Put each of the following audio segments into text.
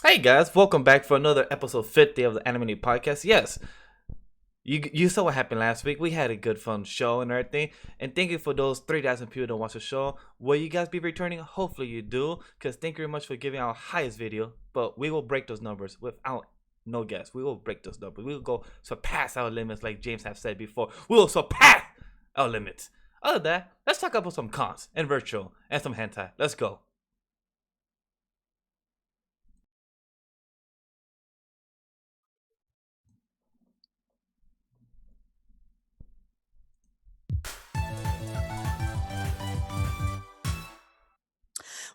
Hey guys, welcome back for another episode 50 of the Anime Podcast. Yes, you saw what happened last week. We had a good fun show and everything. And thank you for those 3,000 people that watch the show. Will you guys be returning? Hopefully you do. Because thank you very much for giving our highest video. But we will break those numbers without no guess. We will break those numbers. We will go surpass our limits like James have said before. We will surpass our limits. Other than that, let's talk about some cons and virtual and some hentai. Let's go.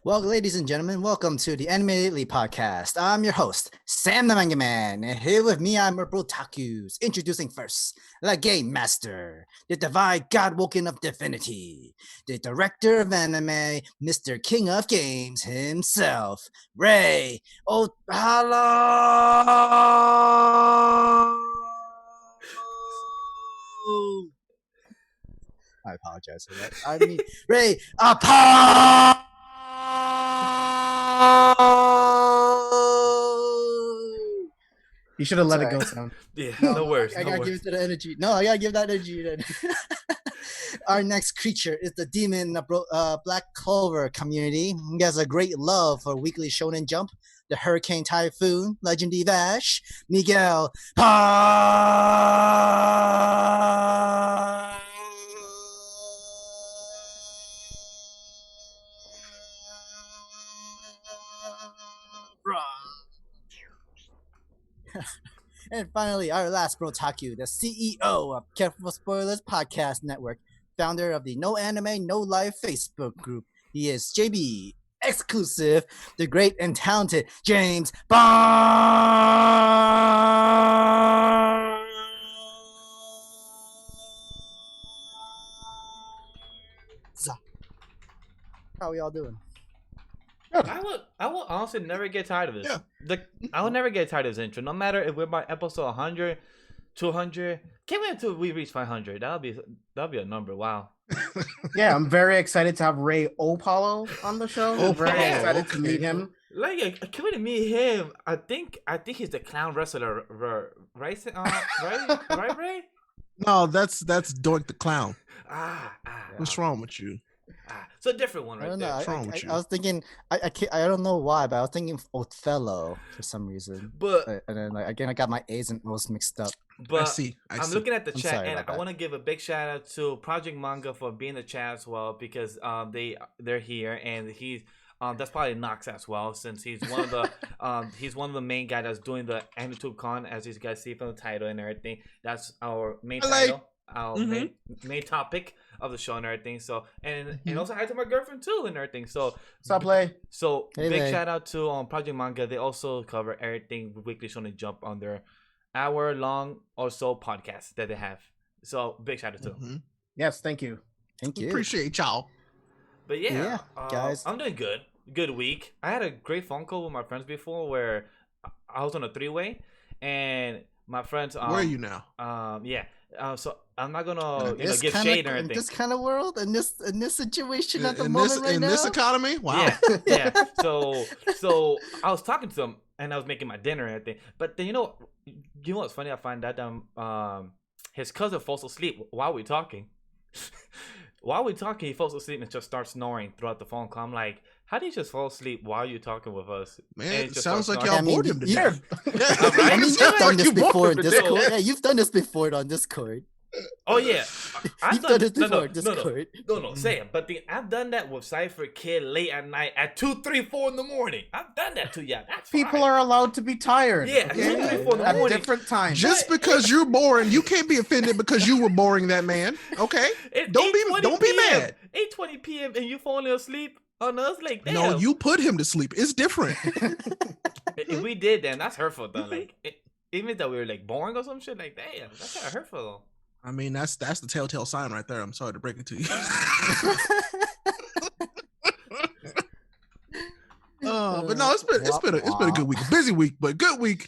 Well, ladies and gentlemen, welcome to the Anime Lately podcast. I'm your host, Sam the Manga Man, and here with me I'm Brotaku's. Introducing first, the Game Master, the divine God Woken of Divinity, the director of anime, Mr. King of Games himself, Ray Otalo. I apologize for that. I mean, Ray Apollo. You should have let it go, Sam. Yeah, no worries. I gotta give it to the energy. No, I gotta give that energy. Then. Our next creature is the demon in the Black Clover community. He has a great love for Weekly Shonen Jump, the Hurricane Typhoon, Legend Vash, Miguel. And finally, our last Brotaku, the CEO of Careful Spoilers Podcast Network, founder of the No Anime, No Life Facebook group. He is JB exclusive, the great and talented James Bond. How are y'all doing? I will honestly never get tired of this. Yeah. I will never get tired of this intro. No matter if we're by episode 100, 200. Can't wait until we reach 500. That'll be a number. Wow. Yeah, I'm very excited to have Ray Opalo on the show. I'm very excited to meet him. Like, I can't wait to meet him. I think he's the clown wrestler, right? Right, Ray? No, that's Doink the Clown. What's wrong with you? It's a different one, I don't there. know. What's wrong with you? I was thinking, I don't know why, but I was thinking Othello for some reason. But and then again, I got my A's and O's mixed up. But I'm see. looking at the chat, and I that. want to give a big shout out to Project Manga for being in the chat as well, because they're here, and he's that's probably Knox as well, since he's one of the main guy that's doing the AniTube con, as you guys see from the title and everything. That's our main title. Our main topic of the show and everything. So and also hi to my girlfriend too and everything. So Stop play. So hey, big shout out to Project Manga. They also cover everything with Weekly Shonen Jump on their hour-long or so podcast that they have. So big shout out to them. Yes, thank you. Thank you. Appreciate y'all. But yeah, guys, I'm doing good. Good week. I had a great phone call with my friends before where I was on a three-way and my friends. Where are you now? Yeah. So I'm not gonna give shade or anything. In this kind of world, in this situation at the moment right now. In this economy, wow. Yeah. So I was talking to him and I was making my dinner and everything. But then you know what's funny? I find that his cousin falls asleep while we're talking. While we're talking, he falls asleep and just starts snoring throughout the phone call. I'm like, how do you just fall asleep while you're talking with us? Man, it sounds like y'all bored him to death. I mean, you've done this before in Discord. Yeah, you've done this before on Discord. Oh yeah, I've done this before in Discord. No, Sam. But I've done that with Cypher Kid late at night at 2, 3, 4 in the morning. I've done that to you. That's People fine. are allowed to be tired. Yeah, okay? 2, 3, 4 in the At morning. different times. Just because you're boring, you can't be offended because you were boring that man. Okay, don't be mad. 8:20 p.m. and you falling asleep on us like damn. No, you put him to sleep. It's different. If we did, then that's hurtful though. Like even though we were like boring or some shit, like damn, that's kind of hurtful though. I mean, that's the telltale sign right there. I'm sorry to break it to you. But no, it's been a good week, a busy week, but good week.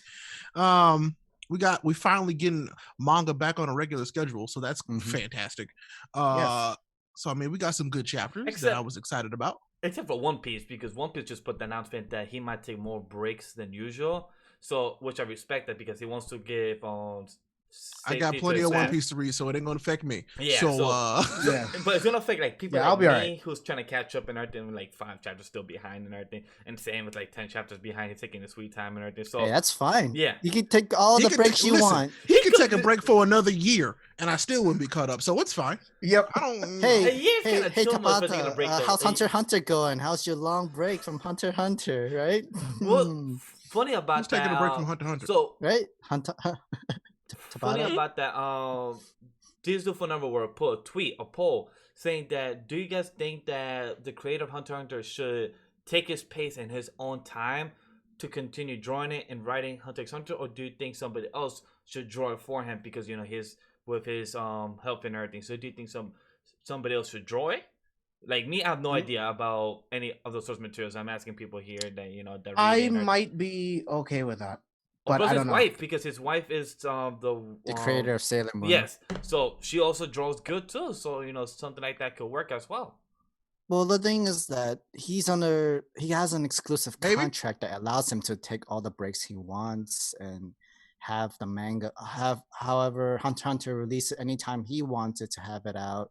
We finally getting manga back on a regular schedule, so that's fantastic. Yes. So I mean, we got some good chapters that I was excited about. except for One Piece, because One Piece just put the announcement that he might take more breaks than usual. So, which I respect that because he wants to give I got plenty of One Piece to read, so it ain't gonna affect me. Yeah. Yeah. But it's gonna affect like people I'll like be me alright. who's trying to catch up and everything, like 5 chapters still behind and everything, and same with like 10 chapters behind. He's taking his sweet time and everything. So Hey, that's fine. yeah, You can take all the breaks you want. He could take a break for another year, and I still wouldn't be caught up. So it's fine. Yep. I don't. Hey, chill mode, especially in a Tabata, break, though. how's Hunter x Hunter going? How's your long break from Hunter x Hunter, right? Well, funny about He's that. taking a break from Hunter x Hunter. So right? Hunter. funny Tabata? about that. This phone number were a poll saying that do you guys think that the creator of Hunter x Hunter should take his pace and his own time to continue drawing it and writing Hunter x Hunter, or do you think somebody else should draw it for him because his help and everything? So do you think somebody else should draw it? Like me, I have no idea about any of the source materials. I'm asking people here that that I might be okay with that. But plus I his don't know. wife, because his wife is The creator of Sailor Moon. Yes, so she also draws good too. So something like that could work as well. Well, the thing is that he has an exclusive Maybe. contract that allows him to take all the breaks he wants and have the manga however Hunter x Hunter release it anytime he wants it to have it out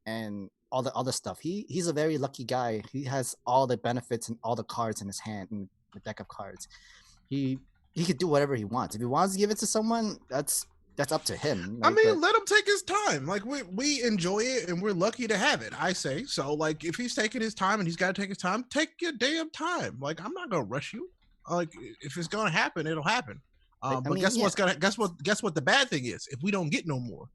and all the other stuff. He's a very lucky guy. He has all the benefits and all the cards in his hand and the deck of cards. He could do whatever he wants. If he wants to give it to someone, that's up to him. I mean, let him take his time. Like we enjoy it and we're lucky to have it. I say so. Like if he's taking his time and he's got to take his time, take your damn time. Like I'm not gonna rush you. Like if it's gonna happen, it'll happen. But guess what the bad thing is? If we don't get no more.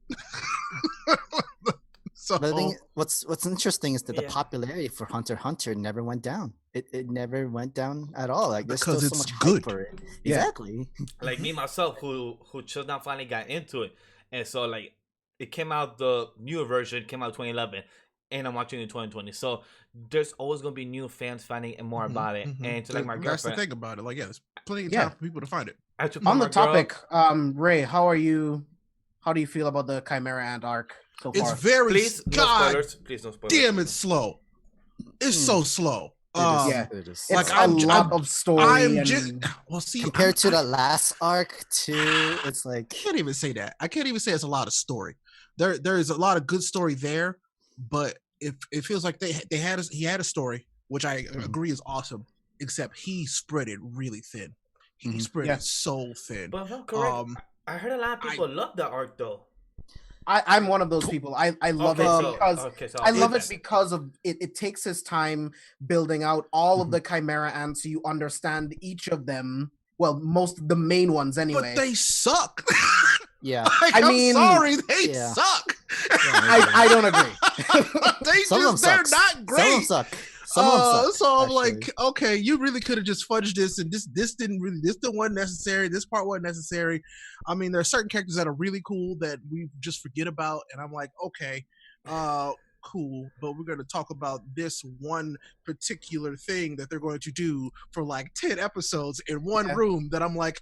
So But I think what's interesting is that the Yeah. popularity for Hunter x Hunter never went down. It never went down at all. Like there's Because still so it's much good. hype for it. Yeah. Exactly. Like me myself, who just now finally got into it, and so like it came out, the newer version came out 2011, and I'm watching it in 2020. So there's always gonna be new fans finding and more about it. And to like my that's the girlfriend, thing about it. Like there's plenty of Yeah. time for people to find it. I took On my the girl- topic, Ray, how are you? How do you feel about the Chimera Ant arc so It's far? very please no God spoilers. Please no spoilers. damn, it's slow. It's so slow. It is. It's like, a I'm- lot I'm- of story. I'm and... just well. See, Compared to the last arc too, it's like I can't even say that. I can't even say it's a lot of story. There is a lot of good story there, but it feels like he had a story, which I agree is awesome. Except he spread it really thin. He spread Yeah. it so thin. But if I'm correct, I heard a lot of people love the arc though. I'm one of those people. I love Okay, it so- because okay, so I I'll love do it that. because of it. It takes his time building out all of the Chimera Ants, so you understand each of them. Well, most of the main ones anyway. But they suck. yeah. Like, I I'm mean, sorry, they yeah. suck. I don't agree. they Some of them they're sucks. not great. Some of them suck. Some of them suck. So I'm actually. like, okay, you really could have just fudged this, and this wasn't necessary. This part wasn't necessary. I mean, there are certain characters that are really cool that we just forget about, and I'm like, okay, cool, but we're going to talk about this one particular thing that they're going to do for like 10 episodes in one room. That I'm like,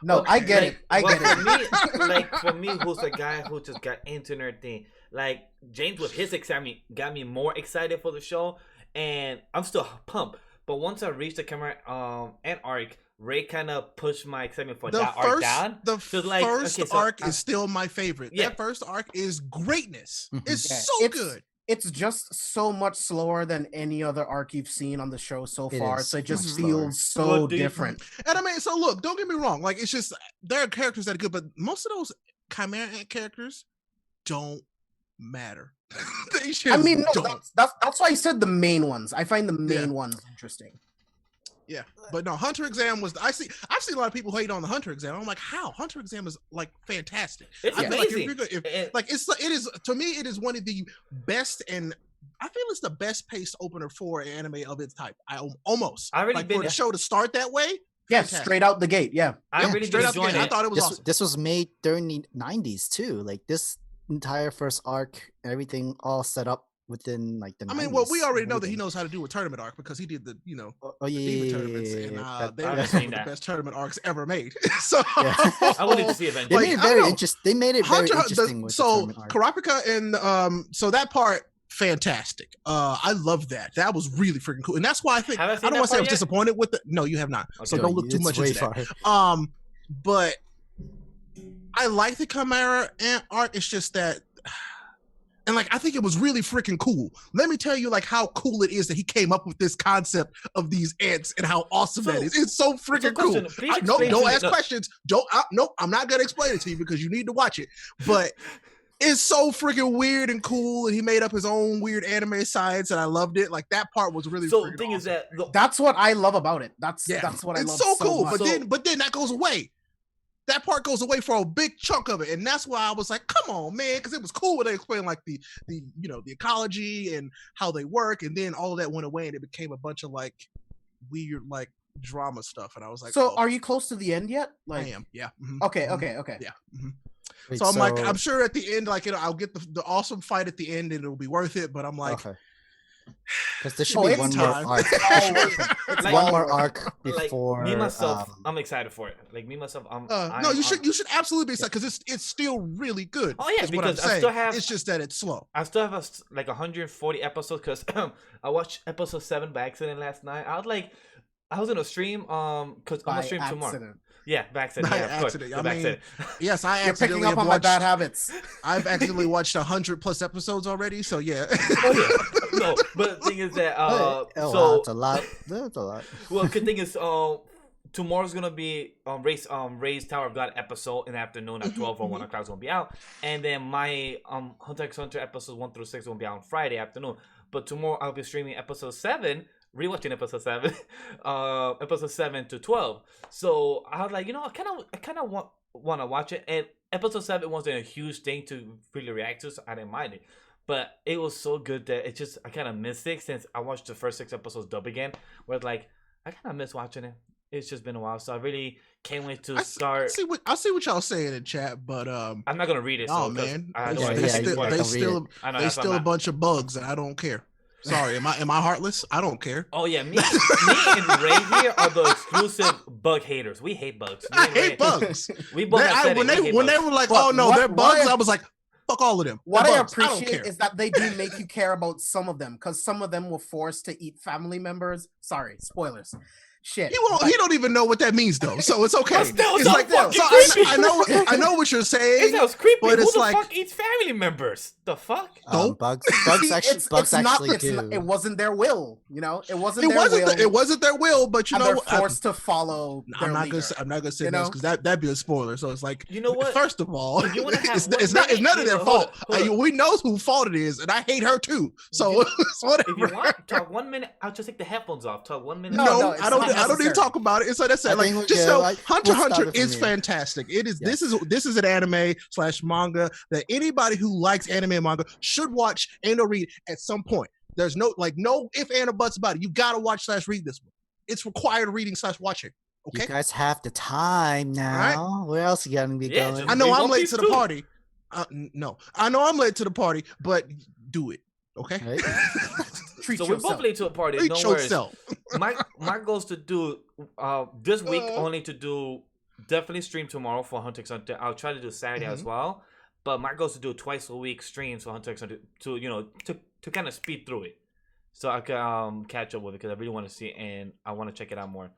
No, I get it. I get it. For me, who's the guy who just got into and everything, like James with his excitement got me more excited for the show, and I'm still pumped. But once I reached the camera and arc, Ray kind of pushed my excitement for that arc down. The So, like, first okay, so arc is still my favorite. Yeah. That first arc is greatness. Mhm. It's Yeah, so good. It's just so much slower than any other arc you've seen on the show so It far. is So it just much feels so Well, do you- different. And I mean, so look, don't get me wrong. Like, it's just there are characters that are good, but most of those Chimera Ant characters don't matter. They just I mean, no, don't. that's why I said the main ones. I find the main Yeah. ones interesting. Yeah, but no, Hunter Exam was. I've seen a lot of people hate on the Hunter Exam. I'm like, how? Hunter Exam is like fantastic. It's I feel like if amazing. you're good- if- like it is to me. It is one of the best, and I feel it's the best paced opener for an anime of its type. Almost. I already like been- for the show to start that way. Yeah, fantastic. straight out the gate. Yeah. I Yeah, really Straight been out the enjoying gate, I it. thought it was awesome. This was made during the 90s too. Like this entire first arc, everything all set up within like the 90s. I mean, well, we already know that he Everything. knows how to do a tournament arc because he did the, Oh yeah, Demon yeah, tournaments, yeah, and yeah. they I were haven't some seen of the that. best tournament arcs ever made. So Yeah. I wanted to see They eventually. made it I very know. interesting. They made it very interesting with the so tournament arc. Karapika and so that part fantastic. I love that. That was really freaking cool, and that's why I think Have I I seen don't that want to say I part was yet? disappointed with it. No, you have not. So Okay. don't look too It's much way into that. far. But I like the Chimera art. It's just that, and like I think it was really freaking cool. Let me tell you, like how cool it is that he came up with this concept of these ants and how awesome that is. It's so freaking cool. question, please No, explain to don't me- ask no. questions. No, I'm not gonna explain it to you because you need to watch it. But it's so freaking weird and cool, and he made up his own weird anime science, and I loved it. Like that part was really. So freaking the thing is awesome. that That's what I love about it. That's what I it's love so cool. much. But then that goes away. That part goes away for a big chunk of it, and that's why I was like, "Come on, man!" Because it was cool when they explained like the the ecology and how they work, and then all of that went away, and it became a bunch of like weird like drama stuff, and I was like, So oh, are you close to the end yet? I am, yeah. Mhm. Okay, Mhm. okay. Yeah. Mhm. Wait, So I'm like, I'm sure at the end, like I'll get the awesome fight at the end, and it'll be worth it. But I'm like, okay. Because there should Oh, be it's one more time. arc. Oh, worth it. It's Like- One well more worth it. arc like before. me myself, um, I'm excited for it. Like me myself, I'm. no, you should absolutely be excited because it's still really good. Oh, yeah, is what I'm because I saying. still have- It's just that it's slow. I still have like 140 episodes because I watched episode 7 by accident last night. I was in a stream because I'm By gonna stream tomorrow. accident. Yeah, by accident. By Yeah, of course. accident. Yeah, I by mean, accident. Yes, I You're accidentally picking up have on my watched. bad habits. I've accidentally watched 100+ episodes already. So yeah. Oh yeah. No, but the thing is that wow, so that's a lot. That's a lot. well, the thing is tomorrow's gonna be Ray's Tower of God episode in the afternoon at 12 or 1 o'clock is gonna be out, and then my Hunter x Hunter episodes 1 through 6 will be out on Friday afternoon. But tomorrow I'll be streaming episode 7, rewatching episode 7, episode 7 to 12. So I was like, I kind of want to watch it, and episode 7 wasn't a huge thing to really react to, so I didn't mind it. But it was so good that I kind of missed it since I watched the first 6 episodes dub again, where it's like I kind of miss watching it. It's just been a while, so I really can't wait to start. I see what y'all saying in chat, but I'm not gonna read it. oh So, 'cause man, I don't Yeah, wanna yeah, get you spoiled. don't read they it. still a bunch of bugs, and I don't care. Sorry, am I heartless? I don't care. Oh yeah, me and Ray here are the exclusive bug haters. We hate bugs. Me I and Ray- hate bugs. We both have said When it. We hate they bugs. were like, But "Oh no, what- they're what bugs," I- I was like, "Fuck all of them." What They're I bugs. don't appreciate care. is that they do make you care about some of them, because some of them were forced to eat family members. Sorry, spoilers. Shit. He don't even know what that means though, so it's okay. But still, It's so like fucking so creepy. I know what you're It saying. sounds creepy. but Who it's the like- fuck eats family members? The fuck? Nope. Bugs See, actually, it's bugs not, actually it's do. not- it wasn't their will, it wasn't It their wasn't will. it wasn't their will, but you and know they're what? forced to follow I'm their not leader. gonna say, I'm not gonna say You this know? because that'd be a spoiler. So it's like, You know what? First of all, If you wanna have it's, one it's not it's minute, none of their hold fault. on, hold on. We know whose fault it is, and I hate her too. So it's whatever. If you want, talk 1 minute. I'll just take the headphones off. Talk 1 minute. No, No, it's I don't. not I don't need necessary. to talk about it. So that's it. I Like, think just yeah, know, like, Hunter we'll start Hunter it from is here. fantastic. It is. Yes. This is an anime / manga that anybody who likes anime and manga should watch and or read at some point. There's no if and or buts about it. You gotta watch / read this one. It's required reading / watching. You Okay. guys have the time now. Where else you gonna be Yeah, going? just- I know Read I'm One late Piece to the too. party. No, I know I'm late to the party, but do it. Okay. Right? Treat So we're yourself. both late to a party. Treat No worries. yourself. My goal is to do this week only to do definitely stream tomorrow for Hunter x Hunter. I'll try to do Saturday as well, but my goal is to do twice a week streams for Hunter x Hunter to kind of speed through it, so I can catch up with it because I really want to see it and I want to check it out more.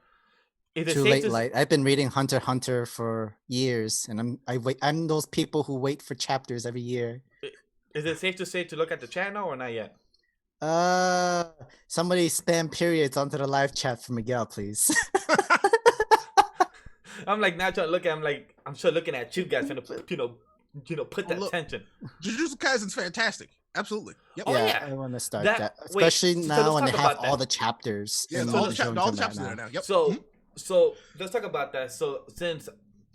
Is it Too safe late, to light. I've been reading Hunter x Hunter for years, and I'm those people who wait for chapters every year. Is it safe to say to look at the chat now or not yet? Somebody spam periods onto the live chat for Miguel, please. I'm like not trying to look at. I'm sure looking at you guys trying to put that Look. tension. Jujutsu Kaisen's fantastic. Absolutely. Yep. Oh, yeah. I want to start That- that, wait, especially so now when let's they talk have about all that. the chapters. Yeah, in all the the Shonen chapters Jump are there right now. Yep. So Mhm. so let's talk about that. So since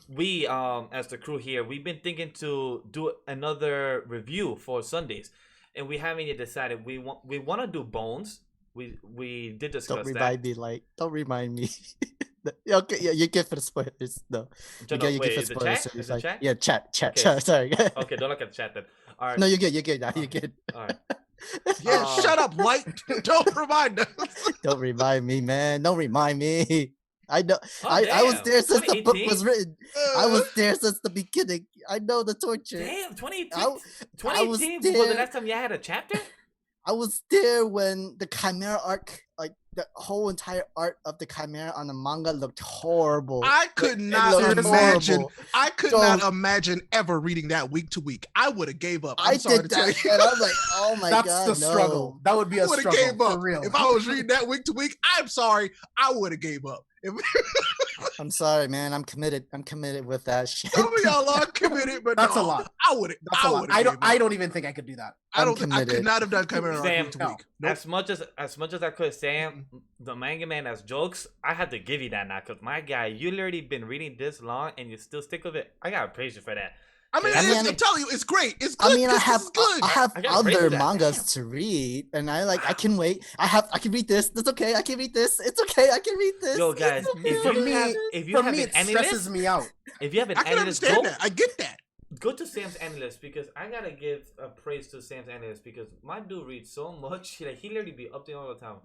we as the crew here, we've been thinking to do another review for Sundays, and we haven't yet decided. We want to do Bones. We did discuss Don't that. remind me, like, don't remind me. Okay, yeah, you're good for the spoilers. No, No, Miguel, you're wait, good for is it spoilers. chat? so Is it's it like- chat? Yeah, chat. Okay. Sorry. Okay, don't look at the chat then. All right. No, you're good. You're good. Now you're good. All right. Yeah, shut up, Light. Don't remind us. Don't remind me, man. Don't remind me. I know. Oh, I was damn. there since the book 2018? was written. I was there since the beginning. I know the torture. Damn, 2018. I was 2018 was the there. last time you had a chapter. I was there when the Chimera arc, like the whole entire art of the Chimera on the manga looked horrible. I could It not looked imagine. horrible. I could So- not imagine ever reading that week to week. I would have gave up. I I'm sorry did to tell that, you. and I'm like, oh my That's god, the struggle. no. That would be I a would have struggle gave up. for real. If I was reading that week to week, I'm sorry, I would have gave up. If I'm sorry, man. I'm committed. I'm committed with that shit. some of y'all are committed, but That's no, a lot. I would have. That's a lot. I don't even think I could do that. I I'm don't. I could committed. not have done Chimera Sam, week to no. week. Nope. As much as I could say, the manga man has jokes. I had to give you that now, cause my guy, you literally been reading this long and you still stick with it. I gotta praise you for that. I mean, I mean, I'm telling you, it's great. It's good. I mean, I This have is good. I have I gotta praise other that. mangas to read, and I can wait. I can read this. That's okay. I can read this. It's okay. I can read this. Yo, It's guys, okay. if For you me- have, if you For have me, an it anime stresses list, me out. if you have an I can anime list, understand go, that. I get that. go to Sam's anime list because I gotta give a praise to Sam's anime list because my dude reads so much. Like he literally be up there all the time.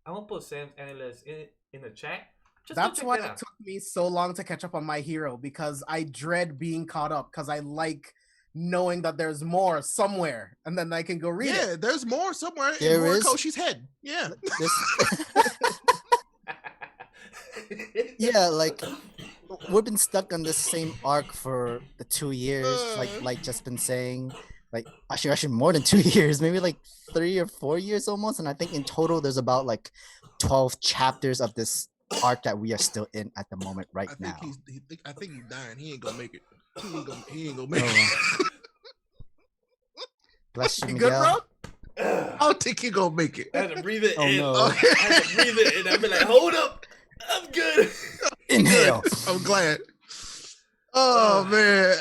I'm gonna put Sam's anime list in the chat. Just go That's check why that it out. took me so long to catch up on My Hero, because I dread being caught up, because I like knowing that there's more somewhere and then I can go read Yeah, it. there's more somewhere There in is- Horikoshi's head. Yeah. Yeah, like we've been stuck on this same arc for the 2 years, like just been saying, like actually more than 2 years, maybe like 3 or 4 years almost. And I think in total there's about like 12 chapters of this arc that we are still in at the moment right I now. think he's dying. He ain't gonna make it. He ain't gonna make Oh, it. Bless you, You good, Miguel. bro? I don't think he gonna make it. I had to breathe it Oh, in. no. I had to breathe it in. I'd be like, hold up, I'm good. Inhale. I'm glad. Oh man.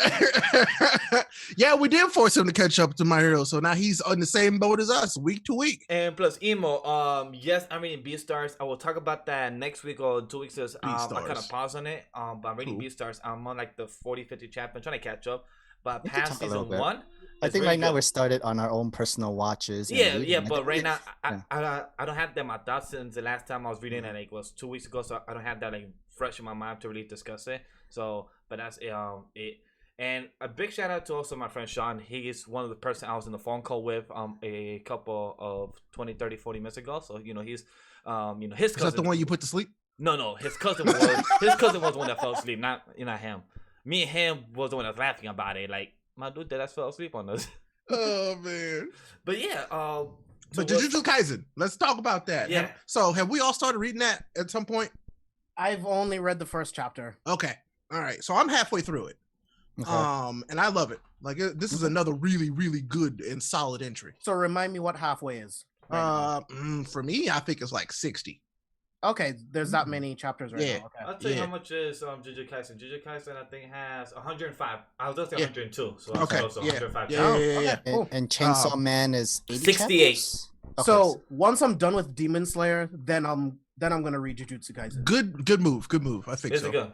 Yeah, we did force him to catch up to My Hero, so now he's on the same boat as us, week to week. And plus emo, yes, I'm reading Beastars. I will talk about that next week or 2 weeks. I kind of Beastars. paused on it. But I'm reading Cool. Beastars. I'm on like the 40, 50 chapter. I'm trying to catch up. But You can past talk a little season bit. 1, I it's think really right now good. we're started on our own personal watches. and Yeah, reading. yeah, I but think right we- now yeah. I don't have that in my thoughts since the last time I was reading it. Like was 2 weeks ago, so I don't have that like fresh in my mind to really discuss it. So, but that's it. And a big shout out to also my friend Sean. He is one of the person I was in the phone call with a couple of 20, 30, 40 minutes ago. So he's his Is cousin. that the one you put to sleep? No, his cousin was the one that fell asleep, not him. Me and him was the one that was laughing about it. Like my dude that fell asleep on us. Oh man. But yeah, But Jujutsu Kaisen, let's talk about that. Yeah. So have we all started reading that at some point? I've only read the first chapter. Okay. All right. So I'm halfway through it. Okay. And I love it. Like this is another really, really good and solid entry. So remind me what halfway is. right now. For me, I think it's like 60. Okay, there's that many chapters right Yeah. now. Okay. I'll tell you Yeah. how much is Jujutsu Kaisen. Jujutsu Kaisen I think has 105. I was gonna say Yeah. 102. So Okay. also Yeah. 105. Yeah, chapters. yeah, yeah, yeah. Cool. And Chainsaw Man is 80 68. chapters? Okay, So once I'm done with Demon Slayer, then I'm gonna read Jujutsu Kaisen. Good move. Good move. I think It's so. a good.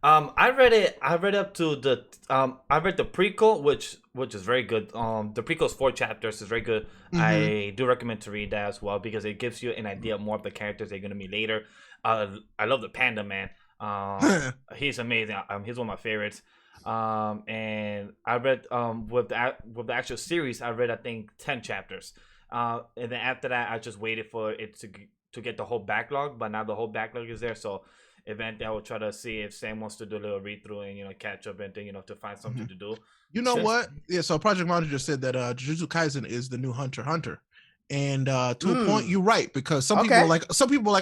I read it. I read up to the. I read the prequel, which is very good. The prequel's 4 chapters. Is very good. I do recommend to read that as well because it gives you an idea more of the characters they're gonna meet later. I love the Panda Man. He's amazing. He's one of my favorites. And I read with the actual series, I read I think 10 chapters. And then after that, I just waited for it to get the whole backlog. But now the whole backlog is there, so eventually I will try to see if Sam wants to do a little read through and catch up and to find something to do. You know Just- what? Yeah, so Project Manager just said that Jujutsu Kaisen is the new Hunter x Hunter. And to a point, you're right, because some people Okay. are like,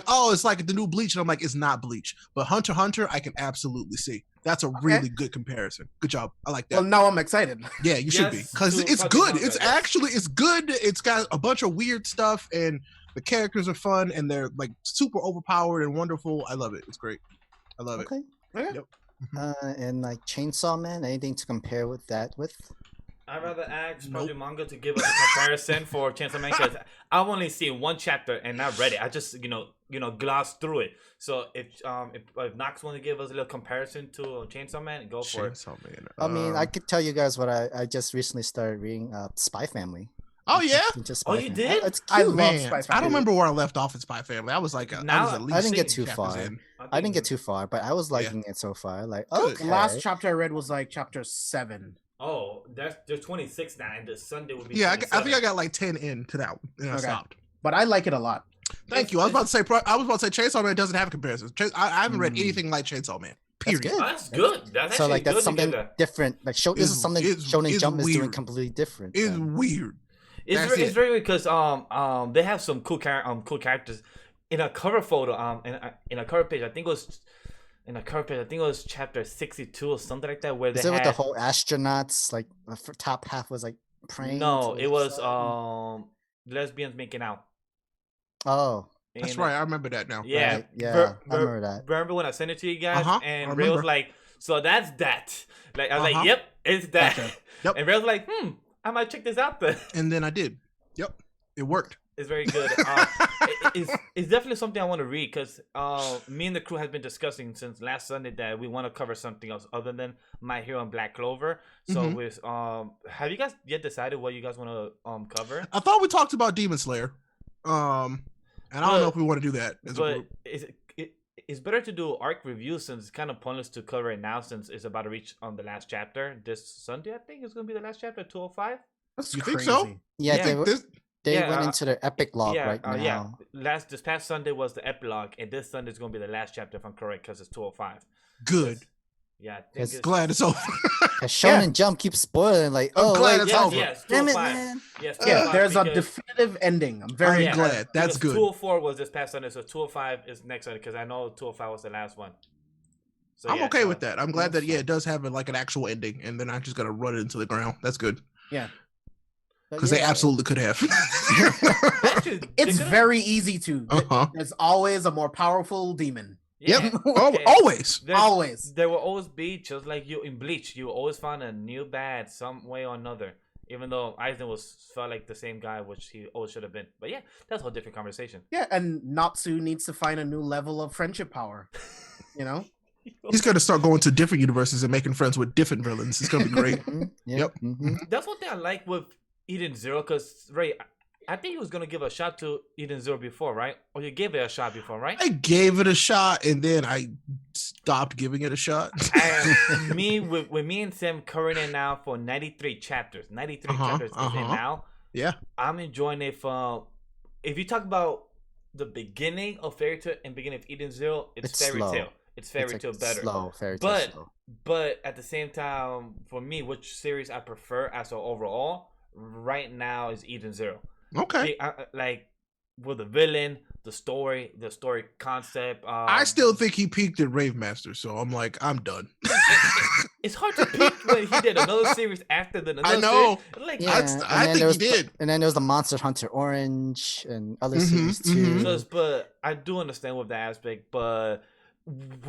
oh, it's like the new Bleach. And I'm like, it's not Bleach. But Hunter x Hunter, I can absolutely see. That's a really good comparison. Good job. I like that. Well, now I'm excited. Yeah, you should be. Yes, Because to it's Project good. Manga, It's yes. actually it's good. It's got a bunch of weird stuff and the characters are fun and they're like super overpowered and wonderful. I love it. It's great. I love it. Okay. Okay. Yep. And like Chainsaw Man, anything to compare with that with? I'd rather ask Nope. Project Manga to give us a comparison for Chainsaw Man because I've only seen 1 chapter and not read it. I just glossed through it. So if Knox want to give us a little comparison to Chainsaw Man, go for it. Chainsaw Man. I mean, I could tell you guys what I just recently started reading. Spy Family. Oh yeah. Just Oh, Spy you Family. did? It's I cute. love Man, Spy I Family. don't remember where I left off in Spy Family. I was like, I Now- was at least I didn't get 6 too chapters far. in. I didn't get too far, but I was liking it so far. Like, Good. okay. The last chapter I read was like chapter 7. Oh, there's 26 now, and the Sunday will be. Yeah, I 27. think I got like 10 into that one, and I Okay. stopped. But I like it a lot. Thank you. I was about to say Chainsaw Man doesn't have comparisons. I haven't read Mm. anything like Chainsaw Man. That's Period. good. Oh, that's good. That's So actually like that's good something to get that. different. Like this is something Shonen it's Jump is doing weird. completely different. It's then. weird. It's That's it's it. very weird because they have some cool characters in a cover photo in a cover page. I think it was in a cover page. I think it was chapter 62 or something like that where Is they it with had the whole astronauts? Like the top half was like praying. no, to it the was sun? lesbians making out. Oh, That's And, right. I remember that now. Yeah, right, yeah, I remember that. Remember when I sent it to you guys I and Ray was remember. like, "So that's that." Like I was like, Uh-huh. "Yep, it's that." Gotcha. Yep. And Ray was like, I might check this out then." And then I did. Yep. It worked. It's very good. It's definitely something I want to read because me and the crew has been discussing since last Sunday that we want to cover something else other than My Hero and Black Clover. So Mhm. with have you guys yet decided what you guys want to cover? I thought we talked about Demon Slayer. And I don't know if we want to do that as a But group. it's better to do arc review since it's kind of pointless to cover it now since it's about to reach on the last chapter this Sunday. I think it's gonna be the last chapter, 205. That's You crazy. think so? Yeah, Yeah. they Yeah, went into their epic log yeah, right now. yeah. This past Sunday was the epilogue, and this Sunday is gonna be the last chapter if I'm correct because it's 205. Good. Yeah, I think It's it's Glad it's over. Cause Shonen Jump keeps spoiling. Like, I'm oh, glad wait, it's yes, over. yes, damn it, 205. man. Yes, Yeah, 205 there's a because- definitive ending. I'm very I'm glad. That's because good. 204 was this past Sunday, so 205 is next Sunday because I know 205 was the last one. So I'm yeah, okay so- with that. I'm glad that it does have like an actual ending, and they're not just gonna run it into the ground. That's good Yeah. But because yeah, they absolutely could have. Actually, they It's could've- very easy to. Uh-huh. There's always a more powerful demon. Yeah. Yep. Oh, Okay. always. Always. There will always be just like you in Bleach. You will always find a new bad some way or another. Even though Aizen felt like the same guy, which he always should have been. But yeah, that's a whole different conversation. Yeah, and Natsu needs to find a new level of friendship power. You know? He's gonna start going to different universes and making friends with different villains. It's gonna be great. Mhm, Yep. mhm. That's one thing I like with Eden Zero, because Ray, I think he was gonna give a shot to Eden Zero before, right? Or you gave it a shot before, right? I gave it a shot, and then I stopped giving it a shot. And with me and Sam covering it now for 93 chapters. 93 Uh-huh, chapters is it now. Yeah. I'm enjoying it from. If you talk about the beginning of Fairy Tail and beginning of Eden Zero, it's Fairy slow. Tail. It's Fairy It's Tail like better. Slow, fairy tale But slow. but at the same time, for me, which series I prefer as an overall right now is Eden Zero. Okay. Like with the villain, the story concept. I still think he peaked at Rave Master, so I'm like, I'm done. It's hard to pick when he did another series after the another I know. series. Like Yeah, I and think then there he was did. And then there was the Monster Hunter Orange and other Mhm, series too. mhm. but I do understand with that aspect, but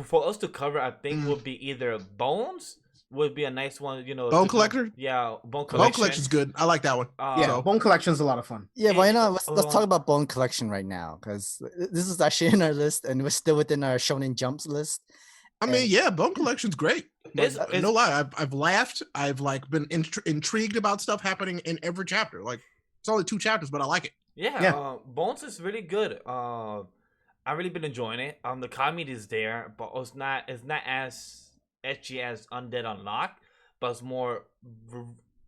for us to cover, I think would be either Bones would be a nice one, you know. Bone to- Collector? Yeah, Bone Bone Collection. Collection's good. I like that one. Yeah, So- Bone Collection's a lot of fun. Yeah, why not? Let's talk Um, about Bone Collection right now because this is actually in our list and we're still within our Shonen Jumps list. I mean, yeah, Bone Collection's great. Like, It's- no lie, I've laughed. I've like been intrigued about stuff happening in every chapter. Like it's only 2 chapters, but I like it. Yeah, Yeah. Bones is really good. I've really been enjoying it. The comedy is there, but it's not as etchy as Undead Unlock, but it's more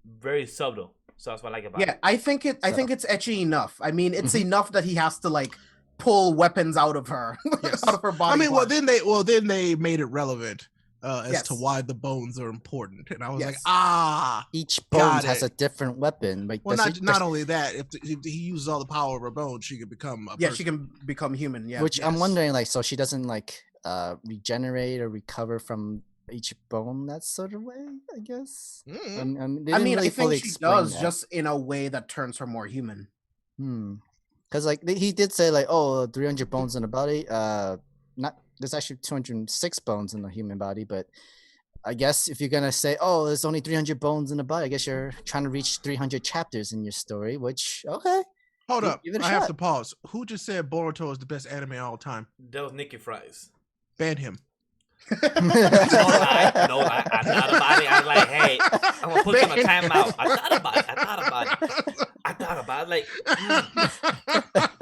very subtle. So that's what I like about Yeah, it. I think it's etchy enough. I mean, it's enough that he has to like pull weapons out of her, Yes. out of her body. I mean, well parts. then they made it relevant as Yes. to why the bones are important, and I was like, Yes. Each Got bone has it. a different weapon. Like well, does not only that, if he uses all the power of her bones, she could become a Yeah, person. she can become human. Yeah, which I'm yes. wondering, like, so she doesn't like regenerate or recover from each bone that sort of way, I guess. Mm. They I didn't mean, really I think fully she explain does, that. just in a way that turns her more human. Because like he did say like, oh, 300 bones in the body. Not there's actually 206 bones in the human body, but I guess if you're gonna say, oh, there's only 300 bones in the body, I guess you're trying to reach 300 chapters in your story. Which okay, Hold up, give it a I have shot. to pause. Who just said Boruto is the best anime of all time? That was Nikki Fries. Ban him. No lie, I thought about it. I was like, hey, I'm gonna put you on a timeout. I thought about it. Like,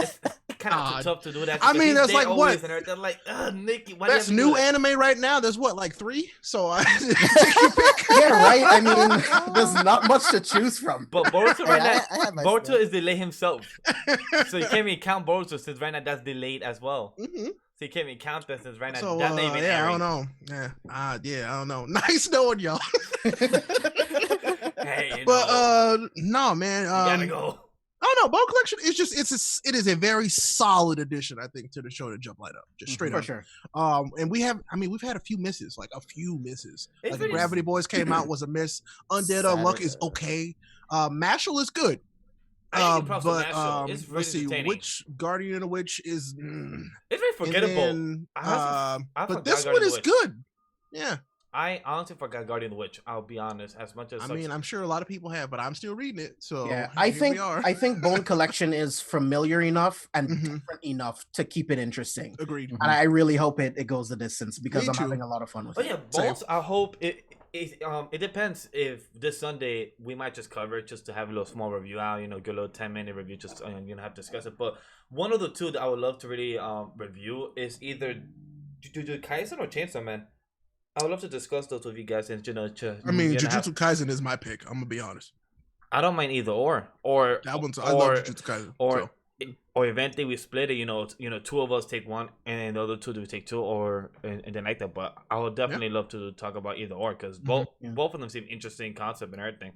it's kind of Ah, tough to do that. I because mean, he's that's there like always, what? and they're like, Nikki, why do you That's have to do new that? anime right now. There's what, like 3? So I Yeah, right. I mean, there's not much to choose from. But Boruto right now, I have my Boruto stuff. is delayed himself. So you can't even count Boruto since right now that's delayed as well. Mhm. So you can't even count that since right now So that's not even yeah, I airing. don't know. Yeah, I don't know. Nice knowing y'all. Hey, you But know, no, man. you gotta go. I don't know. Bone Collection is just it is a very solid addition, I think, to the Shonen Jump lineup. Just straight For up. sure. And we've had a few misses, like a few misses. It's Like the pretty- Gravity Boys came out was a miss. Undead Unluck is okay. Mashle is good. I ain't proud of But Mashle. It's really let's see, entertaining. which Guardian of the Witch is It's very forgettable. then, I but forgot this Guardian one of is the Witch. good. Yeah. I honestly forgot Guardian of the Witch. I'll be honest. As much as I mean, I'm sure a lot of people have, but I'm still reading it. So Yeah, here we are. I think Bone Collection is familiar enough and Mhm. different enough to keep it interesting. Agreed. And I really hope it goes the distance because Me I'm too. having a lot of fun with Oh it. yeah, Bones. I hope it depends if this Sunday we might just cover it just to have a little small review out. You know, get a little 10-minute review. Just have to discuss it. But one of the two that I would love to really review is either do Kaisen or Chainsaw Man. I would love to discuss those with you guys and I mean, Jujutsu Kaisen is my pick. I'm gonna be honest. I don't mind either or That one's I love Jujutsu Kaisen. or so. or eventually we split it. You know, two of us take one and the other two do take two, or and then like that. But I would definitely love to talk about either or because both of them seem interesting concept and everything.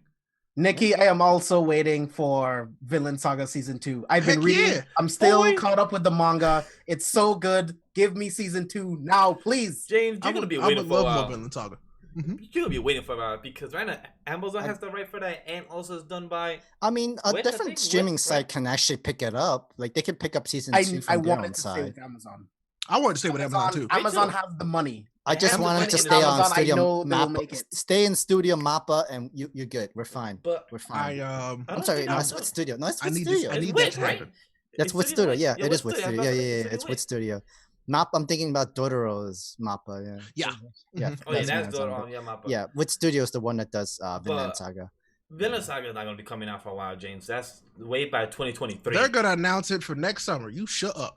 Nikki, I am also waiting for Villain Saga Season 2. I've been Heck reading. yeah. I'm still Boy. caught up with the manga. It's so good. Give me Season 2 now, please. James, I you're gonna would, be I waiting would for a love while. more Vinland Saga. You're gonna be waiting for a while because right now Amazon has the right for that, and also it's done by. I mean, a Which I different think streaming Which, site right? can actually pick it up. Like they can pick up season I 2 from their wanted own to stay side. with Amazon. I wanted to stay with Amazon too. Amazon too. has the money. I just Amazon wanted to and stay on Amazon, I Studio know they will Mappa. make it. Stay in Studio Mappa, and you're good. We're fine. But We're fine. I I'm don't sorry, think no, I'm it's with Studio. No, it's I with need this- Studio. I It's need Wit, that to right? happen. That's It's with Studio Studio. Wit. Yeah, it is with Studio. Studio. I Yeah, thought yeah, it yeah. was It's with Studio Studio. Mappa. I'm thinking about Totoro's Mappa. Yeah. Yeah. Yeah. Mhm. Oh yeah, my that's answer, the but- yeah, Mappa. Yeah, with Studio is the one that does Vinland But- Saga. Villain Saga is not gonna be coming out for a while, James. That's way by 2023. They're gonna announce it for next summer. You shut up.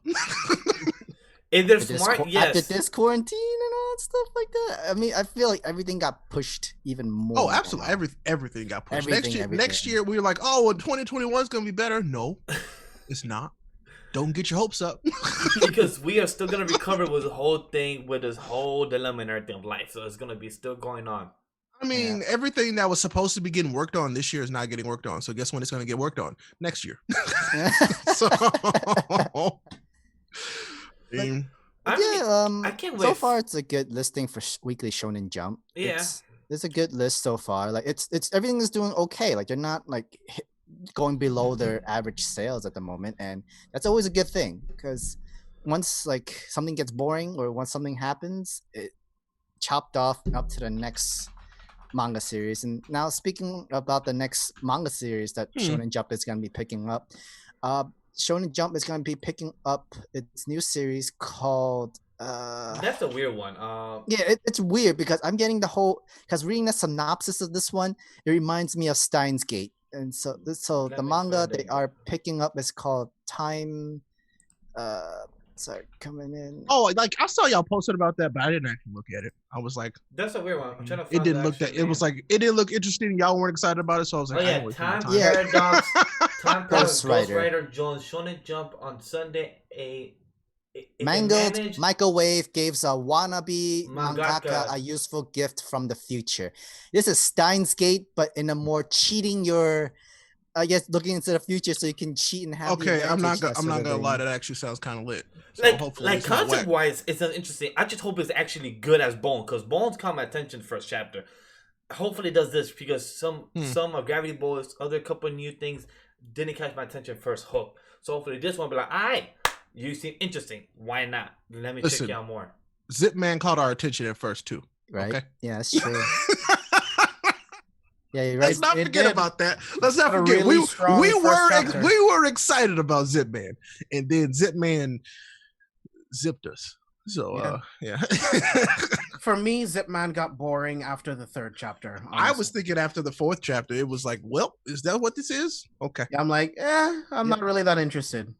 If they're After this smart, after yes. this quarantine and all that stuff like that. I mean, I feel like everything got pushed even more. Oh, absolutely. Everything got pushed. Everything. Next year we were like, oh, well, 2021 is gonna be better. No, it's not. Don't get your hopes up. Because we are still gonna recover with the whole thing, with this whole dilemma and everything of life. So it's gonna be still going on. I mean, everything that was supposed to be getting worked on this year is not getting worked on. So guess when it's gonna get worked on? Next year. So I mean, I mean, yeah, I can't so wait. far it's a good listing for Weekly Shonen Jump. Yeah. It's a good list so far. Like it's everything is doing okay. Like they're not like going below their average sales at the moment, and that's always a good thing because once like something gets boring or once something happens, it chopped off up to the next manga series. And now speaking about the next manga series that Shonen Jump is going to be picking up, Shonen Jump is going to be picking up its new series called That's a weird one. yeah, it's weird because I'm getting because reading the synopsis of this one, it reminds me of Steins Gate. And so Let the me manga find they it. are picking up is called Time sorry, coming in. oh, like I saw y'all posted about that, but I didn't actually look at it. I was like, That's a weird one. I'm trying to find it didn't the look that. actual It was name. like it didn't look interesting. Y'all weren't excited about it, so I was like, Oh I yeah, ain't wasting my Time time. Yeah. Paradox. Time Paradox Ghostwriter. Ghostwriter joins Shonen Jump on Sunday. It's a Mangled managed- Microwave gives a wannabe Mangaka. mangaka a useful gift from the future. This is Steins Gate, but in a more cheating your, I guess, looking into the future so you can cheat and have. the Okay, I'm not advantage, gonna. that I'm sort not of gonna thing. lie. That actually sounds kind of lit. So like hopefully it's not whack. concept wise, it's interesting. I just hope it's actually good as Bone, because Bones caught my attention first chapter. Hopefully it does this because some of Gravity Boys, other couple new things didn't catch my attention first hook. So hopefully this one be like, alright, you seem interesting. Why not? Let me Listen. check you out more. Zip Man caught our attention at first too. Right? Okay. Yeah, that's true. Yeah, you're right. Let's not It forget did. about that. Let's not Had a forget. really strong we first were chapter. we were excited about Zip Man, and then Zip Man zipped us. So yeah. For me, Zipman got boring after the third chapter. I was honestly. thinking after the fourth chapter, it was like, well, is that what this is? Okay. Yeah, I'm like, I'm not really that interested.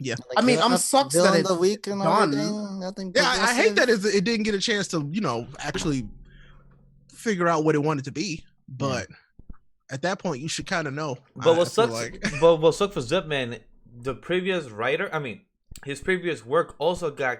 Yeah. Like, I mean, villain I'm of- sucks villain that of the it's week and done. everything. Nothing. Yeah, I hate that progressive. it didn't get a chance to, actually figure out what it wanted to be. But at that point, you should kind of know. But what I feel sucks, like. but what sucks for Zipman, the previous writer, I mean, his previous work also got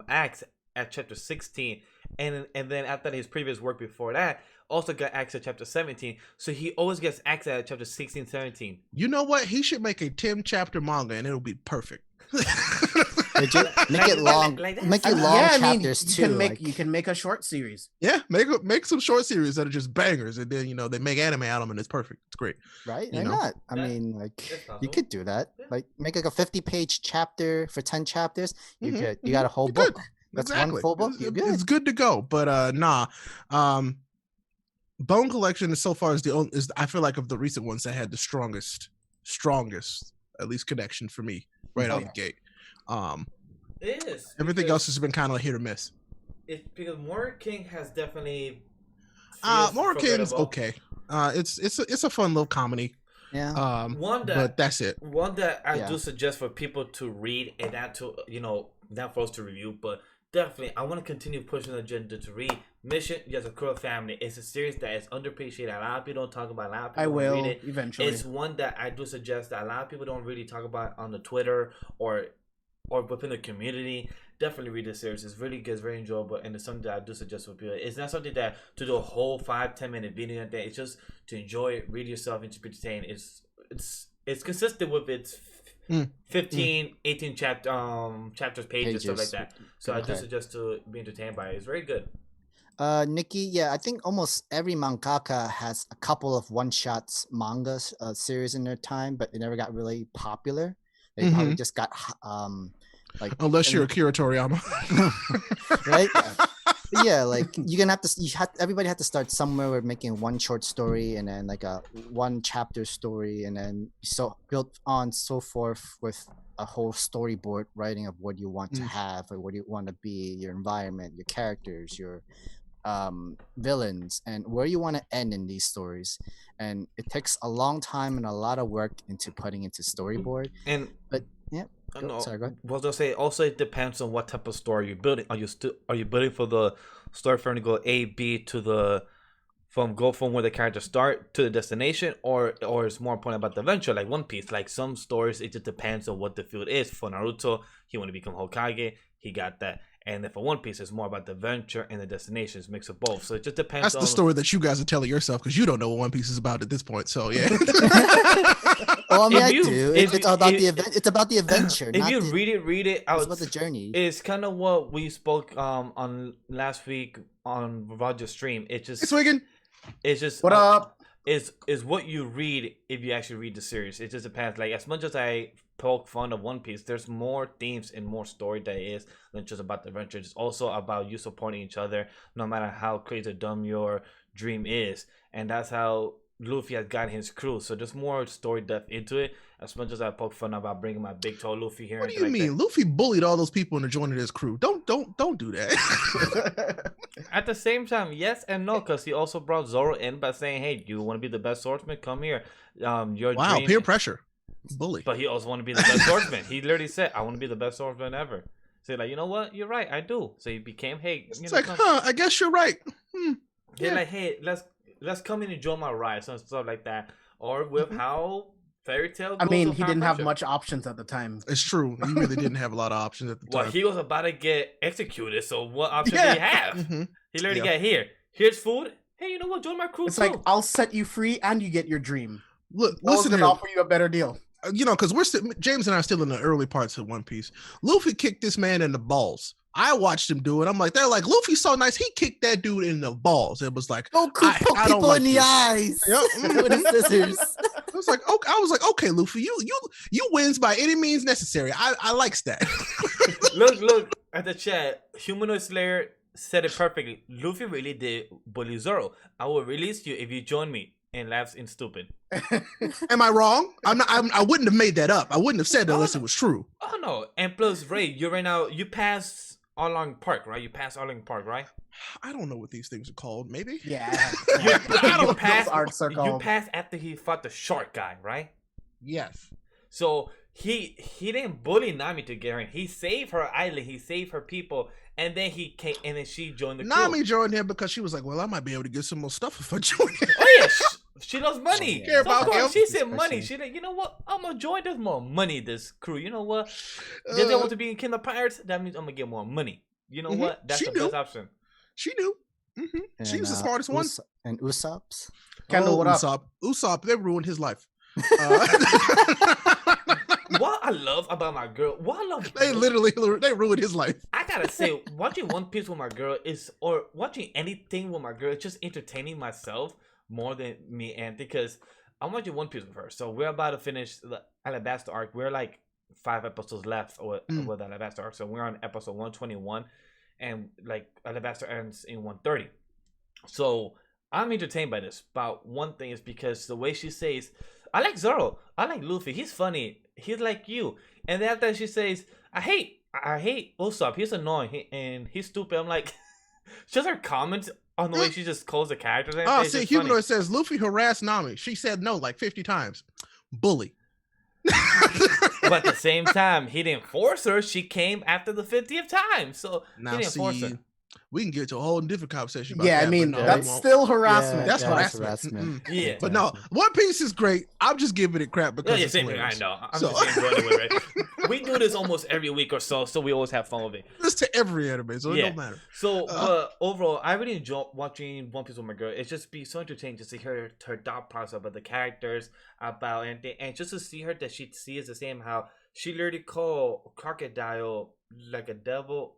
axed at chapter 16, and then after his previous work before that also got axed at chapter 17. So he always gets axed at chapter 16, 17. You know what? He should make a 10-chapter manga, and it'll be perfect. Make it long. like that. Make it long Yeah, I mean, chapters you too. can make like- you can make a short series. Yeah, make some short series that are just bangers, and then they make anime out of them, and it's perfect. It's great. right? you Why know? not? I Yeah. mean, like That's possible. you could do that. Yeah. Like make like a 50-page chapter for 10 chapters. You Mhm, get you got a whole You good. book. That's Exactly. one full book. It's, You're it's good. good to go. But nah. Bone Collection is so far is the only is I feel like of the recent ones that had the strongest at least connection for me right out the gate. It is. Everything because else has been kind of hit or miss. It's because Moriking has definitely. Moriking's forgettable. okay. It's a fun little comedy. Yeah. One that But that's it. One that I Yeah. do suggest for people to read and not to, not for us to review, but definitely I want to continue pushing the agenda to read. Mission Yasakura Family. It's a series that is underappreciated. A lot of people don't talk about. A lot of people I don't will read it. eventually. It's one that I do suggest that a lot of people don't really talk about on the Twitter or within the community. Definitely read this series. It's really good. It's very enjoyable, and it's something that I do suggest for people. It's not something that to do a whole 5-10 minute video on that. It's just to enjoy it, read yourself, and to be entertained. It's consistent with its 15, 18 chapters, pages, stuff like Pages. that. So I do Okay. suggest to be entertained by it. It's very good. Nikki, yeah, I think almost every mangaka has a couple of one-shots manga series in their time, but they never got really popular. They probably just got like Unless you're Akira Toriyama. right. But yeah, like you're gonna have to. Everybody had to start somewhere with making one short story and then like a one chapter story, and then so built on so forth with a whole storyboard writing of what you want to have or what you want to be, your environment, your characters, your villains, and where you want to end in these stories. And it takes a long time and a lot of work into putting into storyboard. And But yeah, no, go ahead. well, they'll say also it depends on what type of story you're building. Are you building for the story from to go A B to the from where the characters start to the destination, or it's more important about the adventure, like One Piece. Like some stories, it just depends on what the field is. For Naruto, he want to become Hokage, he got that. And then for One Piece, it's more about the adventure and the destinations, mix of both. So it just depends. That's on the story that you guys are telling yourself because you don't know what One Piece is about at this point. So yeah. Oh, I mean, If I you- do. if It's you- about if- the event. It's about the adventure. If not you the, read it out. it's about the journey. It's kind of what we spoke on last week on Roger's stream. It's just it's just What up? is what you read if you actually read the series. It just depends. Like as much as I poke fun of One Piece, there's more themes and more story that is than just about the adventure. It's also about you supporting each other, no matter how crazy or dumb your dream is, and that's how Luffy has got his crew. So there's more story depth into it. As much as I poke fun about bringing my big toe Luffy here. What do and you like mean? that. Luffy bullied all those people into joining his crew. Don't do that. At the same time, yes and no, because he also brought Zoro in by saying, "Hey, you want to be the best swordsman? Come here." Your Wow, dream. peer pressure. Bully. But he also want to be the best swordsman. He literally said, "I want to be the best swordsman ever." So like, you know what? You're right. I do. So he became, hey, It's like, I guess you're right. They're like, hey, let's come in and join my ride, and stuff like that. Or with how Fairy Tail. I goes mean, with he Power didn't have Friendship. much options at the time. It's true. He really didn't have a lot of options at the Well, time. he was about to get executed. So what option Yeah. did he have? Mhm. He literally Yeah. got here's food. Hey, you know what? Join my crew It's too. like, I'll set you free and you get your dream. Look, No one's listen gonna here. offer you a better deal. Because James and I are still in the early parts of One Piece. Luffy kicked this man in the balls. I watched him do it. I'm like, they're like, Luffy's so nice. He kicked that dude in the balls. It was like, Goku I poke don't people like in the you. eyes Yep. with his scissors. I was like, okay. I was like, okay, Luffy, you wins by any means necessary. I likes that. Look at the chat. Humanoid Slayer said it perfectly. Luffy really did bully Zoro. I will release you if you join me. And laughs in stupid. Am I wrong? I wouldn't have made that up. I wouldn't have said that unless it was true. Oh no! And plus, Ray, you're right now. You pass Arlong Park, right? You pass Arlong Park, right? I don't know what these things are called. Maybe. Yeah. You, Those you pass. arts are You called. pass after he fought the shark guy, right? Yes. So he didn't bully Nami to get her in. He saved her island. He saved her people, and then he came, and then she joined the crew. Nami joined him because she was like, "Well, I might be able to get some more stuff if I join." Oh yeah, she loves money. Care So of about course, him. she said money. She like, you know what? I'm gonna join. There's more money. This crew. You know what? Did they want to be in King of Pirates? That means I'm gonna get more money. You know what? That's She the knew. best option. She knew. She was the smartest one. And Usopp's. Kendall, what up? Usopp, they ruined his life. What I love about my girl, They ruined his life. I gotta say, watching One Piece with my girl or watching anything with my girl, it's just entertaining myself more than me, and because I'm watching One Piece with her. So we're about to finish the Alabasta arc. We're like 5 episodes left with the Alabasta arc. So we're on episode 121, and like Alabasta ends in 130. So I'm entertained by this. But one thing is because the way she says, I like Zoro, I like Luffy, he's funny, he's like you. And then after she says, I hate Usopp, he's annoying and he's stupid. I'm like, just her comments on the way she just calls the characters. Oh, see, Humanoid says Luffy harassed Nami. She said no like 50 times. Bully. But at the same time, he didn't force her. She came after the 50th time, so Now he didn't force her. we can get to a whole different conversation about Yeah, that. I mean, but no, that's we won't. still harassment. That's Yeah, harassment. Yeah. But no, One Piece is great. I'm just giving it crap because Yeah, it's same here. I hilarious. know. I'm So- just enjoying it, right? We do this almost every week or so we always have fun with it. This to every anime, so it Yeah. don't matter. So, but overall, I really enjoy watching One Piece with my girl. It's just be so entertaining just to hear her thought process about the characters, about anything, and just to see her that she sees the same how she literally called Crocodile like a devil.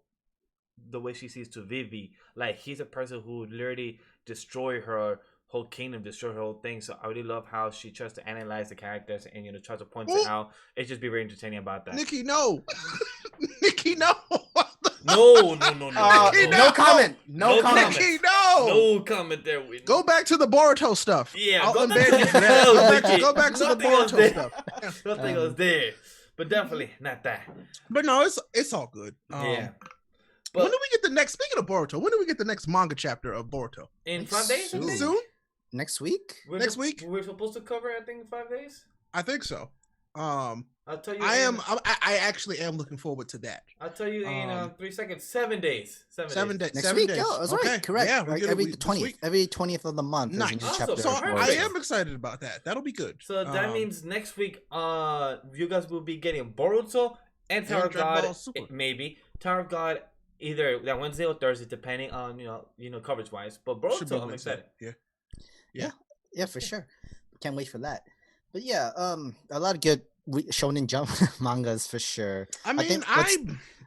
The way she sees to Vivi, like he's a person who literally destroy her whole kingdom, destroy her whole thing. So I really love how she tries to analyze the characters and tries to point it out. It's just be very entertaining about that. Nikki, no. Nikki, no. No. No comment. No comment. Nikki, no. No comment there. Whitney. Go back to the Boruto stuff. Yeah, I'll go embed back you to for that. the- Go back, Nikki. go back to the Nothing else Boruto there. stuff. Nothing was there, but definitely not that. But no, it's all good. Yeah. When But do we get the next? Speaking of Boruto, when do we get the next manga chapter of Boruto? in 5 days, I Soon. think? Soon? Next week? Next week? We're supposed to cover, I think, 5 days. I think so. I'll tell you. I actually am looking forward to that. I'll tell you in Um, 3 seconds. 7 days. 7 days. Next 7 week? days. Yeah, that's Okay. right. Correct. Yeah, we right? get it Every this 20th. week. Every 20th of the month. Nice. There's a new Awesome. chapter. So of perfect. I Boruto. am excited about that. That'll be good. So that means next week, you guys will be getting Boruto and Tower of Dragon Ball God, Super. maybe Tower of God, either that Wednesday or Thursday, depending on coverage wise. But Should be Boruto, I'm Wednesday. excited. Yeah, for sure. Can't wait for that. But yeah, a lot of good Shonen Jump mangas for sure. I mean, think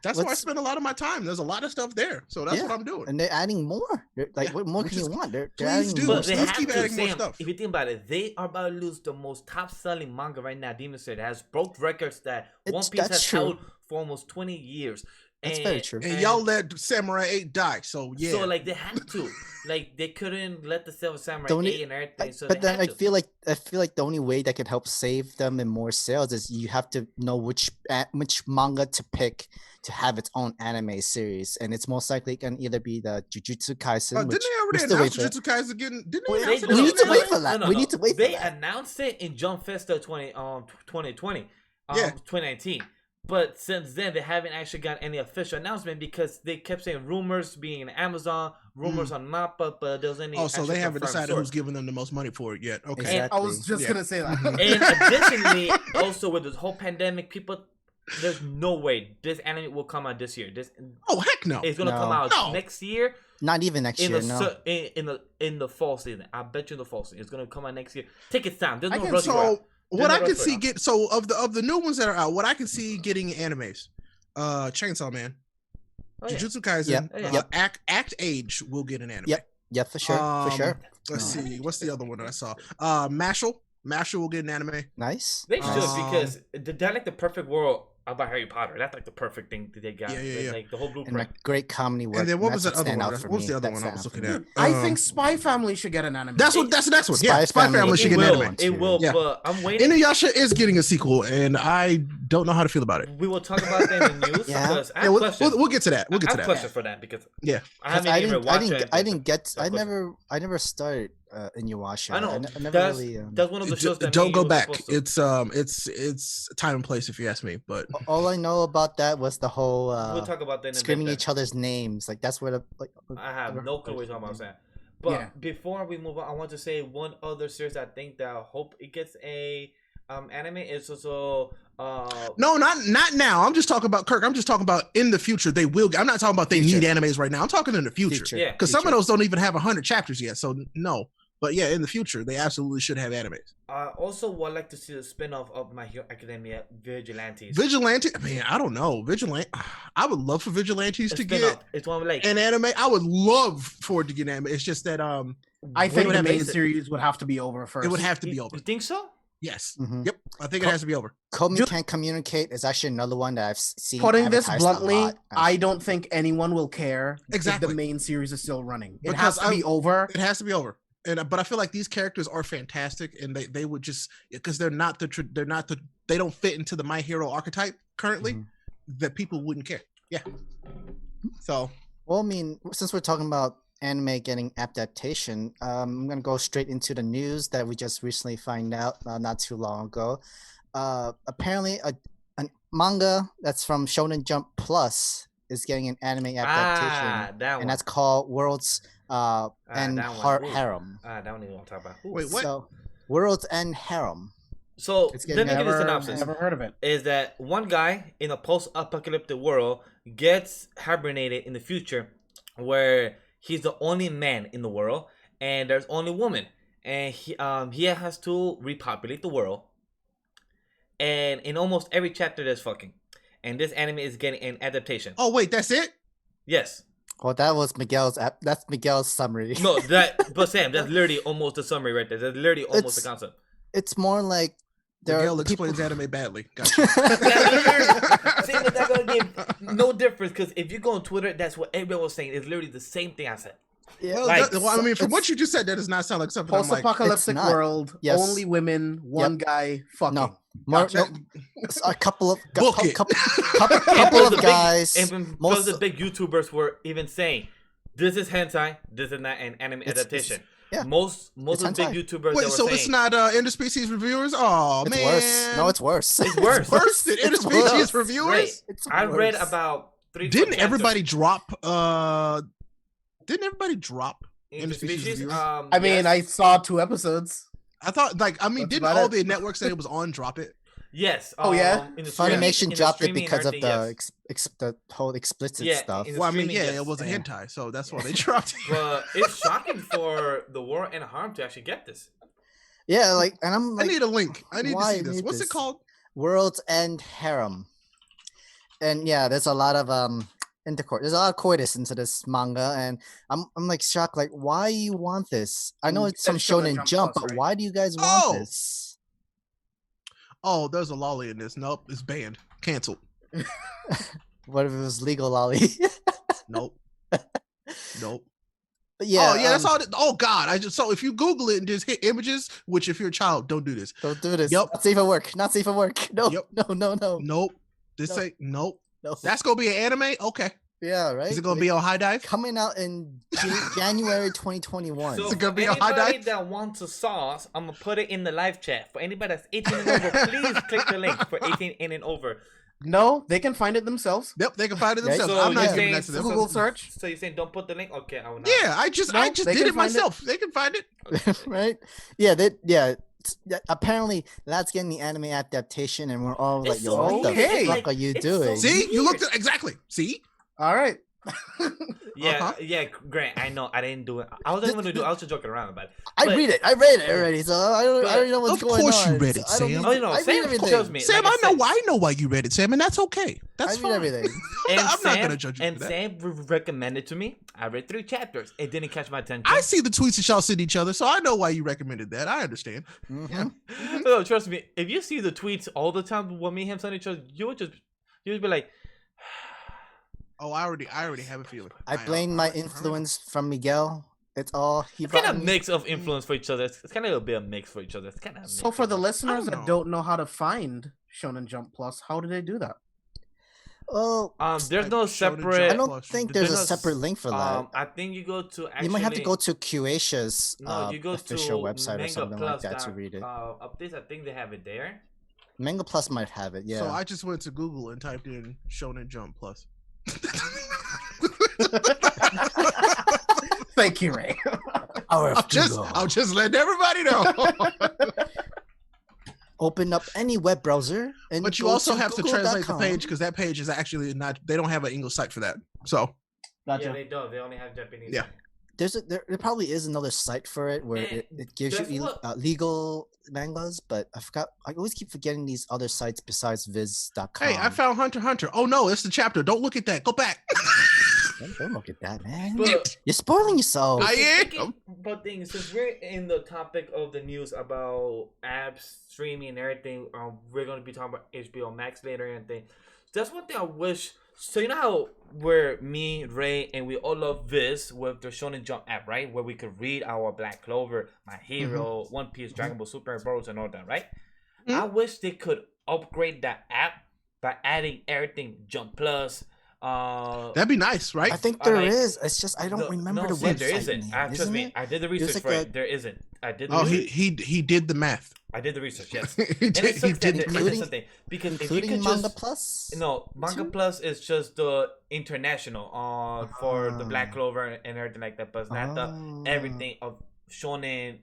that's where I what's- spend a lot of my time. There's a lot of stuff there, so that's Yeah. what I'm doing. And they're adding more. Like, Yeah, what more which can you is- want? They're please adding do. more But they Let's have keep to, adding more Sam, stuff. if you think about it, they are about to lose the most top-selling manga right now, Demon Slayer, that has broke records that One Piece That's has true. held for almost 20 years. That's very true. And y'all let Samurai 8 die, so yeah. So like they had to, like they couldn't let the Silver Samurai The only- 8 and everything. So But they then had I to. feel like the only way that could help save them in more sales is you have to know which manga to pick to have its own anime series, and it's most likely gonna either be the Jujutsu Kaisen. Didn't which they we're already still announce waiting for. Jujutsu Kaisen again? Didn't Well, they they- announce it? we need to already? wait for that. We need to wait for They that. announced it in Jump Festa 2020, Yeah. 2019. But since then, they haven't actually got any official announcement because they kept saying rumors being in Amazon, rumors on Mappa, but there was any. Oh, so they actual haven't confirmed decided source. who's giving them the most money for it yet. Okay. Exactly. I was just Yeah. gonna say that. And additionally, also with this whole pandemic, there's no way this anime will come out this year. This Oh heck no. is gonna come No. out No. next year Not even next in year. the No. in the fall season. I bet you in the fall season it's gonna come out next year. Take its time. There's no I can- rush. for it. So what no I rush can for it, see huh? get so of the new ones that are out, what I can see getting animes, Chainsaw Man, Oh, yeah. Jujutsu Kaisen, Yep, yep. Act Age will get an anime. Yep. Yeah, for sure. For sure. Let's see, what's the other one that I saw? Mashle will get an anime. Nice. They should Um, because they're like the perfect world about Harry Potter. That's like the perfect thing that they got. Yeah. Like the whole And blueprint. like great comedy work. And then what was that that's other stand one? out for What was me. the other That's one I was stand looking out at? for me. I think Spy Family should get an anime. That's the next one. Yeah, Spy Family should it get an will. anime. It will. Yeah. But I'm waiting. Inuyasha is getting a sequel, and I don't know how to feel about it. We will talk about that in the news Yeah. because I Yeah, have we'll questions. we'll get to that. We'll get I to have that. questions for that because Yeah. I haven't even watched it. I didn't get. Of course. I never started Inuyasha. I know. I never That's really. that's one of the shows that Don't me go and you were back. supposed to. It's time and place if you ask me. But All I know about that was the whole We'll talk about that in a screaming bit. each other's names. Like that's where the like. I have no clue what you're talking about, Sam. But Yeah. before we move on, I want to say one other series I think that I hope it gets a anime is also no, not now. I'm just talking about Kirk. I'm just talking about in the future. They will. I'm not talking about they Future. need animes right now. I'm talking in the future. Yeah. Because some of Future. those don't even have 100 chapters yet. So no. But yeah, in the future, they absolutely should have animes. I also would like to see the spin-off of My Hero Academia Vigilantes. Vigilante, man, I don't know. Vigilante, I would love for Vigilantes A to spin-off. get It's one like an anime. I would love for it to get an anime. It's just that I think would the have main been- series would have to be over first. it would have to be You over. think so? Yes. Mhm. Yep. I think it has to be over. Komi Ju- Can't Communicate is actually another one that I've seen. Putting this advertised a bluntly, lot, I actually. don't think anyone will care Exactly. if the main series is still running. It Because has to be over. It has to be over. But I feel like these characters are fantastic, and they would just because they don't fit into the My Hero archetype currently, Mhm. that people wouldn't care. Yeah. So Well, I mean, since we're talking about anime getting adaptation, I'm gonna go straight into the news that we just recently found out not too long ago. Apparently, a manga that's from Shonen Jump Plus is getting an anime adaptation, That one. and that's called World's End that one. Ooh. Harem. That one you want to talk about. Ooh. wait, what? So, World's End Harem. So It's let me getting give you the Never, synopsis. never heard of it. Is that one guy in a post-apocalyptic world gets hibernated in the future, where he's the only man in the world, and there's only woman, and he has to repopulate the world. And in almost every chapter, there's fucking, and this anime is getting an adaptation. Oh wait, that's it? Yes. Well, that was Miguel's. That's Miguel's summary. No, but Sam, that's literally almost the summary right there. That's literally almost the It's- concept. It's more like there Miguel are people. explains anime badly. Gotcha. Same with that gonna give no difference, because if you go on Twitter, that's what everyone was saying. It's literally the same thing I said. Yeah, Like, I mean, from it's- what you just said, that does not sound like something I'm like. Post-apocalyptic It's not. world, Yes. only women, one guy fucking. No, more, Gotcha. no, a couple of Book it. couple of guys. And most most of the big YouTubers were even saying, "This is hentai. This is not an anime It's- adaptation." yeah. Most It's of the big hentai. YouTubers Wait, that were so saying, it's not interspecies reviewers? Oh It's man, worse. No, it's worse. It's worse. worse than It's interspecies worse. reviewers. Right. It's I read worse. about 3. Didn't everybody drop? Didn't everybody drop? interspecies? reviewers? I mean, yes. I saw 2 episodes. I thought, That's didn't about all it. the networks that it was on drop it? Yes. Oh, yeah? in the streaming- in Funimation the dropped it streaming and because of everything, the the whole explicit Yeah, stuff. in the Well, I mean, streaming, yeah, yes. it was a Yeah. hentai, so that's why they dropped it. But it's shocking for the War and Harm to actually get this. Yeah, like, and I'm I like, need a link. I need to why see this. need What's this? it called? World's End Harem. And yeah, there's a lot of intercourse. There's a lot of coitus into this manga, and I'm like shocked. Like, why you want this? I know You it's some said Shonen Shonen Jump, Plus, but right? why do you guys want Oh! this? Oh, there's a lolly in this. Nope, it's banned. Canceled. What if it was legal, lolly? Nope. Nope. But yeah, oh yeah, that's all. Oh god, so if you Google it and just hit images, which if you're a child, don't do this. Don't do this. Yep. Not safe for work. Not safe for work. No, Yep. no. Nope. This No. ain't. Nope. No. That's gonna be an anime. Okay. Yeah, right. Is it gonna Like, be on High Dive? coming out in January 2021? So it gonna for be a hot anybody dive? that wants a sauce, I'm gonna put it in the live chat. For anybody that's 18 and over, please click the link for 18 and over. No, they can find it themselves. Yep, they can find it Right. themselves. So I'm not you're giving saying that to them. Google search. So you're saying don't put the link? Okay, I will not. Yeah, I just No, did they can it find it. myself. They can find it. Right? Yeah, apparently that's getting the anime adaptation, and we're all like, It's yo, so what the weird. fuck are you It's so doing? See, you looked Weird. at exactly. See, All right. Yeah, Uh-huh. yeah, Grant. I know. I didn't do it. I wasn't gonna do. I was just joking around about it. I But- read it already, so I already know what's Of going on. course you read it, So I don't Sam. need Oh, to- you know, I read Sam everything. tells me. Sam, like I know why you read it, Sam, and that's okay. That's I read fine. everything. And I'm Sam, not gonna judge you And for that. Sam recommended to me. I read 3 chapters. It didn't catch my attention. I see the tweets that y'all send each other, so I know why you recommended that. I understand. Mhm. No, trust me. If you see the tweets all the time when me and him send each other, you would be like, Oh, I already have a feeling. I blame my influence from Miguel. It's all he it's kind brought of me. mix of influence for each other. It's kind of a bit of mix for each other. It's kind of So for the listeners don't that know. don't know how to find Shonen Jump Plus, how do they do that? Oh, There's no Shonen separate. I don't Plus. think there's a There's no separate link for that. I think you go to actually. You might have to go to QAsia's No, you go official to website or Manga something Plus like that to read it. updates. I think they have it there. Manga Plus might have it, yeah. So I just went to Google and typed in Shonen Jump Plus. Thank you, Ray. Our I'm just letting everybody know. Open up any web browser, and But you go also to have to translate the google.com. page because that page is actually not. They don't have an English site for that. So Yeah, they don't. They only have Japanese. Yeah. There probably is another site for it where And it gives that's you what- legal mangas, but I always keep forgetting these other sites besides viz.com. hey, I found Hunter x Hunter. Oh no, it's the chapter. Don't look at that. Go back. Don't look at that, man. But You're spoiling yourself. I am. speaking- But things, since we're in the topic of the news about apps, streaming, and everything, we're going to be talking about HBO Max later and everything. That's one thing I wish. So you know how we're me, Ray, and we all love Viz with the Shonen Jump app, right? Where we could read our Black Clover, My Hero, One Piece, Dragon Ball Super, Boruto, and all that, right? Mhm. I wish they could upgrade that app by adding everything Jump Plus. That'd be nice, right? I think there like, is. It's just I don't remember the website. There isn't. name, Trust isn't me, it? I did the There's research like for it. a- There isn't. I did the Oh, research. he did the math. I did the research, yes. he And did, it sucks that including- there's something because if you Including could Manga just Plus. no Manga too? Plus is just the international for the Black Ah. Clover and everything like that, but it's not the Ah. everything of Shonen.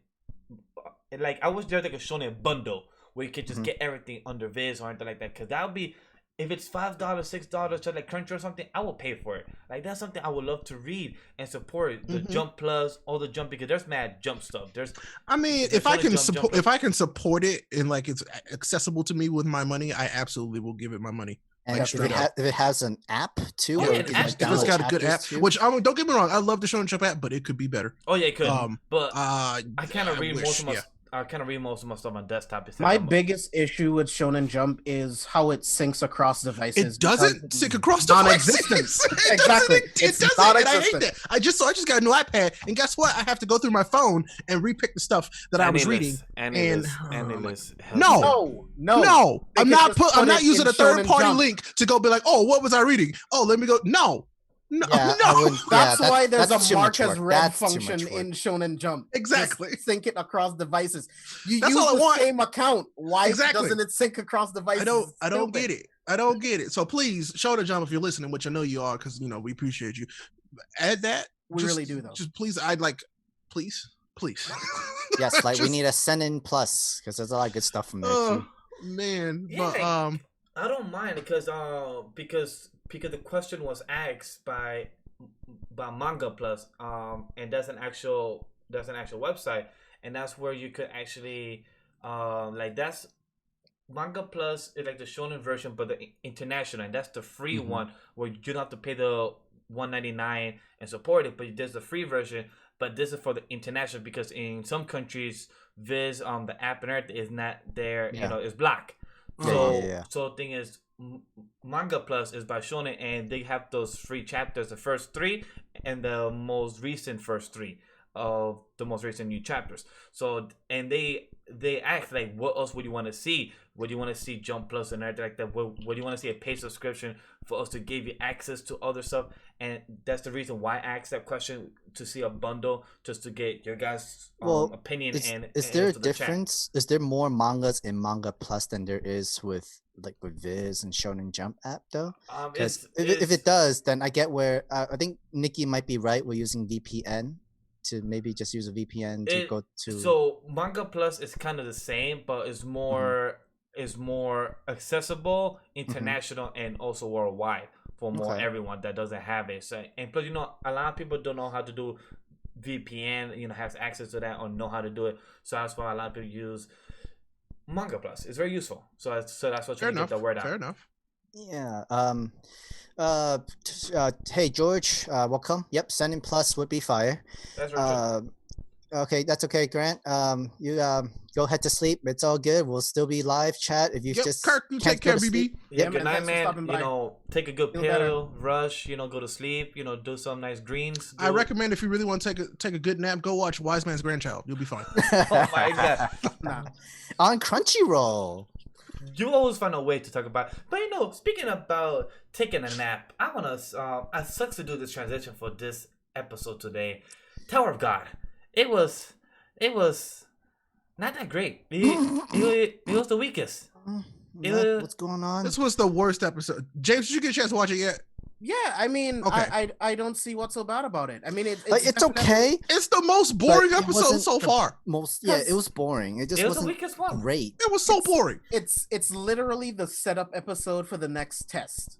Like I wish there's like a Shonen bundle where you could just Mhm. get everything under Viz or anything like that, because that would be. If it's $5, $6, just like Crunchyroll or something, I will pay for it. Like that's something I would love to read and support. The Jump Plus, all the Jump, because there's mad Jump stuff. There's I mean, The if I Shonen can Jump support, Jumper. if I can support it and like it's accessible to me with my money, I absolutely will give it my money. And Like, if, straight up. if it has an app too, Oh, where yeah, you an can app. like If If it's download got a good app, chapters too. which don't get me wrong, I love the Shonen Jump app, but it could be better. oh yeah, it could. but I I kind of read most of my. yeah. I kind of read most of my stuff on desktop. It's My like I'm- biggest issue with Shonen Jump is how it syncs across devices. It doesn't because sync across non-existent. devices. It Exactly. doesn't. It It's doesn't. And I hate non-existent. that. I just got a new iPad, and guess what? I have to go through my phone and repick the stuff that I was reading. Annalist. No. No. No, They I'm can not just put. I'm put not it using in a third Shonen party Jump. link to go be like, oh, what was I reading? Oh, let me go. No. No. Yeah, no. I wouldn't- That's yeah, why there's that's a too mark much as work. red That's too much function work. in Shonen Jump. Exactly. Just sync it across devices. You That's use all I the want. same account. Why Exactly. doesn't it sync across devices? I don't get it. I don't get it. So please, Shonen Jump, if you're listening, which I know you are, because we appreciate you. Add that. We really do, though. Just please, please. Yes, like we Just- need a send in plus because there's a lot of good stuff from there Oh too. man, Yeah, but I don't mind because the question was asked by Manga Plus, and that's an actual website, and that's where you could actually that's Manga Plus is like the Shonen version, but the international, and that's the free Mhm. one where you don't have to pay the $1.99 and support it, but there's the free version. But this is for the international because in some countries, Viz the app and everything is not there. Yeah. It's black. Yeah, So yeah. so the thing is, Manga Plus is by Shonen, and they have those free chapters, the first 3 and the most recent first 3 of the most recent new chapters. So and they ask like, what else would you want to see? Would you want to see Jump Plus and everything like that? Would you want to see a paid subscription for us to give you access to other stuff? And that's the reason why I asked that question, to see a bundle, just to get your guys' opinion. Is there a difference? Is there more mangas in Manga Plus than there is with Viz and Shonen Jump app though? Because if it does, then I get where I think Nikki might be right. We're using VPN to maybe just use a VPN to go to. So Manga Plus is kind of the same, but it's more accessible, international, and also worldwide for more everyone that doesn't have it. So and plus, a lot of people don't know how to do VPN. Has access to that or know how to do it. So that's why a lot of people use Manga Plus. It's very useful. So that's what you get the word out. Fair enough. Yeah. Hey George, welcome. Yep, sending plus would be fire. That's right. Okay, that's okay, Grant. You go head to sleep. It's all good. We'll still be live chat if you just Kirk, you can't take go care, to BB. sleep. Yeah, Yep, good night, thanks for man. stopping by. Take a good Feel pill, better. rush. Go to sleep. Do some nice greens. I recommend if you really want to take a good nap, go watch Wise Man's Grandchild. You'll be fine. Oh my god. Nah. On Crunchyroll. You always find a way to talk about. But speaking about taking a nap, I wanna. It sucks to do this transition for this episode today. Tower of God. It was not that great. It was the weakest. What's going on? This was the worst episode. James, did you get a chance to watch it yet? Yeah, I mean, Okay. I don't see what's so bad about it. I mean, it's It's okay. It's the most boring But it episode wasn't so the far. It was boring. It just It was the wasn't weakest one. great. It was so boring. It's literally the setup episode for the next test,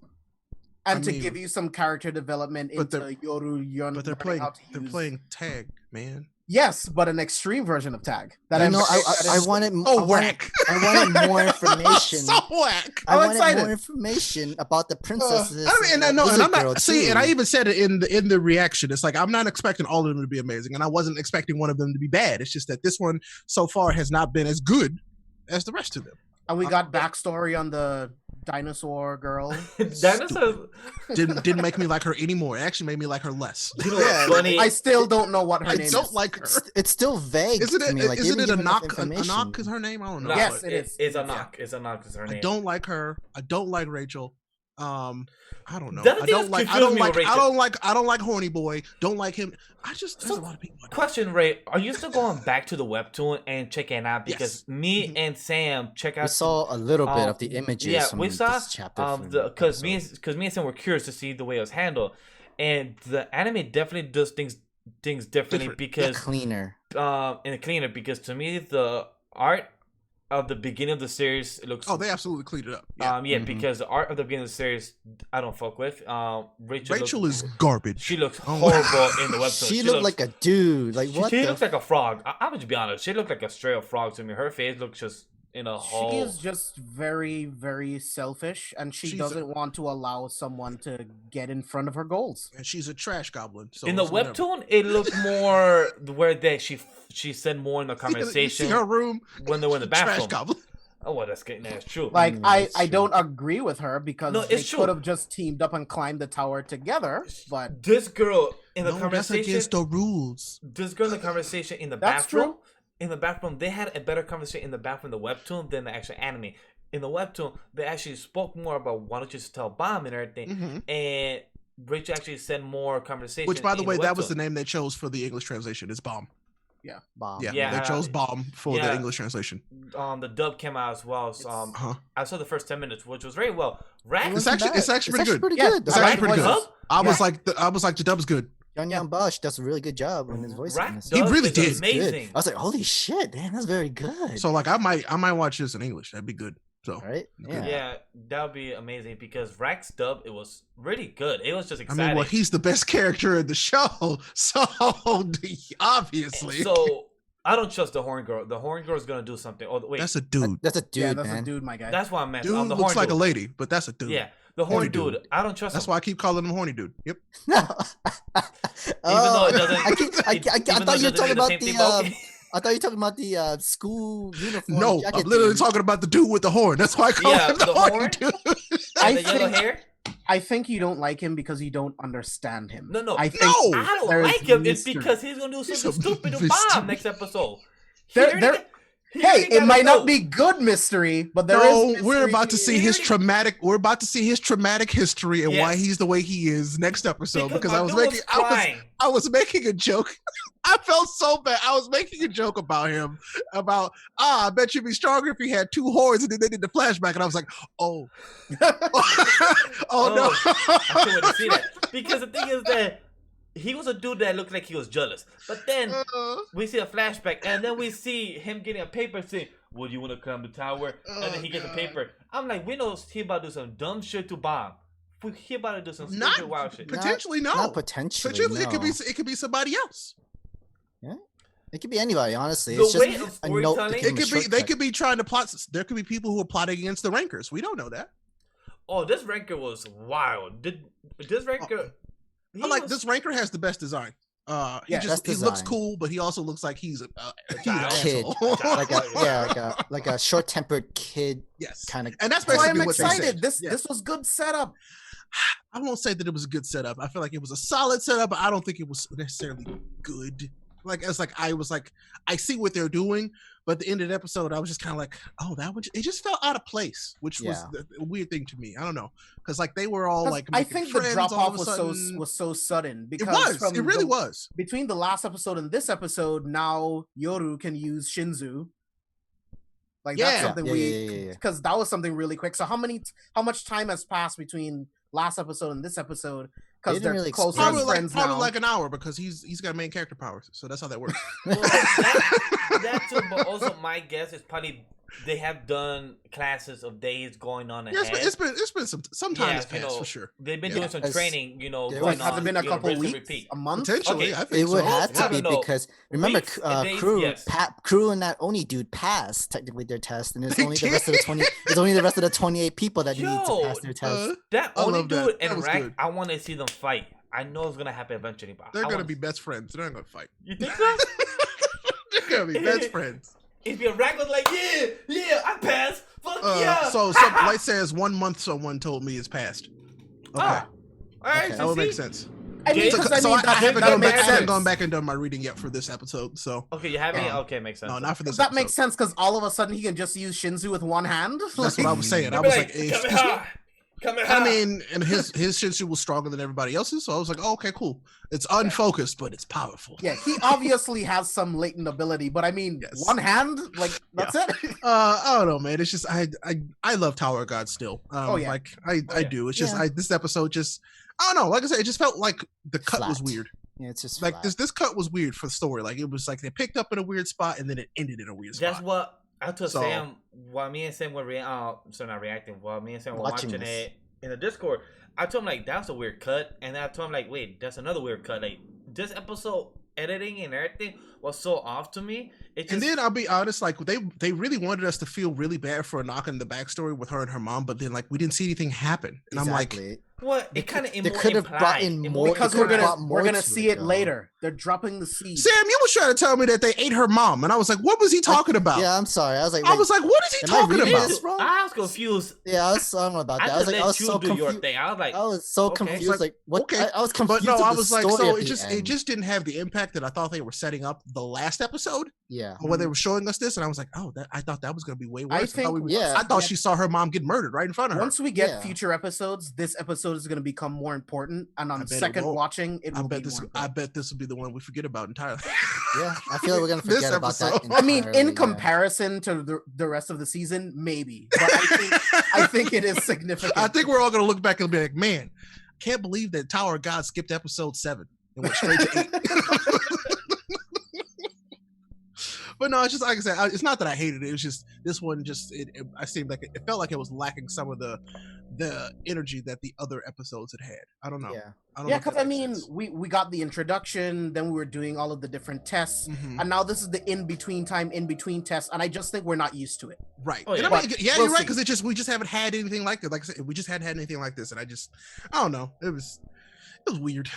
and to give you some character development but into Yoru Yun. But they're learning playing tag, man. Yes, but an extreme version of tag. I know. I wanted. I wanted more information. So whack. I I'm wanted excited. more information about the princesses. And I'm Lizard not. Girl, See, too. and I even said it in the reaction. It's like I'm not expecting all of them to be amazing, and I wasn't expecting one of them to be bad. It's just that this one so far has not been as good as the rest of them. And we got backstory on the dinosaur girl. Dinosaurs. Didn't make me like her anymore. It actually made me like her less. You know what's funny? I still don't know what her I name don't is. like her. It's still vague. Isn't to me. it? Like, Isn't they it didn't give enough Anak? information. Anak is her name. I don't know. No, Yes, it is. It's a Yeah. knock. It's a knock. Is her name. I don't like her. I don't like Rachel. I don't know. That I thing don't is like. I confusing don't me like. with I Rachel. don't like. I don't like Horny Boy. Don't like him. There's a lot of people. I don't Question, Ray, are you still going back to the webtoon and checking out? Because Yes. me and Sam check out. We saw a little bit of the images. Yeah, from we saw this chapter. because me and Sam were curious to see the way it was handled, and the anime definitely does things differently Different. because cleaner. and cleaner, because to me the art of the beginning of the series, it looks Oh, they absolutely cleaned it up. Yeah. Mhm. because the art of the beginning of the series I don't fuck with. Rachel is garbage. she looks Oh. horrible in the webtoon. She looked like a dude. Like what? she the looks like a frog. I'm gonna be honest. She looked like a straight up frog to me. Her face looks just in a She hole. is just very, very selfish, and she She's doesn't want to allow someone to get in front of her goals. And she's a trash goblin. So In the it's whatever. webtoon, it looked more where she said more in the You conversation see her room when they were in the trash bathroom. goblin. Oh, well, that's true. Like Mm, I that's true. don't agree with her because No, they it's true. could have just teamed up and climbed the tower together. But This girl in the No, that's conversation, against the rules. this girl in the conversation in the That's bathroom, true. in the bathroom, they had a better conversation in the bathroom, the webtoon, than the actual anime. In the webtoon, they actually spoke more about why don't you just tell Bomb and everything, Mhm. and Rachel actually said more conversation. Which, by the in way, that was the webtoon. name they chose for the English translation. Is bomb. bomb. Yeah, Yeah, they chose bomb for yeah. the English translation. The dub came out as well. So, Huh. I saw the first 10 minutes, which was very well. Rack, It It's wasn't actually- bad. it's actually pretty good. pretty Yeah, good. It's I actually like pretty the good. voice. I was like, the dub is good. Young Young Bosch does a really good job in his voice. Rack in this. He dub really is did. It's good. amazing. I was like, holy shit, damn, that's very good. So like, I might watch this in English. That'd be good. So right? Yeah. Yeah, that would be amazing because Rack's dub, it was really good. It was just I exciting. mean, well, he's the best character in the show, so obviously. So I don't trust the horn girl. The horn girl is gonna do something. Oh wait, That's a dude. That's a dude, yeah, that's man. a dude, my guy. that's why I'm messing. Dude The looks horn like a dude. lady, but that's a dude. Yeah, the horn Horny dude. dude. I don't trust That's him. why I keep calling him horny dude. Yep. No. though it doesn't- I even thought though you were it doesn't talking do the about same the. thing, but okay. I thought you were talking about the school uniform. No, jacket I'm literally thing. talking about the dude with the horn. That's why I call Yeah, him the the horny horn. dude. I And the yellow think- hair. I think you don't like him because you don't understand him. No. I think No! I don't there's like him. It's mystery. because he's gonna do He's something a stupid to mystery. Bomb next episode. He There- already there- got- he Hey, already it gotta might go. not be good mystery, but there No, is. we're mystery about to see here. his traumatic. We're about to see his traumatic history and why Yes. he's the way he is next episode. Because my I was dude making, crying. I was making a joke. I felt so bad. I was making a joke about him. About I bet you'd be stronger if he had two horns. And then they did the flashback, and I was like, oh, oh no. I couldn't wait to see that. Because the thing is that he was a dude that looked like he was jealous. But then we see a flashback, and then we see him getting a paper saying, would you want to climb the tower? And then he gets a paper. I'm like, we know he about to do some dumb shit to Bomb. He about to do some Not stupid wild shit. potentially no. Not potentially. Potentially no. it could be somebody else. It could be anybody, honestly. The It's way just of a note to storytelling- give It him a could be they shortcut. could be trying to plot. There could be people who are plotting against the rankers. We don't know that. Oh, this ranker was wild. Did this ranker? I like this ranker has the best design. He Yeah, best he looks design. cool, but he also looks like he's a child. Kid. asshole. like a short-tempered kid yes, kind of. and that's Oh, basically I'm what they excited. said. This Yeah. this was good setup. I won't say that it was a good setup. I feel like it was a solid setup, but I don't think it was necessarily good. I was like, I see what they're doing, But the end of the episode, I was just kind of like, oh, that one. It just felt out of place, which was Yeah. a weird thing to me. I don't know, because like they were all 'Cause like, I making think the friends drop all off of a sudden. was so sudden It because was. It really was. between the last episode and this episode. Now Yoru can use Shinzu. Like that's Yeah. something Yeah. because that was something really quick. So how much time has passed between last episode and this episode? Because They they're didn't really close explain Probably friends like now. like an hour because he's got main character powers, so that's how that works. Well, that too, but also my guess is probably they have done classes of days going on ahead. Yeah, it's been some time has you passed know, for sure. They've been Yeah. doing some As- training, there going was- Has on. it been a couple rinse and weeks? repeat. A month? Potentially, Okay. I think It would so. have I to don't be know. because remember, Weeks, days, crew, yes. crew, and that Oni dude passed technically their test, and it's They only the rest of the 20. It's only the rest of the 28 people that need to Yo, pass their test. That I only love that. dude That and was Rack, good. I want to see them fight. I know it's gonna happen eventually, but They're I gonna wanna- be best friends. They're not gonna fight. You think so? They're gonna be best friends. If your Rack was like, yeah, I passed. Fuck yeah. So some light says 1 month. Someone told me it's passed. Okay, Ah, all right, Okay. that would see? make sense. I mean, So- 'cause So I haven't that gone back. makes I haven't sense. gone back and done my reading yet for this episode. So Okay, you have me. Yeah. Okay, makes sense. no, not for this. That episode. makes sense because all of a sudden he can just use Shinzu with one hand. That's what I was saying. I They'll be was like, excuse me? come here. I mean, and his Shinsu was stronger than everybody else's, so I was like, oh, okay, cool. It's unfocused, but it's powerful. Yeah, he obviously has some latent ability, but I mean, Yes. one hand, like that's it. I don't know, man. It's just I love Tower of God still. Oh, yeah. Like I yeah. do. It's just Yeah. this episode just I don't know. Like I said, it just felt like the cut was Flat. weird. Yeah, it's just Like flat. this cut was weird for the story. Like it was like they picked up in a weird spot and then it ended in a weird That's spot. what I told So- Sam while me and Sam were not reacting. While me and Sam were Watching watching this. it in the Discord, I told him like that's a weird cut, and then I told him like, wait, that's another weird cut. Like this episode editing and everything was so off to me. It just And then I'll be honest, like they really wanted us to feel really bad for knocking the backstory with her and her mom, but then like we didn't see anything happen, and I'm like, Exactly. what They it kind of could- they could have brought in more- Because They we're could've gonna brought more to see it, it though. later. They're dropping the seed. Sam, you was trying to tell me that they ate her mom, and I was like, what was he talking about? Yeah, I'm sorry. I was like, I was like, what is he am I talking reading about? this wrong? I was confused. yeah, I was sorry about that. I I was just like, let I was you so do your confused. thing. I was like, I was so okay. confused. Like, Like, what? okay. I was confused. But no, I with was the like, story so at it the just end. didn't have the impact that I thought they were setting up the last episode, Yeah. or when they were showing us this, and I was like, oh, I thought that was gonna be way worse. think- yeah. I thought she saw her mom get murdered right in front of her. Once we get Yeah. future episodes, this episode is going to become more important, and I on bet it second won't. watching, it I will be bet this. more I important. bet this will be the one we forget about entirely. Yeah, I feel like we're gonna This forget about that. episode. I mean, entirely, in yeah. comparison to the rest of the season, maybe, but I think it is significant. I think we're all gonna look back and be like, man, can't believe that Tower of God skipped episode 7 and went straight to 8. But no, it's just like I said, it's not that I hated it. It was just this one. I seemed like it felt like it was lacking some of the energy that the other episodes had. I don't know. Yeah. I don't Yeah, know if because that I makes mean, sense. we got the introduction, then we were doing all of the different tests, Mhm. and now this is the in between tests, and I just think we're not used to it. Right. Oh, And yeah. I mean, But yeah, we'll you're right, see. because we just haven't had anything like it. Like I said, we just hadn't had anything like this, and I don't know. It was weird.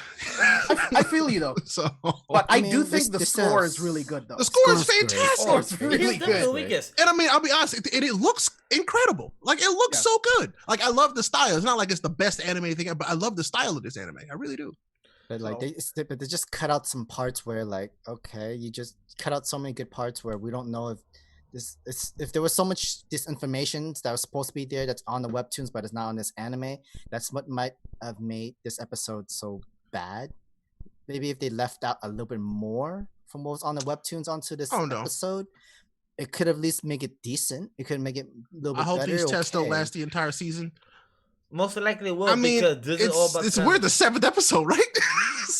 I feel you though, So but I mean, do this- think the this score sounds- is really good though. the score is Score's great. fantastic. Oh, it's really He's definitely good. the weakest. And I mean, I'll be honest, it looks incredible. Like it looks Yeah. so good. Like I love the style. It's not like it's the best anime thing, but I love the style of this anime. I really do. But like So- they just cut out some parts where like, okay, you just cut out so many good parts where we don't know if there was so much disinformation that was supposed to be there that's on the webtoons but it's not on this anime. That's what might have made this episode so bad. Maybe if they left out a little bit more from what was on the webtoons onto this Oh, no. episode, it could at least make it decent. It could make it a little bit I hope better. these tests don't okay. last the entire season. Most likely will I mean, because this is all about it's time. we're the 7th episode, right?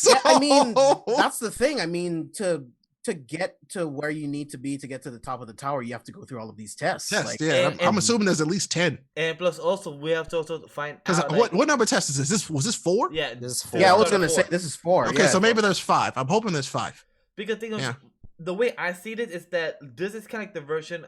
Yeah, I mean, So- that's the thing. I mean, to get to where you need to be to get to the top of the tower, you have to go through all of these tests. Yes, Like, yeah. and- I'm assuming there's at least 10. And plus, also we have to also find Because out. Like, what number of tests is this? Was this 4? Yeah, This is four. yeah, I was Third or gonna say fourth. this is 4. Okay, yeah. so maybe there's 5. I'm hoping there's 5. Because Yeah. the way I see it is that this is kind of like the version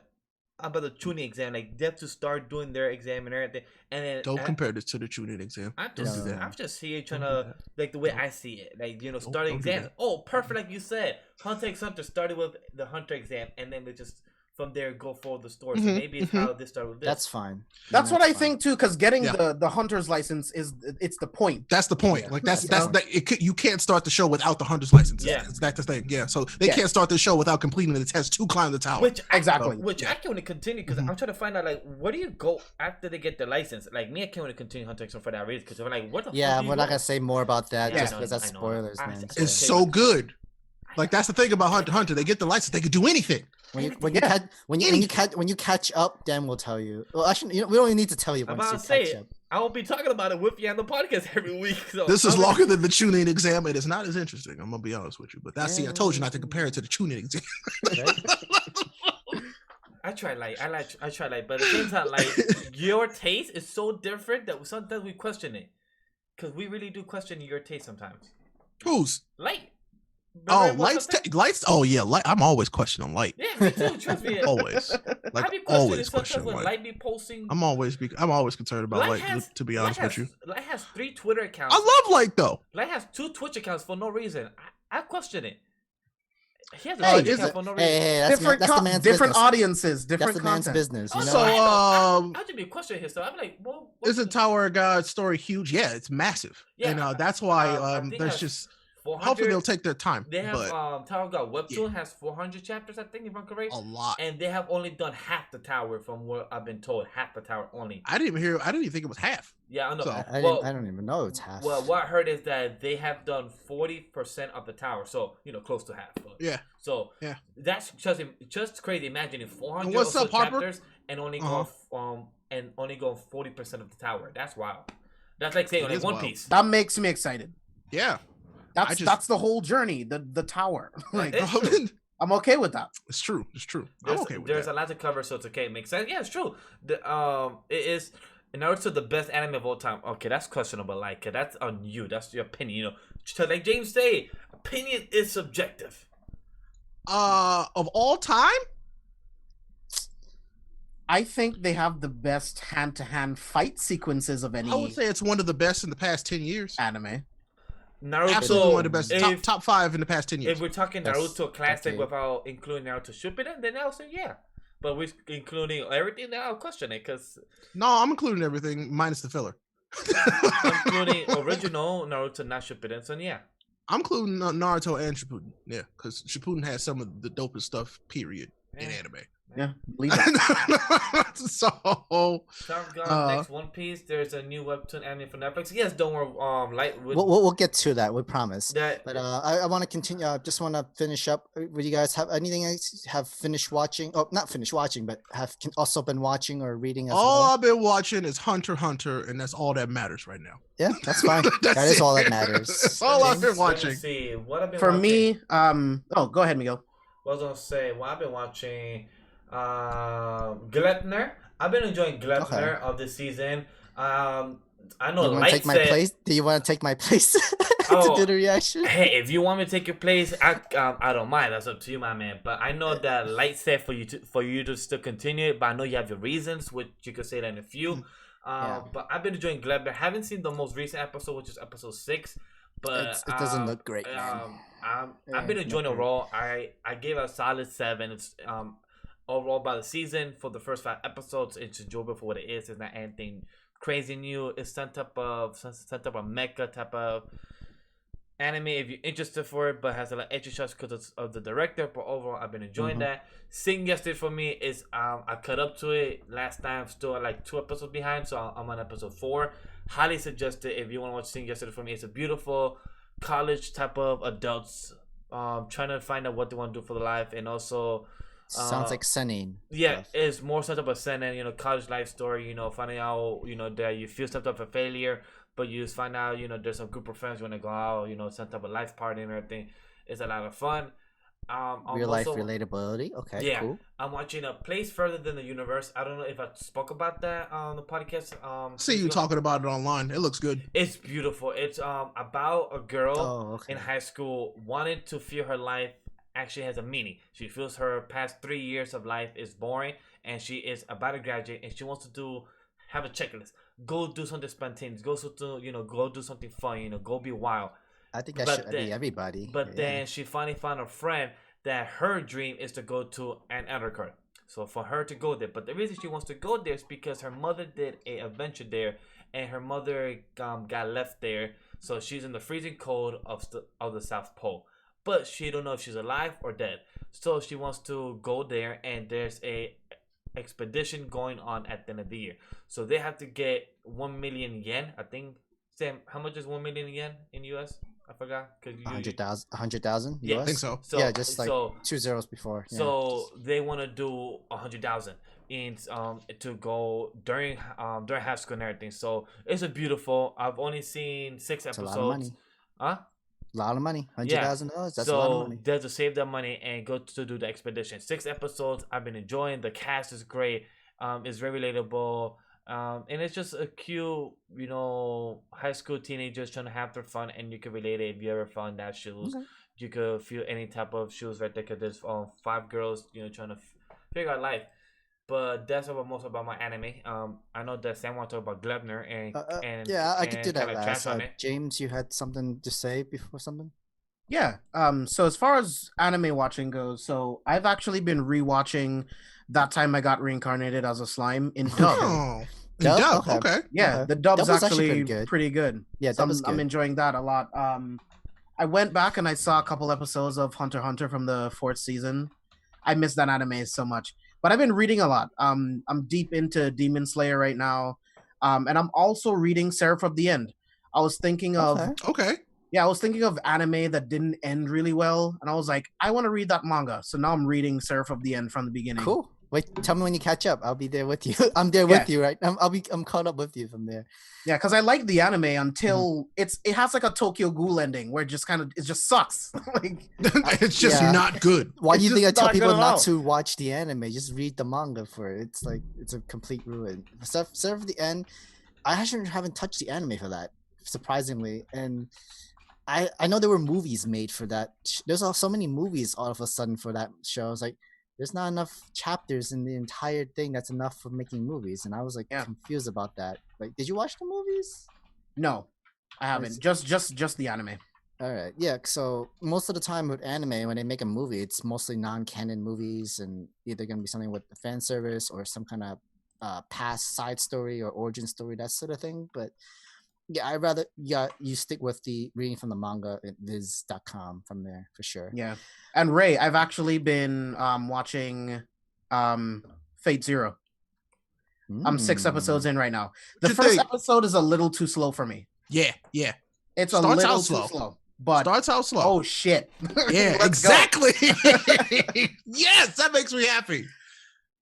about the tuning exam. Like they have to start doing their exam and everything, and then Don't compare this to the Chunin exam. I'm Don't just, do that. I'm just here trying Don't do to that. like the way I see it. Like starting don't do exams. that. Oh, perfect, like you said. Hunter x Hunter started with the Hunter exam, and then they just from there go for the story. So maybe it's how this started with this. That's fine. That's what I fine. think too, because getting Yeah. the hunter's license it's the point. That's the point. Yeah. Like that's You know? you can't start the show without the hunter's license. Yeah. That's the thing. Yeah. So they Yeah. can't start the show without completing the test to climb the tower. Which Exactly. Which Yeah. I can only continue because I'm trying to find out like where do you go after they get their license? Like me, I can't only continue Hunter x Hunter for that reason because I'm like, what the Yeah, fuck? we're not gonna say more about that Yeah, just I know, because that's I know. spoilers, I- man. it's It's okay, so but- good. Like that's the thing about Hunter x Hunter. They get the license. They can do anything. When you Yeah. when you catch up, then we'll tell you. Well, actually, we don't even need to tell you I'm once you about to say catch it. up. I will be talking about it with you on the podcast every week. So This is I'm longer than the Chunin exam. It is not as interesting. I'm gonna be honest with you. But that's see, I told you not to Yeah. compare it to the Chunin exam. Right? I try light, but at the same time, like your taste is so different that sometimes we question it, because we really do question your taste sometimes. Who's? Light. Oh, Remember something? lights. Oh yeah, light. I'm always questioning light. Yeah, me too. Trust me. Always, I like be questioning always sometimes questioning when light. Light be posting. I'm always concerned about Light light. has- To be Light honest with has- you, Light has 3 Twitter accounts. I love light though. Light has 2 Twitch accounts for no reason. I question it. He has a Hey, Twitch is account it- for no reason. hey, that's the man's different business. audiences, That's different the man's content. business. You Oh, know. So, I know. um, I just be questioning his stuff. I'm like, well, Is the Tower of God story huge? Yeah, it's massive, Yeah, and that's why I think there's that's just 400. hopefully they'll take their time. They have But Tower of God. Webtoon has 400 chapters, I think, if I'm correct. a lot. And they have only done half the tower, from what I've been told. Half the tower only. I didn't even think it was half. Yeah, I know. So- I don't even know it's half. Well, what I heard is that they have done 40% of the tower, so close to half. But, Yeah. So Yeah. that's just crazy. Imagine if 400 And what's or so up, Harper? chapters and only going 40% of the tower. That's wild. That's like saying It like is One wild. Piece. That makes me excited. Yeah, That's the whole journey, the tower. Like It's true. I'm okay with that. it's true. It's true. There's, I'm okay with there's that. a lot to cover, so it's okay. It makes sense. Yeah, it's true. It is. Naruto the best anime of all time. Okay, that's questionable. Like that's on you. That's your opinion. So like James say, opinion is subjective. Of all time, I think they have the best hand-to-hand fight sequences of any I would say it's one of the best in the past 10 years. anime. Naruto. Absolutely one of the best. If, Top 5 in the past 10 years. if we're talking That's Naruto classic decade. without including Naruto Shippuden, then I'll say yeah. But we're including everything, then I'll question it because No, I'm including everything minus the filler. including original Naruto, not Shippuden. So yeah. I'm including Naruto and Shippuden. Yeah, because Shippuden has some of the dopest stuff, period, in Yeah. anime. Yeah, believe it. So, Tower of God, next One Piece. There's a new webtoon anime for Netflix. Yes, don't worry. Light with We'll get to that. We promise. that. But I want to continue. I just want to finish up. Would you guys have anything else have finished watching? Oh, not finished watching, but have also been watching or reading as all well? I've been watching is Hunter x Hunter, and that's all that matters right now. Yeah, that's fine. That's That is all that it. matters. That's all I've been Let me watching. see what I've been For watching. me, oh, go ahead, Miguel. What I was gonna say, well, I've been watching Gleipnir. I've been enjoying Gleipnir of this season. I know You want to Light take my said, place? Do you want to take my place Oh, to do the reaction? hey, if you want me to take your place, I don't mind. That's up to you, my man. But I know that Light said for you to still continue it, but I know you have your reasons, which you could say that in a few. Yeah. But I've been enjoying Gleipnir. Haven't seen the most recent episode, which is episode 6. But It doesn't look great, man. I've been enjoying it raw. I gave it a solid 7. It's overall by the season for the first 5 episodes. It's enjoyable for what it is. It's not anything crazy new. It's some type of mecha type of anime if you're interested for it, but has a lot of entry shots because of the director. But overall, I've been enjoying that. Sing Yesterday for me is I cut up to it last time. Still at like 2 episodes behind, so I'm on episode 4. Highly suggest it if you want to watch Sing Yesterday for me. It's a beautiful college type of adults trying to find out what they want to do for their life, and also Sounds like Senin. yeah, stuff. it's more set up a sentence, college life story, finding out, that you feel some type of failure, but you just find out, there's some group of friends you want to go out, some type of life party and everything. It's a lot of fun. Real life relatability. Okay, yeah, cool. I'm watching A Place Further Than the Universe. I don't know if I spoke about that on the podcast. See you talking about it online. It looks good. It's beautiful. It's about a girl Oh, okay. in high school wanted to feel her life actually has a meaning. She feels her past 3 years of life is boring, and she is about to graduate, and she wants to have a checklist. Go do something spontaneous. Go do something fun. Go be wild. I think that But should then- be everybody. But Yeah. then she finally found a friend that her dream is to go to Antarctica. So for her to go there, but the reason she wants to go there is because her mother did a adventure there, and her mother got left there. So she's in the freezing cold of the South Pole, but she don't know if she's alive or dead. So she wants to go there, and there's a expedition going on at the end of the year. So they have to get 1 million yen. I think, Sam, how much is 1 million yen in US? I forgot. 100,000 Yeah, US? I think so. Yeah, just like 2 zeros before. Yeah. So they want to do 100,000 in to go during high school and everything. So it's a beautiful. I've only seen 6 It's a episodes. lot of money. Huh? A lot of money. Yeah. $100,000. That's a lot of So money. they have to save that money and go to do the expedition. 6 episodes. I've been enjoying. The cast is great. It's very relatable. And it's just a cute, high school teenagers trying to have their fun, and you can relate it if you ever found that shoes. Okay. You could feel any type of shoes right there, because there's 5 girls, trying to figure out life. But that's most about my anime. I know that Sam wants to talk about Glebner and yeah, I could do that kinda last. trash on it. James, you had something to say before something? Yeah. So as far as anime watching goes, so I've actually been rewatching That Time I Got Reincarnated as a Slime in dub. Oh, Dub? dub. Okay. Okay. Yeah, Okay. the dub's Dub was actually actually pretty good. Yeah, So that was I'm good. enjoying that a lot. I went back and I saw a couple episodes of Hunter x Hunter from the 4th season. I miss that anime so much. But I've been reading a lot. I'm deep into Demon Slayer right now. And I'm also reading Seraph of the End. I was thinking of Okay. Okay. I was thinking of anime that didn't end really well, and I was like, I want to read that manga. So now I'm reading Seraph of the End from the beginning. Cool. Wait, tell me when you catch up. I'll be there with you. I'm there Yeah. with you, right? I'm caught up with you from there. Yeah, because I like the anime until Mm-hmm. it has like a Tokyo Ghoul ending where it just sucks. Like It's just Yeah. not good. Why do It's you think I just tell not good people at not all. to watch the anime? Just read the manga for it. It's like it's a complete ruin. Serve the End. I actually haven't touched the anime for that, surprisingly, and I know there were movies made for that. There's so many movies all of a sudden for that show. I was like, there's not enough chapters in the entire thing that's enough for making movies, and I was like Yeah. confused about that. Like, did you watch the movies? no, I haven't. Just the anime. All right, yeah. So most of the time with anime, when they make a movie, it's mostly non-canon movies, and either gonna be something with fan service or some kind of past side story or origin story, that sort of thing. But yeah, I'd rather you stick with the reading from the manga at viz.com from there for sure. Yeah. And Ray, I've actually been watching Fate Zero. I'm 6 episodes in right now. The What you first think? episode is a little too slow for me. Yeah. Yeah. It's Starts a little out too slow. slow. But Starts out slow. oh shit. yeah, Let's go. exactly. Yes, that makes me happy.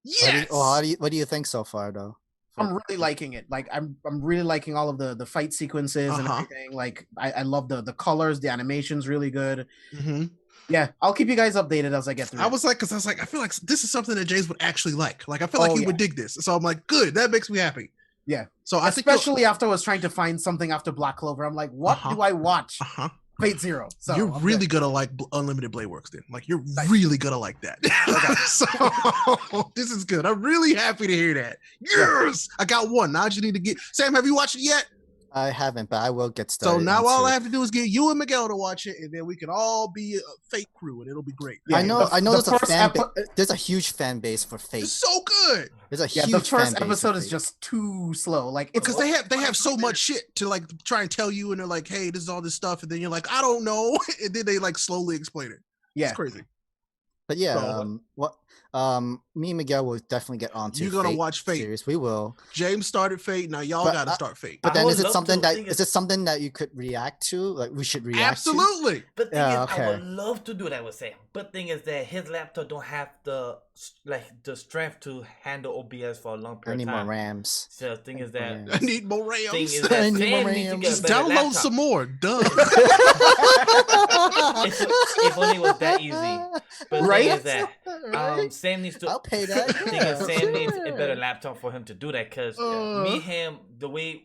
Yes. What do you think so far though? I'm really liking it. Like I'm really liking all of the fight sequences and Uh-huh. everything. Like I love the colors, the animation's really good. Mhm. Yeah, I'll keep you guys updated as I get through. I it. was like, I feel like this is something that James would actually like. Like, I feel like Oh, he yeah. would dig this. So I'm like, good. That makes me happy. Yeah. So I think Especially after I was trying to find something after Black Clover. I'm like, what Uh-huh. do I watch? uh-huh. Fate Zero. So You're I'm really good. gonna like Unlimited Blade Works then. Like, you're Nice. really gonna like that. So this is good. I'm really happy to hear that. Yes, I got one. Now I just need to get Sam. Have you watched it yet? I haven't, but I will get started. So now all into I it. have to do is get you and Miguel to watch it, and then we can all be a Fate crew, and it'll be great. Yeah, I know the there's a first fan there's a huge fan base for Fate. It's so good There's a Yeah, huge the first fan base episode for is Fate. just too slow. Like it's because they have so much shit to like try and tell you, and they're like, hey, this is all this stuff, and then you're like, I don't know, and then they like slowly explain it. Yeah. It's crazy. But yeah, So- me and Miguel will definitely get on to You're gonna Fate watch Fate. series. We will. James started Fate. Now y'all But gotta I- start Fate. But I then would is it love something to. that Thing is it something that you could react to? Like we should react Absolutely. But thing Yeah, is, I okay. would love to do that with Sam. But thing is that his laptop don't have the strength to handle OBS for a long to? I period need of more time. RAMs. So the thing is more that RAMs. I need more thing Rams. is that I need more Sam needs to RAMs. get a Just better download laptop. some more. Duh. If only it was that easy. But the thing is that Right? Sam needs to. I'll pay that. Thing yeah, is, Sam needs a sure. better laptop for him to do that, because me and him, the way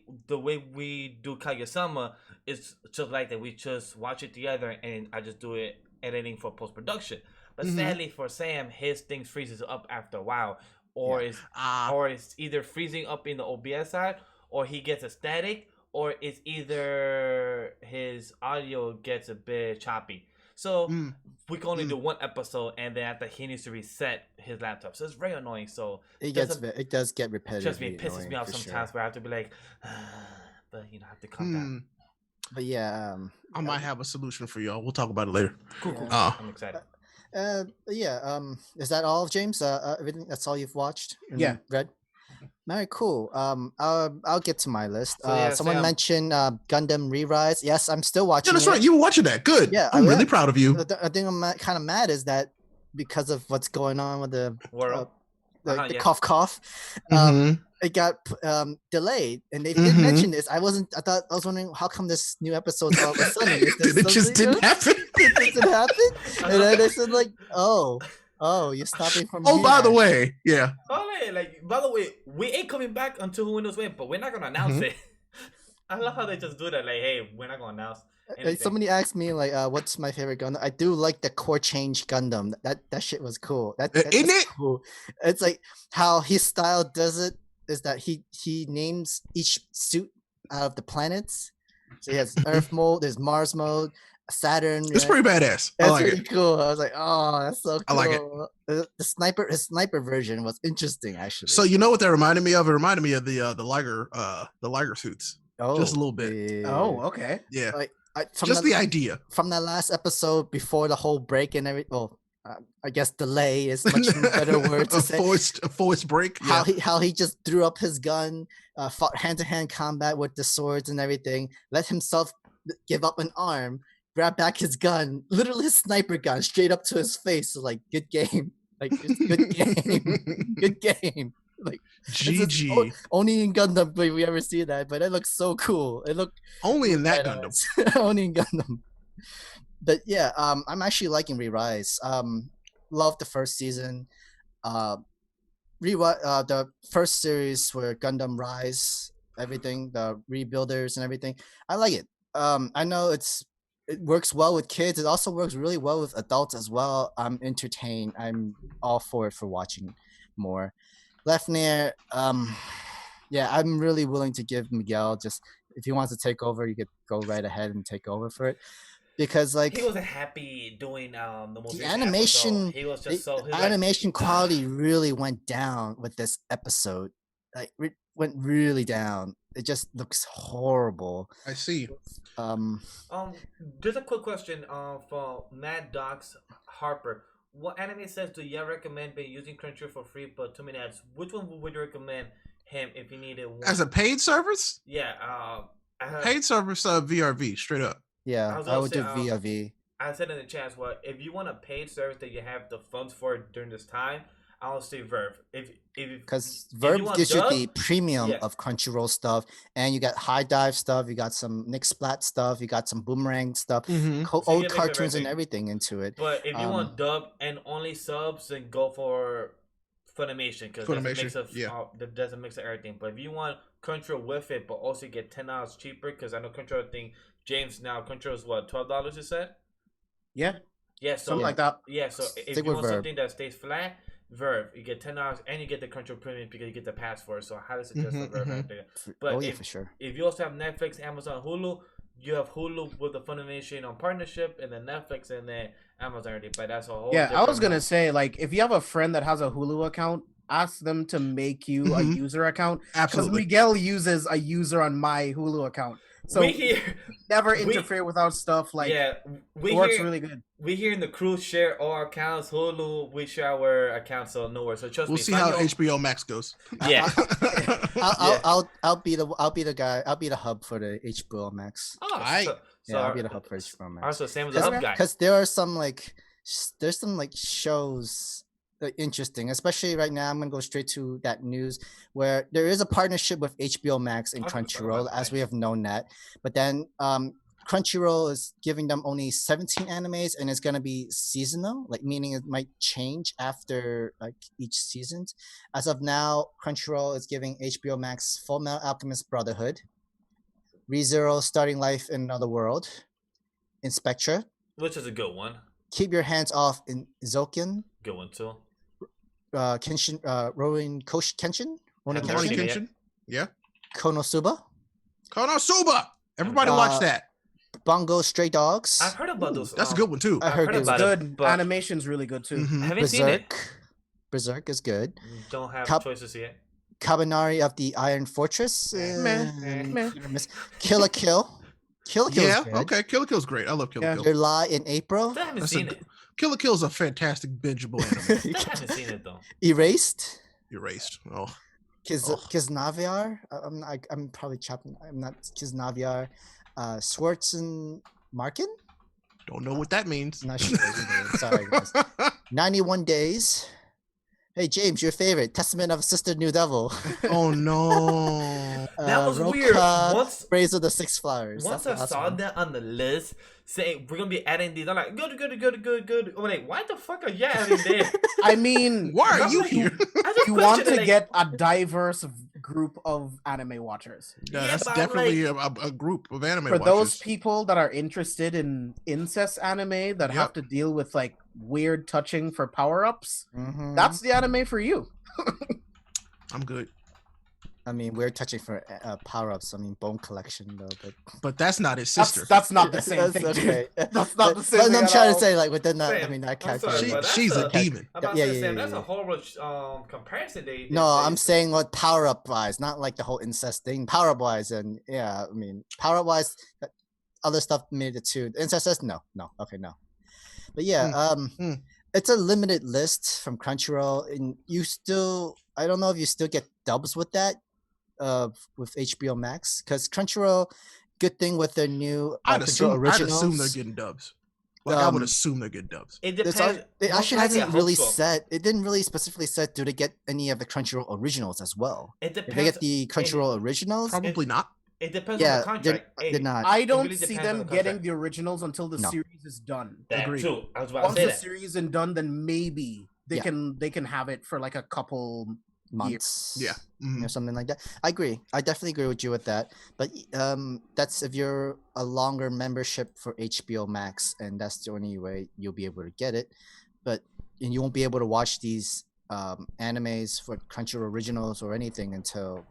we do Kaguya-sama is just like that. We just watch it together, and I just do it editing for post production. But Mhm. sadly for Sam, his thing freezes up after a while, or Ah, it's either freezing up in the OBS side, or he gets a static, or it's either his audio gets a bit choppy. So we can only do one episode, and then after he needs to reset his laptop. So it's very annoying. So it does get repetitive. Trust me, it pisses me off sometimes where I have to be like, but I have to calm down. But yeah, I might have a solution for y'all. We'll talk about it later. Cool. I'm excited. Is that all, James? Everything? That's all you've watched? Yeah. Read? Very cool. I'll get to my list. So, someone mentioned Gundam Re-Rise. Yes, I'm still watching. Yeah, that's right. You were watching that. Good. Yeah, I'm really proud of you. The thing I'm kind of mad is that because of what's going on with the world, the cough. It got delayed, and they did mention this. I was wondering how come this new episode all of a sudden it just didn't happen. It didn't happen, and then they said like, oh, you're stopping from. Oh, by the way, yeah. By the way, we ain't coming back until who knows when, but we're not gonna announce it. I love how they just do that. Like, hey, we're not gonna announce. Somebody asked me like, what's my favorite Gundam? I do like the core change Gundam. That shit was cool. Isn't it cool? It's like how his style does it is that he names each suit out of the planets. So he has Earth mode, there's Mars mode, Saturn. It's pretty badass. That's pretty cool. I was like, oh, that's so cool. I like it. His sniper version was interesting, actually. So you know what that reminded me of? It reminded me of the Liger suits. Oh, just a little bit. Oh, okay. Yeah. The idea from that last episode before the whole break and everything. Well, I guess delay is much better word to say. A forced break. How he just threw up his gun, fought hand-to-hand combat with the swords and everything, let himself give up an arm, grab back his gun, literally his sniper gun, straight up to his face. So, like, good game. Like, it's good game. Good game. Like, GG. Only in Gundam did we ever see that, but it looks so cool. It looked only in that Gundam. Only in Gundam. But yeah, I'm actually liking Re-Rise. Love the first season. The first series where Gundam Rise, everything, the rebuilders and everything. I like it. I know it works well with kids. It also works really well with adults as well. I'm entertained. I'm all for it for watching more. Lefnir, I'm really willing to give Miguel just if he wants to take over, you could go right ahead and take over for it. Because like he wasn't happy doing the most animation. He was just animation quality really went down with this episode. Like went really down. It just looks horrible. I see. Just a quick question for Mad Docs Harper. What anime says do you recommend being using Crunchyroll for free but too many ads? Which one would you recommend him if he needed one? As a paid service? Yeah. Paid service VRV, straight up. Yeah, I would do VRV. I said in the chat, well, if you want a paid service that you have the funds for during this time, I'll say Verve. Because Verve gives you the premium of Crunchyroll stuff, and you got High Dive stuff, you got some Nick Splat stuff, you got some Boomerang stuff, old cartoons and everything into it. But if you want dub and only subs, then go for Funimation because that doesn't mix of everything. But if you want Crunchyroll with it, but also get $10 cheaper, because I know Crunchyroll James now Crunchyroll is what, $12 you said? Yeah. Yeah, so something like that. Yeah, so if you want something that stays flat, Verve, you get $10 and you get the Crunchyroll Premium because you get the pass for it. So I highly suggest the Verve right there. But for sure. If you also have Netflix, Amazon, Hulu, you have Hulu with the Funimation on partnership, and then Netflix and then Amazon already. But that's a whole. Yeah, I was gonna say, like, if you have a friend that has a Hulu account, ask them to make you a user account. Absolutely. Because Miguel uses a user on my Hulu account. So we never interfere with our stuff. Like, it works really good. We here in the crew share our accounts. Hulu, we share our accounts, so nowhere. So trust me. We'll see how HBO Max goes. Yeah. I'll be the guy. I'll be the hub for the HBO Max. Oh, right. I'll be the hub for HBO Max. Also, Sam was the hub guy. Because there are some shows. Interesting, especially right now. I'm gonna go straight to that news where there is a partnership with HBO Max and Crunchyroll, as we have known that. But then Crunchyroll is giving them only 17 animes, and it's gonna be seasonal, like meaning it might change after like each season. As of now, Crunchyroll is giving HBO Max Fullmetal Alchemist Brotherhood, ReZero Starting Life in Another World, Inspectra, which is a good one. Keep Your Hands Off in Zoken. Good one too. Kenshin, Ronin Kenshin? Kenshin? Yeah. Konosuba. Everybody watch that. Bungo Stray Dogs. I've heard about those. That's a good one too. I heard it was about good. but Animation's really good too. Mhm. I haven't seen it. Berserk is good. Don't have choices yet. Kabanari of the Iron Fortress. Meh. Kill la Kill. Kill la Kill is good. Okay. Kill la Kill's great. I love Kill la Kill. July in April. I haven't seen it. Kill la Kill's a fantastic bingeable anime. I haven't seen it though. Erased. Erased. Oh. Kiznaviar. I'm probably chopping. I'm not Kiznaviar. Swartz and Markin. Don't know what that means. I'm not sure. Sorry, guys. 91 Days. Hey James, your favorite Testament of Sister New Devil. Oh no. That was Roka, weird. Once Praise of the Six Flowers. Once That's I the saw awesome that on the list, saying we're gonna be adding these, I'm like, good. I'm like, why the fuck are you adding this? I mean, Why are you here? you want to get a diverse group of anime watchers. Yeah, that's definitely a group of anime For watchers. those people that are interested in incest anime that have to deal with like weird touching for power-ups, that's the anime for you. I'm good. I mean, we're touching for power-ups. I mean, Bone Collection though, but that's not his sister. That's not the same thing. Okay. That's not the same but thing. I'm at trying all. to say, like, within that, Sam, I mean, that I'm character. sorry, but she's a demon. I'm about to say, Sam, that's a horrible comparison. No, I'm saying what power-up wise, not like the whole incest thing. Power-up wise, and yeah, I mean, power-up wise, other stuff made it too. Incest, no, okay, no. But yeah, it's a limited list from Crunchyroll, and you still, I don't know if you still get dubs with that, with HBO Max, because Crunchyroll, good thing with their new I'd Crunchyroll originals. assume they're getting dubs. Like I would assume they're getting dubs. It depends. It actually hasn't really so. said. It didn't really specifically said do they get any of the Crunchyroll originals as well. It depends. If they get the Crunchyroll originals, Probably not. It depends on the contract. They're not. I don't really see depends on them the getting contract. the originals until the series is done. That Agreed. too. I was about Once to say the that. series is done, then maybe they can have it for like a couple months. years. Or something like that. I agree. I definitely agree with you with that. But that's if you're a longer membership for HBO Max, and that's the only way you'll be able to get it. And you won't be able to watch these animes for Crunchyroll originals or anything until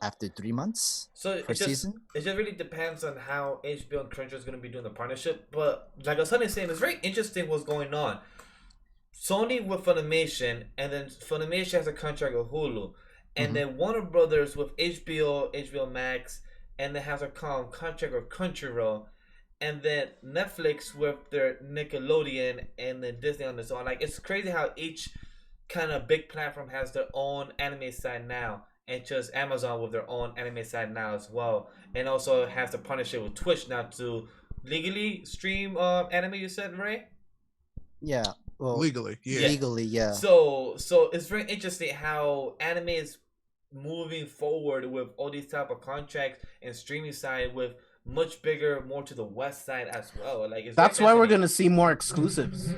after 3 months. So per season. It just really depends on how HBO and Crunchyroll is going to be doing the partnership. But like I was saying, it's very interesting what's going on. Sony with Funimation, and then Funimation has a contract with Hulu, and then Warner Brothers with HBO Max, and then has a contract with Crunchyroll, and then Netflix with their Nickelodeon, and then Disney on its own. Like, it's crazy how each kind of big platform has their own anime side now, and just Amazon with their own anime side now as well, and also has the partnership with Twitch now to legally stream anime. You said, Ray? Yeah. Well, legally, yeah. So it's very interesting how anime is moving forward with all these type of contracts and streaming side with much bigger, more to the west side as well. Like that's why we're gonna see more exclusives.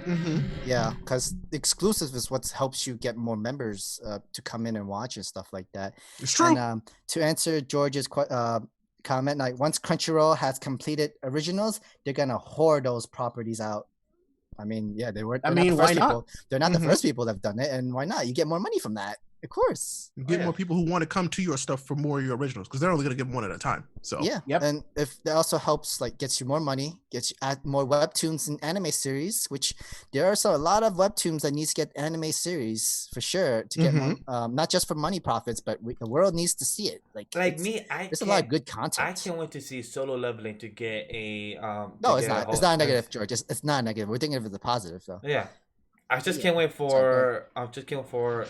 Yeah, because exclusive is what helps you get more members to come in and watch and stuff like that. It's true. And to answer George's comment, like once Crunchyroll has completed originals, they're gonna whore those properties out. I mean, yeah, they were. Why not? They're not the first people that've done it, and why not? You get more money from that, of course. Get more people who want to come to your stuff for more of your originals, because they're only going to get one at a time. So and if that also helps, like, gets you more money, gets you add more webtoons and anime series, which there are a lot of webtoons that needs to get anime series for sure to get more, not just for money profits, but the world needs to see it. There's a lot of good content. I can't wait to see Solo Leveling to get a no, it's not. It's not negative, George. It's not negative. We're thinking of it as a positive, though. Yeah, I just can't wait for. I'm just can't wait for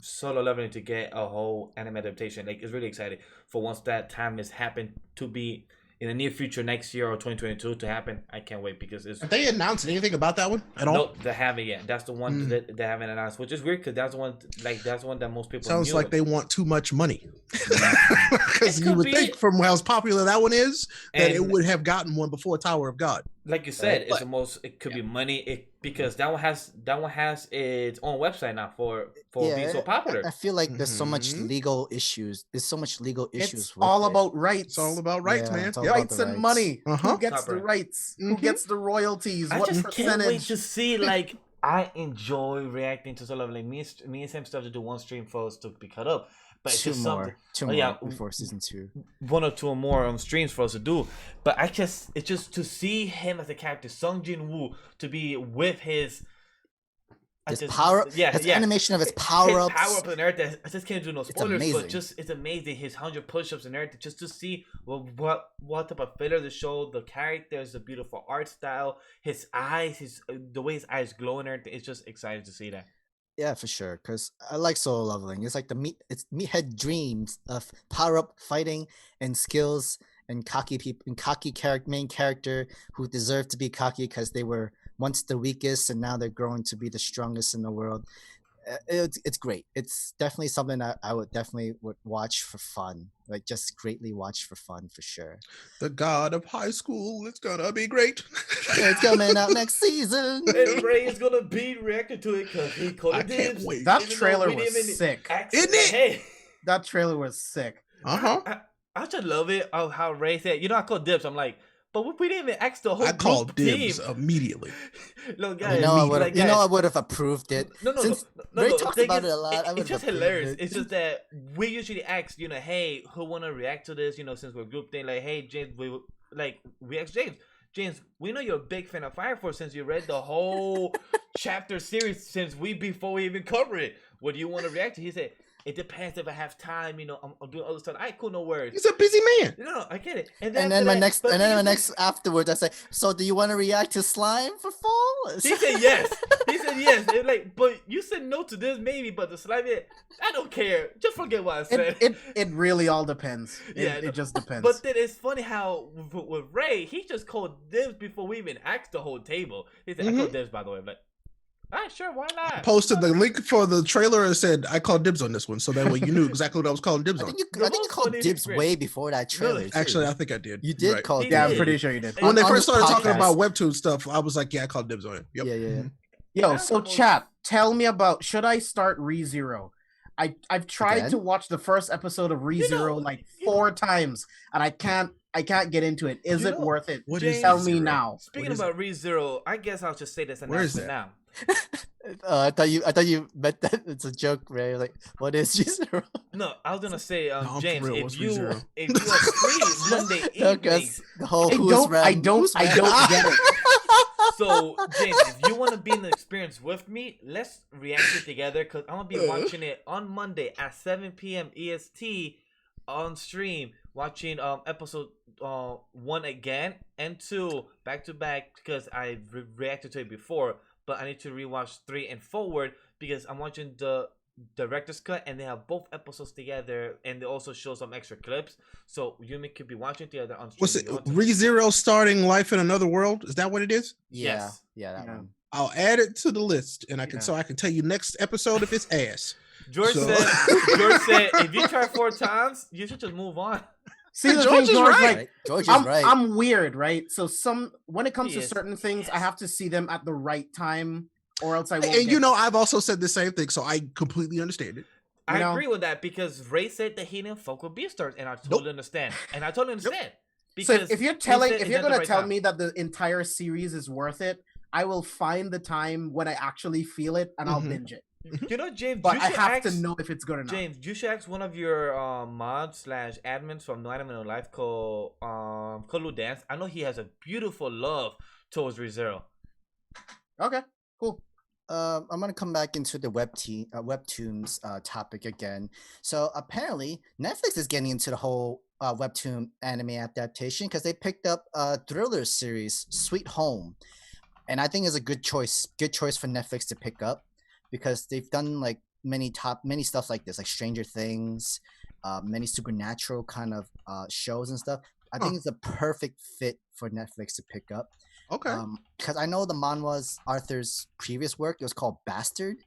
Solo Leveling to get a whole anime adaptation. Like, it's really exciting for once that time has happened to be in the near future, next year or 2022 to happen. I can't wait because it's. Have they announced anything about that one at all? No, they haven't yet. That's the one that they haven't announced, which is weird because that's the one. Like, that's the one that most people. Sounds like they want too much money. Because you would think, from how popular that one is, that it would have gotten one before Tower of God. Like you said, it's the most. It could be money. Because that one has its own website now for being so popular. I feel like there's so much legal issues. There's so much legal issues. It's all about rights. It's all about rights, man. Rights and money. Who gets the rights? Who gets the royalties? I what just percentage? can't wait to see. Like, I enjoy reacting to Solo Leveling. Me and Sam still have to do one stream for us to be cut up. but it's two just more, something. before season 2. One or two more streams for us to do. But it's just to see him as a character, Sung Jin Woo, to be with his. His animation of his power ups. Power up and everything. I just can't do no spoilers, but amazing. it's amazing. His 100 push-ups and everything. Just to see what type of filler the show, the characters, the beautiful art style, his eyes, the way his eyes glow and everything. It's just exciting to see that. Yeah, for sure. Because I like solo leveling. It's like it's meathead dreams of power up fighting and skills and cocky people and cocky main character who deserve to be cocky because they were once the weakest and now they're growing to be the strongest in the world. It's great. It's definitely something that I would watch for fun. Like just greatly watch for fun for sure. The God of High School, it's gonna be great. It's coming out next season. And Ray is gonna be reacting to it because he called it dibs. Wait. That trailer was sick. Isn't it? Hey. That trailer was sick. I just love it of how Ray said, I called dibs. I'm like, but we didn't even ask the whole I called dibs team. Immediately. Look, guys, I would have approved it. No. Ray talks about it a lot. It's just hilarious. It's just that we usually ask, hey, who want to react to this? Since we're a group thing, like, hey, James, we ask James. James, we know you're a big fan of Fire Force since you read the whole chapter series before we even cover it. What do you want to react to? He said, it depends if I have time. I'm doing other stuff. Cool, no worries. He's a busy man. No, I get it. And then my next afterwards, I say, so do you want to react to slime for fall? He said yes. It's like, but you said no to this maybe, but the slime, I don't care. Just forget what I said. It really all depends. It just depends. But then it's funny how with Ray, he just called dibs before we even asked the whole table. He said, I called dibs, by the way, but. Sure, why not? I posted the link for the trailer and said I called dibs on this one, so that way you knew exactly what I was calling dibs on. I think you called dibs way before that trailer. Really? Actually, I think I did. You did call dibs. Yeah, I'm pretty sure you did. When they first started talking about Webtoon stuff, I was like, yeah, I called dibs on it. Yep. Yeah. Yo, so chat, tell me about, should I start ReZero? I've tried to watch the first episode of ReZero like 4 times, and I can't get into it. Is it worth it? Tell me now. Speaking about ReZero, I guess I'll just say this announcement now. I thought you meant that it's a joke, Ray. Like, what is ReZero? No, I was gonna say, James, real, if you are free Monday evenings, the whole I don't get it. So, James, if you want to be in the experience with me, let's react it together because I'm gonna be watching it on Monday at 7 p.m. EST on stream. Watching episode 1 again and 2 back to back because I reacted to it before. But I need to rewatch 3 and forward because I'm watching the director's cut and they have both episodes together and they also show some extra clips. So you could be watching together on stream. What's it? ReZero starting Life in Another World? Is that what it is? Yeah, that one. I'll add it to the list and I can tell you next episode if it's ass. George said if you try 4 times, you should just move on. See, George is right. Like, George is right. I'm weird, right? So when it comes to certain things, I have to see them at the right time, or else I won't. And I've also said the same thing, so I completely understand it. I agree with that because Ray said that he didn't fuck with Beastars, and I totally understand. And I totally understand. Because so if you're gonna tell me that the entire series is worth it, I will find the time when I actually feel it, and I'll binge it. James, but I have to know if it's good or not. James, you should ask one of your mods / admins from No Anime No Life called Lou Dance. I know he has a beautiful love towards ReZero. Okay, cool. I'm gonna come back into the Webtoons topic again. So apparently Netflix is getting into the whole Webtoon anime adaptation because they picked up a thriller series, Sweet Home, and I think it's a good choice for Netflix to pick up. Because they've done like many stuff like this, like Stranger Things, many supernatural kind of shows and stuff. I think it's a perfect fit for Netflix to pick up. Okay. Because I know the manhwa's Arthur's previous work. It was called Bastard,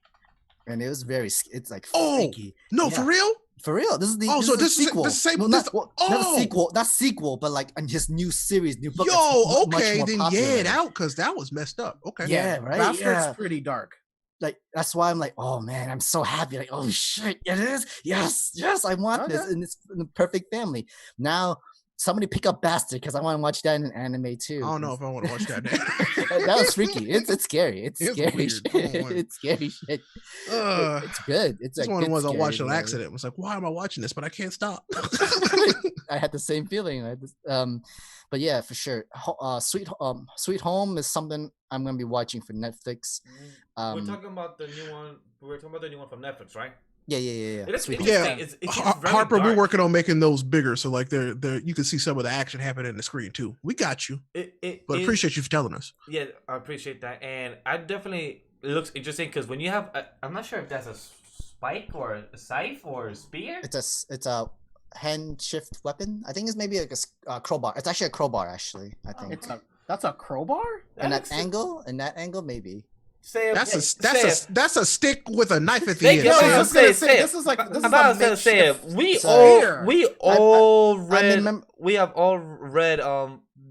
and it was it's like freaky. No, for real? For real. This is the sequel. Not sequel, not sequel, but like his new series, new book. Yo, okay, then it out because that was messed up. Okay. Yeah, right. Bastard's pretty dark. Like that's why I'm like, oh man, I'm so happy. Like, oh shit, it is. Yes, I want this, and it's in the perfect family. Now, somebody pick up Bastard because I want to watch that in anime too. I don't know if I want to watch that. That was freaky. It's scary. It's scary weird. shit. Come on. It's scary shit. Uh, It's good. It's It's like one of the good ones I watched scary, on man. accident. I was like, why am I watching this? But I can't stop. I had the same feeling. But yeah, for sure. Sweet Home is something I'm gonna be watching for Netflix. We're talking about the new one. We're talking about the new one from Netflix, right? Yeah. It looks Sweet Home. interesting. Yeah. It's very Harper, we're dark. working on making those bigger, so like they're you can see some of the action happening in the screen too. We got you, but appreciate you for telling us. Yeah, I appreciate that, and I definitely it looks interesting because when you have, I'm not sure if that's a spike or a scythe or a spear. It's a hand shift weapon. I think it's maybe like a crowbar. It's actually a crowbar. Actually, I think. That's a crowbar. In that angle, maybe. That's a stick with a knife at the Thank end. you. No, Sam. I was gonna say this is like this I'm is about a to say it. makeshift We all read. remem- We have all read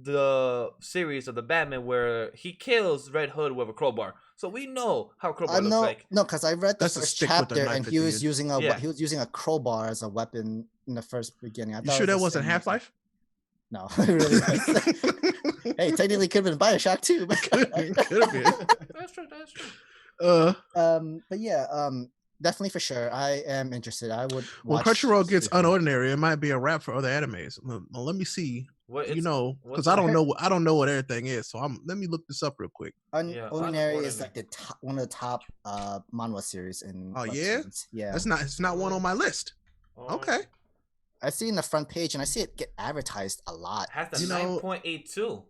the series of the Batman where he kills Red Hood with a crowbar, so we know how crowbar looks like. No, because I read the That's a first stick with a chapter knife and at he the was end. using Yeah. he was using a crowbar as a weapon in the first beginning. I You thought sure it that was the wasn't same Half Life? No, it really was. Hey, technically could have been Bioshock too. Could have been. That's true. That's true. But yeah, definitely for sure. I am interested. I would. When watch Crunchyroll gets Sweet Home. unordinary, it might be a wrap for other animes. Well, let me see. What You know, what's because I don't the- know. I don't know what everything is. So let me look this up real quick. Yeah, Ordinary is Unordinary. like the top, one of the top manhwa series in. Oh, yeah? Webtoons. Yeah. It's not one on my list. Okay. I see in the front page and I see it get advertised a lot. Has the You know- 9.82.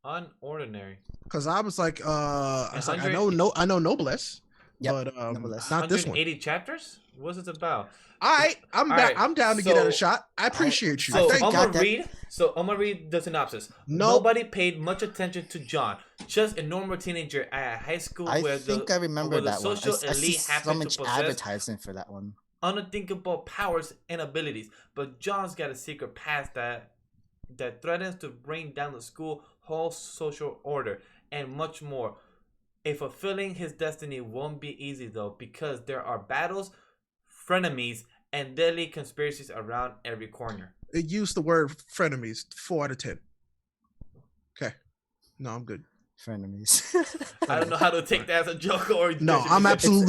Unordinary. Because I was like, I know 100 I know Noblesse, Yep, but Noblesse. not this one. 180 chapters. What's it about? I'm All back. right, I'm down to get it a so- shot. I appreciate you. So Thank I'm you. got gonna that. read. So I'm gonna read the synopsis. Nope. Nobody paid much attention to John, just a normal teenager at high school I where think the I remember where the that one. social I see elite so happen much to possess advertising for that one. unthinkable powers and abilities. But John's got a secret past that threatens to bring down the school whole social order and much more. A fulfilling his destiny won't be easy though, because there are battles, frenemies, and deadly conspiracies around every corner. It used the word frenemies. 4 out of 10. Okay. No, I'm good. Frenemies. I don't know how to take that as a joke or No, I'm absolutely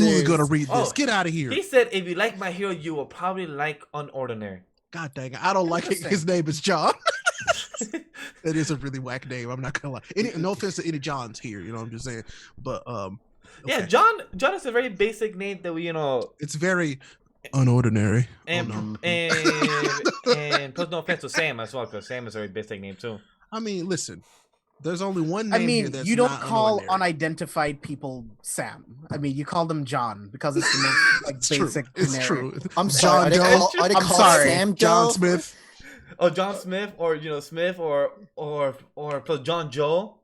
serious. gonna read this. Oh, Get out of here. He said, "If you like my hero, you will probably like Unordinary." God dang it. I don't like it. Interesting. His name is John. That is a really whack name. I'm not gonna lie. No offense to any Johns here, you know what I'm just saying. But Yeah, okay. John is a very basic name that we It's very unordinary. and Oh, no. and plus no offense to Sam as well, because Sam is a very basic name too. I mean, listen. There's only one I name here mean, that's you don't not call unordinary. unidentified people Sam. I mean, you call them John because it's the most like It's true. basic. It's generic. true. I'm sorry. John Doe. Are they I'm called sorry. Sam John Joe? Smith. Oh, John Smith, or Smith, or plus John Joe.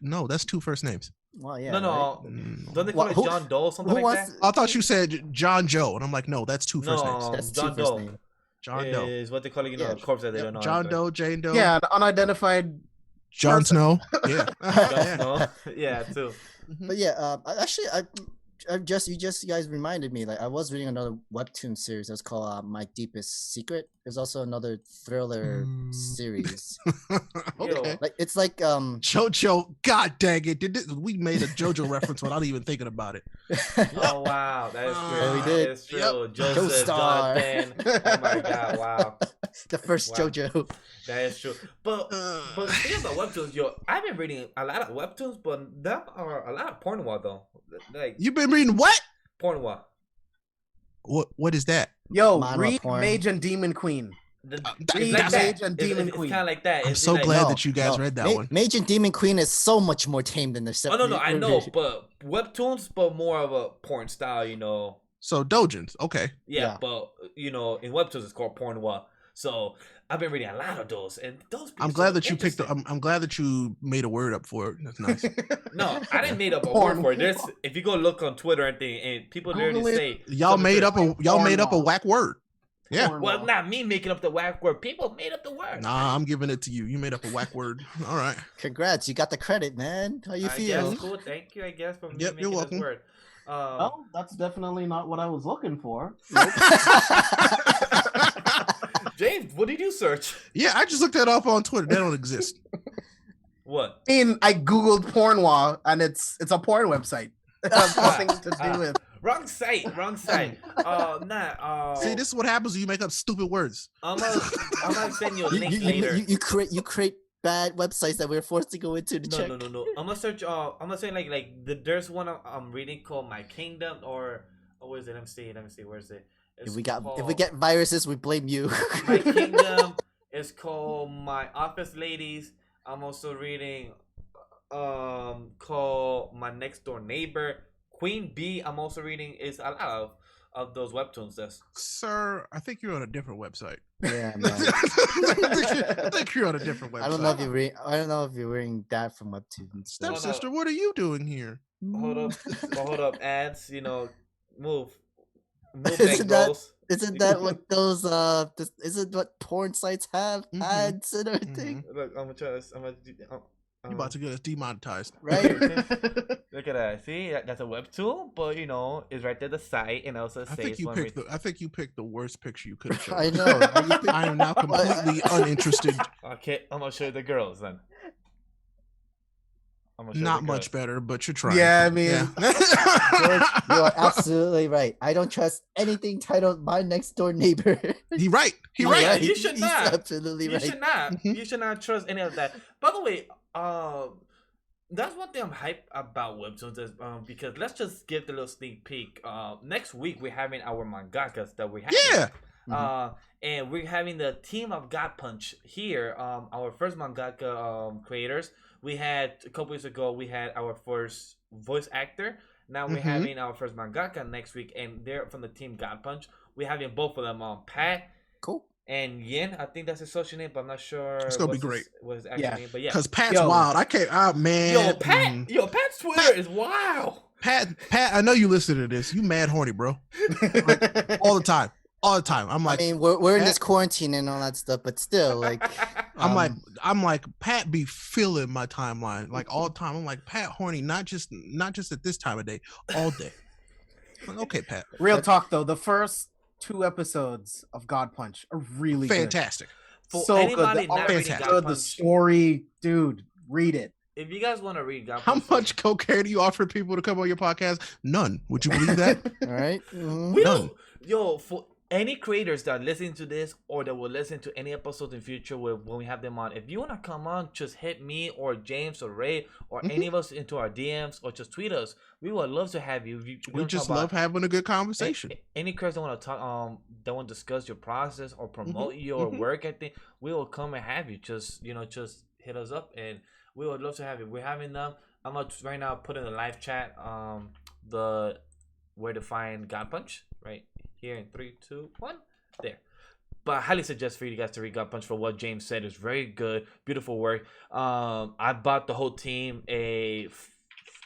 No, that's 2 first names. Well, yeah. No, right? don't they call Well, it who- John Doe or something Who like wants? that? I thought you said John Joe, and I'm like, no, that's 2 first names. No, That's John two first Doe name. John Doe. is what they call it, Yeah. the corpse that they don't know. John Doe, Jane Doe. Yeah, an unidentified. Jon person. Snow. Yeah. John Yeah. Snow. Yeah, too. But yeah, I just you guys reminded me. Like I was reading another webtoon series that's called My Deepest Secret. There's also another thriller series. Okay. Like it's like JoJo, god dang it. We made a JoJo reference without even thinking about it. Oh wow, that is true. Oh, we did. That is true. Yep. Joseph, Co-star. Jonathan. Oh my god, wow, the first Wow. JoJo. that is true. But speaking about webtoons, I've been reading a lot of webtoons, but there are a lot of pornwa though. Like You've been reading what? pornwa. What is that? Yo, Manhwa read porn. Mage and Demon Queen. It's Read like that. Mage and Demon It's Queen. kind of like that. I'm It's so like, glad No, that you guys no. read that one. Mage and Demon Queen is so much more tame than the Oh no, I know, but webtoons, but more of a porn style, So dojins, okay. Yeah, Yeah. but in webtoons it's called pornwa. So I've been reading a lot of those, and those. I'm glad that you picked. I'm glad that you made a word up for it. That's nice. No, I didn't make up a Porn. word for it. There's, if you go look on Twitter and thing, and people literally Google it. say Y'all someone made said- up a whack word. Yeah. Well, not me making up the whack word. People made up the word. Nah, I'm giving it to you. You made up a whack word. All right. Congrats, you got the credit, man. How you I feel? guess, cool. Thank you. I guess for me Yep, making you're this welcome. word. Well, that's definitely not what I was looking for. James What did you search? Yeah, I just looked that up on Twitter. They don't exist. What? I mean, I googled Pornwa, and it's a porn website. It has nothing to do with. Wrong site. See, this is what happens when you make up stupid words. I'm gonna send you a link later. You create bad websites that we're forced to go into to check. No. I'm gonna search. I'm gonna say there's one I'm reading called My Kingdom or where is it? Let me see. Where is it? If we get viruses, we blame you. My Kingdom is called My Office Ladies. I'm also reading called My Next Door Neighbor. Queen Bee. I'm also reading is a lot of those webtoons. Sir, I think you're on a different website. Yeah, man. I think you're on a different website. I don't know if you're reading that from Webtoon. Stepsister, what are you doing here? Hold up, ads. Move Isn't back, goals. Isn't that what those isn't what porn sites have ads and everything? Look, I'm gonna You about to get us demonetized, right? Look at that. See, that's a webtoon, but it's right there the site, and also I think you picked the worst picture you could have shown. I know. I am now completely uninterested. Okay, I'm gonna show you the girls then. Not much better, but you're trying. Yeah, I mean, George, you are absolutely right. I don't trust anything titled "My Next Door Neighbor." He right. You should not. He's absolutely right. You should not. You should not trust any of that. By the way, that's one thing I'm hyped about webtoons is because let's just give the little sneak peek. Next week we're having our mangakas that we have. Yeah. And we're having the team of God Punch here. Our first mangaka creators. We had a couple weeks ago. We had our first voice actor. Now we're having our first mangaka next week, and they're from the team God Punch. We're having both of them on Pat. Cool. And Yin, I think that's his social name, but I'm not sure. It's gonna be great. What his actual name? But yeah, because Pat's wild. I can't. Oh man. Pat's Twitter is wild. Pat, I know you listen to this. You mad horny, bro. All the time. I'm like, I mean, we're in this quarantine and all that stuff, but still, like, I'm like, Pat be filling my timeline like all the time. I'm like, Pat horny, not just at this time of day, all day. Like, okay, Pat. Real talk though, the first 2 episodes of God Punch are really fantastic. Good. So good. The story, dude, read it. If you guys want to read God Punch, how much cocaine do you offer people to come on your podcast? None. Would you believe that? All right. None. For any creators that are listening to this or that will listen to any episodes in future when we have them on, if you want to come on, just hit me or James or Ray or any of us into our DMs or just tweet us. We would love to have you. We just love having a good conversation. Any creators that want to talk, that want to discuss your process or promote your work, I think we will come and have you. Just hit us up and we would love to have you. We're having them. I'm gonna right now put in the live chat the where to find God Punch right here in 3, 2, 1 there. But I highly suggest for you guys to read God Punch for what James said. It's very good, beautiful work. I bought the whole team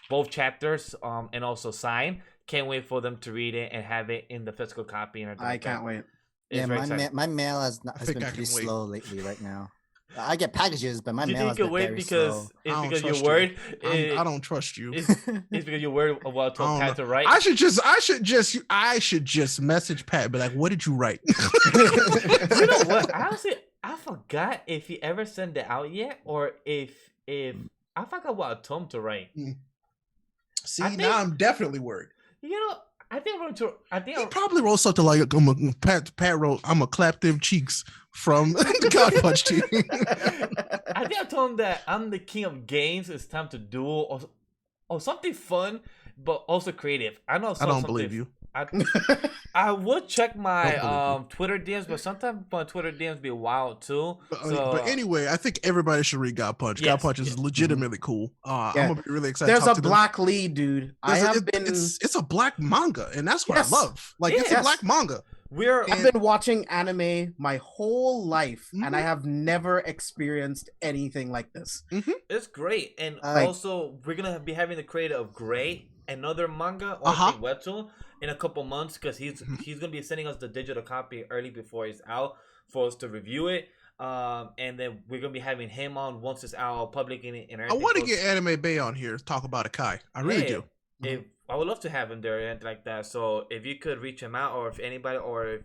both chapters and also sign. Can't wait for them to read it and have it in the physical copy. And I can't wait. Yeah, my mail has been pretty slow lately right now. I get packages, but my mail has been very slow. It's because you're worried. I don't trust you. It's because you're worried about what Pat to write. I should just message Pat and be like, what did you write? You know what? Honestly, I forgot if he ever sent it out yet, or if I forgot what I told him to write. See, now I'm definitely worried. I think he probably wrote something like Pat wrote, "I'm gonna clap them cheeks from God Punch team." I think I told him that I'm the king of games. It's time to duel or something fun, but also creative. I don't believe you. I would check my Twitter DMs, but sometimes my Twitter DMs be wild too. But anyway, I think everybody should read God Punch. God Punch is legitimately cool. I'm gonna be really excited. There's a black lead, dude. It's a black manga, and that's what I love. Like it's a black manga. I've been watching anime my whole life, and I have never experienced anything like this. It's great, and also we're gonna be having the creator of Gray, another manga or webtoon, in a couple months because he's gonna be sending us the digital copy early before it's out for us to review it. And then we're gonna be having him on once it's out public and everything. I want to get Anime Bay on here to talk about Akai. I really do. I would love to have him there and like that. So if you could reach him out, or if anybody, or if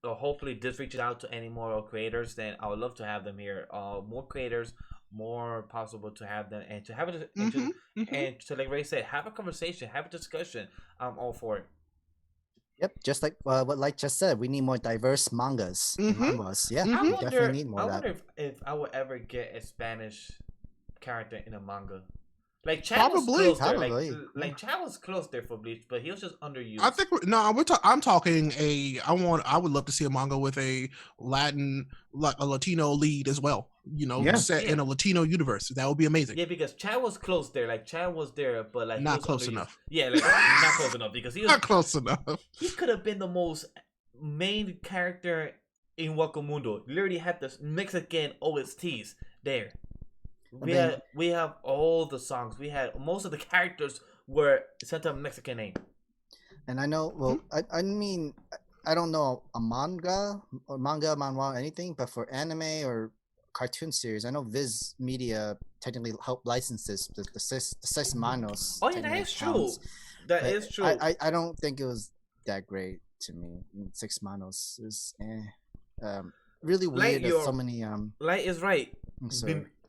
hopefully this reaches out to any more creators, then I would love to have them here. More creators, more possible to have them and to have it and to like Ray said, have a conversation, have a discussion. I'm all for it. Yep, just like what Light just said, we need more diverse mangas and manhwas. Yeah, I we wonder, definitely need more I of that. wonder if I would ever get a Spanish character in a manga. Like Chad was Probably. close there. Probably. Like Chad was close there for Bleach, but he was just underused. I think I'm talking I would love to see a manga with a Latino lead as well. Set in a Latino universe. That would be amazing. Yeah, because Chad was close there. Like Chad was there, but like not close enough. Yeah, like not close enough because he was not close enough. He could have been the most main character in Wakamundo. Literally had the Mexican OSTs there. We have all the songs. We had most of the characters were sent a Mexican name. And I know, well, I mean, I don't know a manga, manhwa, anything, but for anime or cartoon series, I know Viz Media technically helped license this, the Seis Manos. Oh yeah, that is true. That is true. I don't think it was that great to me. Six Manos is really weird. That so many Light is right.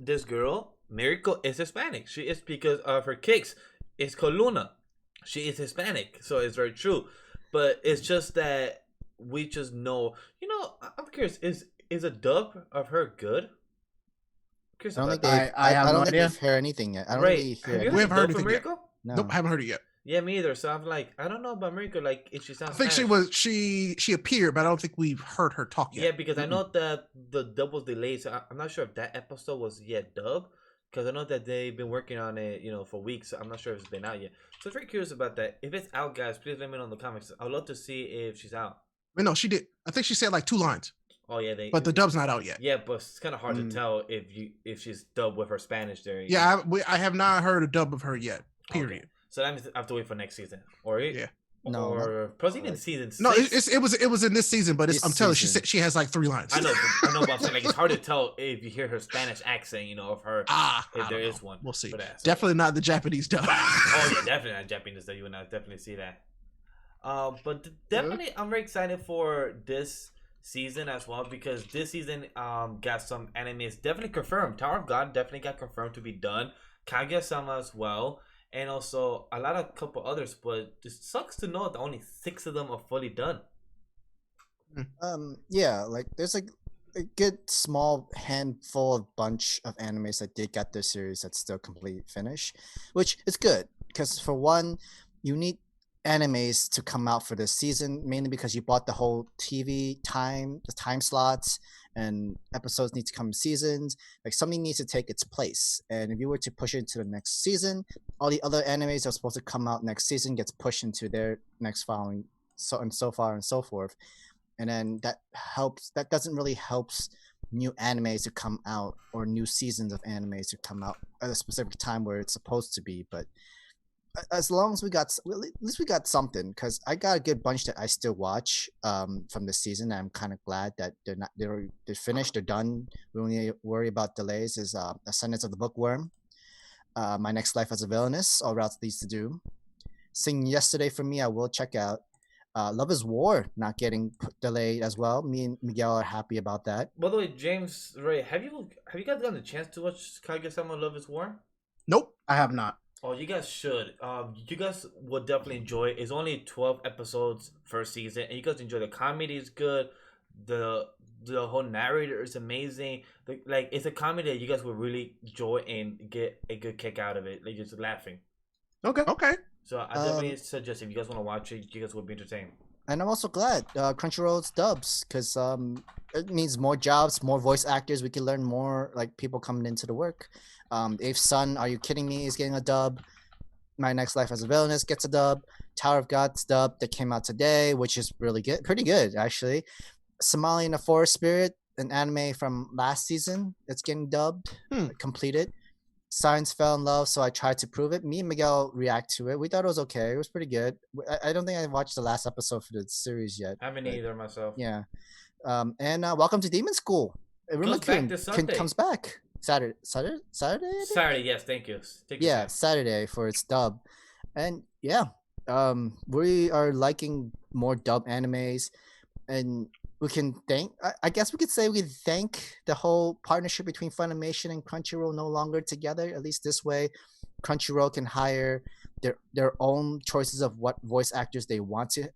This girl, Miracle, is Hispanic. She is because of her kicks. It's called Luna. She is Hispanic, so it's very true. But it's just that we just know. I'm curious. Is a dub of her good? I don't think we've heard anything yet. I don't really hear. We haven't heard anything yet. No. Nope, haven't heard it yet. Yeah, me either. So I'm like, I don't know about Miracle. Like, if she sounds. I think she appeared, but I don't think we've heard her talk yet. Yeah, because I know that the dub was delayed, so I'm not sure if that episode was yet dubbed. Because I know that they've been working on it, for weeks. So I'm not sure if it's been out yet. So I'm very curious about that. If it's out, guys, please let me know in the comments. I'd love to see if she's out. Wait, no, she did. I think she said like 2 lines. Oh yeah, but the dub's not out yet. Yeah, but it's kind of hard to tell if she's dubbed with her Spanish there. Yeah, I have not heard a dub of her yet. Period. Okay. So that means I have to wait for next season, or proceeding season 6. No, it was in this season, but I'm telling you, she has like 3 lines. I know, but I'm saying like it's hard to tell if you hear her Spanish accent, of her. If there is one, we'll see. Definitely not the Japanese dub. Oh yeah, definitely not Japanese dub. You would not definitely see that. But definitely, I'm very excited for this season as well because this season got some animes definitely confirmed. Tower of God definitely got confirmed to be done. Kaguya-sama as well. And also a couple others, but it sucks to know that only 6 of them are fully done. Yeah, like there's like a good small handful of bunch of animes that did get their series that's still complete finish, which is good because for one, you need animes to come out for this season mainly because you bought the whole TV time, the time slots. And episodes need to come in seasons. Like something needs to take its place. And if you were to push it into the next season, all the other animes that are supposed to come out next season gets pushed into their next following, so far and so forth. And then that doesn't really helps new animes to come out or new seasons of animes to come out at a specific time where it's supposed to be. But as long as at least we got something, because I got a good bunch that I still watch from this season. I'm kind of glad that they're finished, they're done. We only worry about delays. Is Ascendance of the Bookworm, My Next Life as a Villainess, All Routes Leads to Doom, Sing Yesterday for me, I will check out. Love is War not getting delayed as well. Me and Miguel are happy about that. By the way, James, Ray, have you guys gotten a chance to watch Kaguya-sama Love is War? Nope, I have not. Oh, you guys should. You guys would definitely enjoy it. It's only 12 episodes first season, and you guys enjoy the comedy is good. The whole narrator is amazing. It's a comedy that you guys would really enjoy and get a good kick out of it. Like just laughing. Okay. So I definitely suggest if you guys want to watch it, you guys will be entertained. And I'm also glad Crunchyroll's dubs because it means more jobs, more voice actors. We can learn more like people coming into the work. If Sun, Are You Kidding Me is getting a dub. My Next Life as a Villainess gets a dub. Tower of God's dub that came out today, which is really good, pretty good actually. Somali in the Forest Spirit, an anime from last season, it's getting dubbed, completed. Science Fell in Love, so I tried to prove it. Me and Miguel react to it. We thought it was okay. It was pretty good. I don't think I watched the last episode for the series yet. I haven't either myself. Yeah. And Welcome to Demon School. Comes back Saturday. Saturday, yes. Thank you. Saturday for its dub, and yeah, we are liking more dub animes. and we can thank. I guess we could say we thank the whole partnership between Funimation and Crunchyroll no longer together. At least this way, Crunchyroll can hire their own choices of what voice actors they want to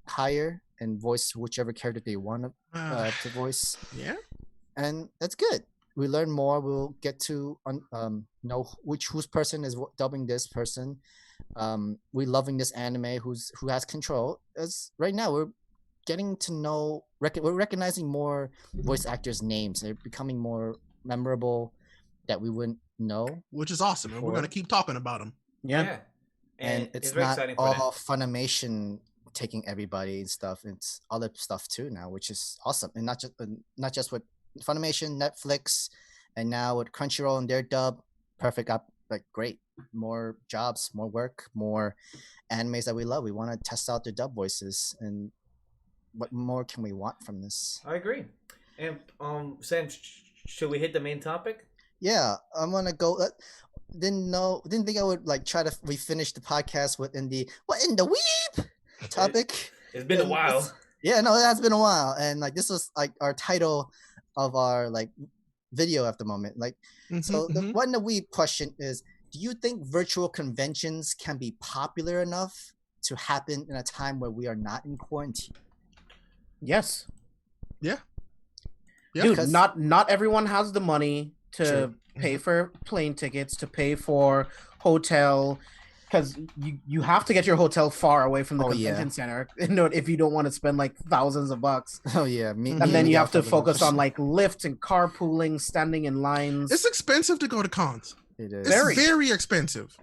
hire and voice whichever character they want to voice. Yeah. And that's good. We learn more. We'll get to know whose person is dubbing this person. We loving this anime who has control. As right now we're getting to know. We're recognizing more voice actors' names. They're becoming more memorable that we wouldn't know. Which is awesome, and we're gonna keep talking about them. Yeah. And it's very not exciting for all that. Funimation taking everybody and stuff. It's other stuff too now, which is awesome. And not just with Funimation, Netflix, and now with Crunchyroll and their dub, perfect up, like great. More jobs, more work, more animes that we love. We want to test out their dub voices, and what more can we want from this? I agree. And Sam, should we hit the main topic? Yeah, I'm gonna go. Didn't think I would like try to refinish the podcast with in the Weeb topic. It's been a while. Yeah, no, it has been a while, and like this was like our title of our like video at the moment. Like, so the what in the Weeb question is: do you think virtual conventions can be popular enough to happen in a time where we are not in quarantine? Yes. Yeah. Dude, not everyone has the money to True. pay for plane tickets, to pay for hotel, because you have to get your hotel far away from the convention center. If you don't want to spend like thousands of bucks. Oh yeah, and then you have to focus on like Lyft and carpooling, standing in lines. It's expensive to go to cons. It is. It's very expensive.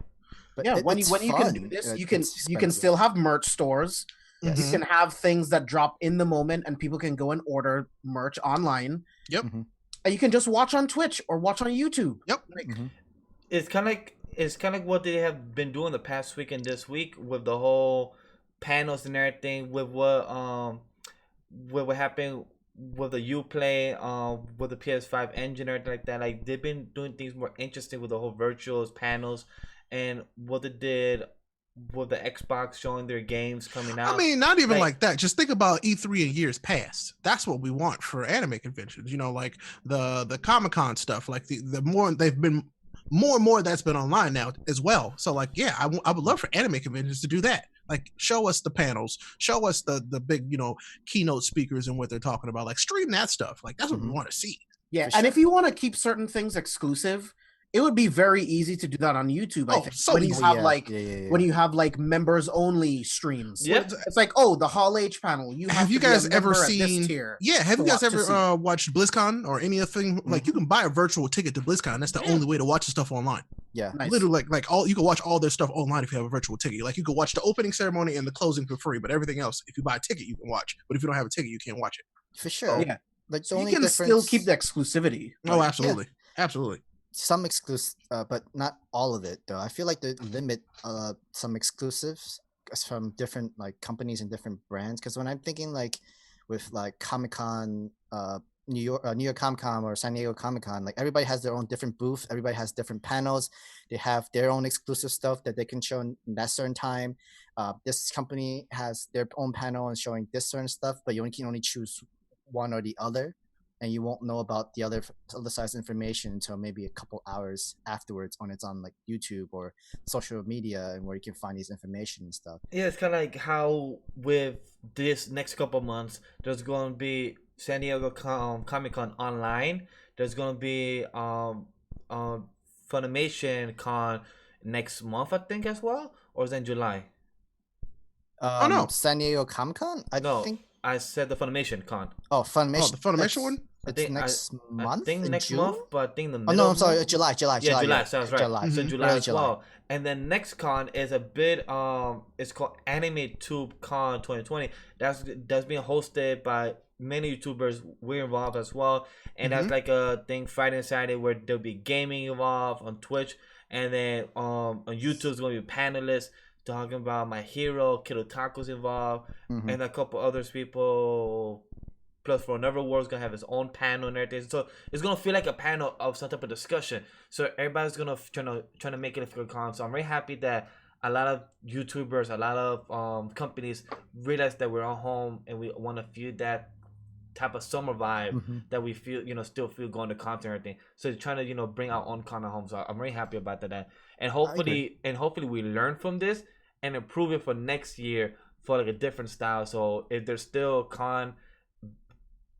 But yeah, when you can do this, you can still have merch stores. Yes. You can have things that drop in the moment, and people can go and order merch online. Yep. And you can just watch on Twitch or watch on YouTube. Yep. Like, It's kind of like what they have been doing the past week and this week with the whole panels and everything. With what happened with the Uplay, with the PS5 engine or anything like that. Like they've been doing things more interesting with the whole virtuals panels, and what they did with the Xbox showing their games coming out. I mean, not even like that. Just think about E3 in years past. That's what we want for anime conventions. You know, like the Comic-Con stuff. Like the more they've been, more and more that's been online now as well. So like, yeah, I would love for anime conventions to do that. Like, show us the panels, show us the big, keynote speakers and what they're talking about. Like, stream that stuff. Like, that's what we want to see. Yeah, and if you want to keep certain things exclusive, it would be very easy to do that on YouTube. I think. So when you easy. have when you have like members only streams. Yeah. It's like, oh, the Hall H panel. Have you guys ever seen? Yeah, have you guys ever watched BlizzCon or any other thing? Like, you can buy a virtual ticket to BlizzCon. That's the only way to watch the stuff online. Yeah, nice. Literally, like all you can watch all their stuff online if you have a virtual ticket. Like, you can watch the opening ceremony and the closing for free, but everything else, if you buy a ticket, you can watch. But if you don't have a ticket, you can't watch it. for sure. Yeah, like the you only can difference, still keep the exclusivity. Oh, absolutely, absolutely. some exclusive, but not all of it though. I feel like they limit some exclusives from different like companies and different brands. Because when I'm thinking like with like Comic-Con, New York Comic-Con or San Diego Comic-Con, like everybody has their own different booth. Everybody has different panels. They have their own exclusive stuff that they can show in that certain time. This company has their own panel and showing this certain stuff, but you can only choose one or the other, and you won't know about the other side's information until maybe a couple hours afterwards when it's on like YouTube or social media and where you can find these information and stuff. Yeah, it's kind of like how with this next couple months, there's going to be San Diego Comic-Con online. There's going to be Funimation Con next month, I think, as well. Or is that in July? Oh, no. San Diego Comic-Con? I think I said the Funimation Con. Oh, Funimation. Oh, the Funimation one? It's next month? I think next June? month, but I think the Oh, middle no, I'm of sorry. month. July. Yeah, July. Sounds right. July. So July Early as well. And then next con is a bit it's called AniTube Con 2020. That's being hosted by many YouTubers. We're involved as well. And that's like a thing Friday and Saturday where there'll be gaming involved on Twitch, and then on YouTube's gonna be panelists talking about My Hero, Kid Otaku's involved, and a couple others people. Plus, For Another World's gonna have his own panel and everything, so it's gonna feel like a panel of some type of discussion. So everybody's gonna trying to make it a good con. So I'm very happy that a lot of YouTubers, a lot of companies realize that we're all home and we want to feel that type of summer vibe Mhm. that we feel, still feel going to content and everything. So they're trying to, bring our own content home. So I'm very happy about that. And hopefully we learn from this and improve it for next year for like a different style. So if there's still con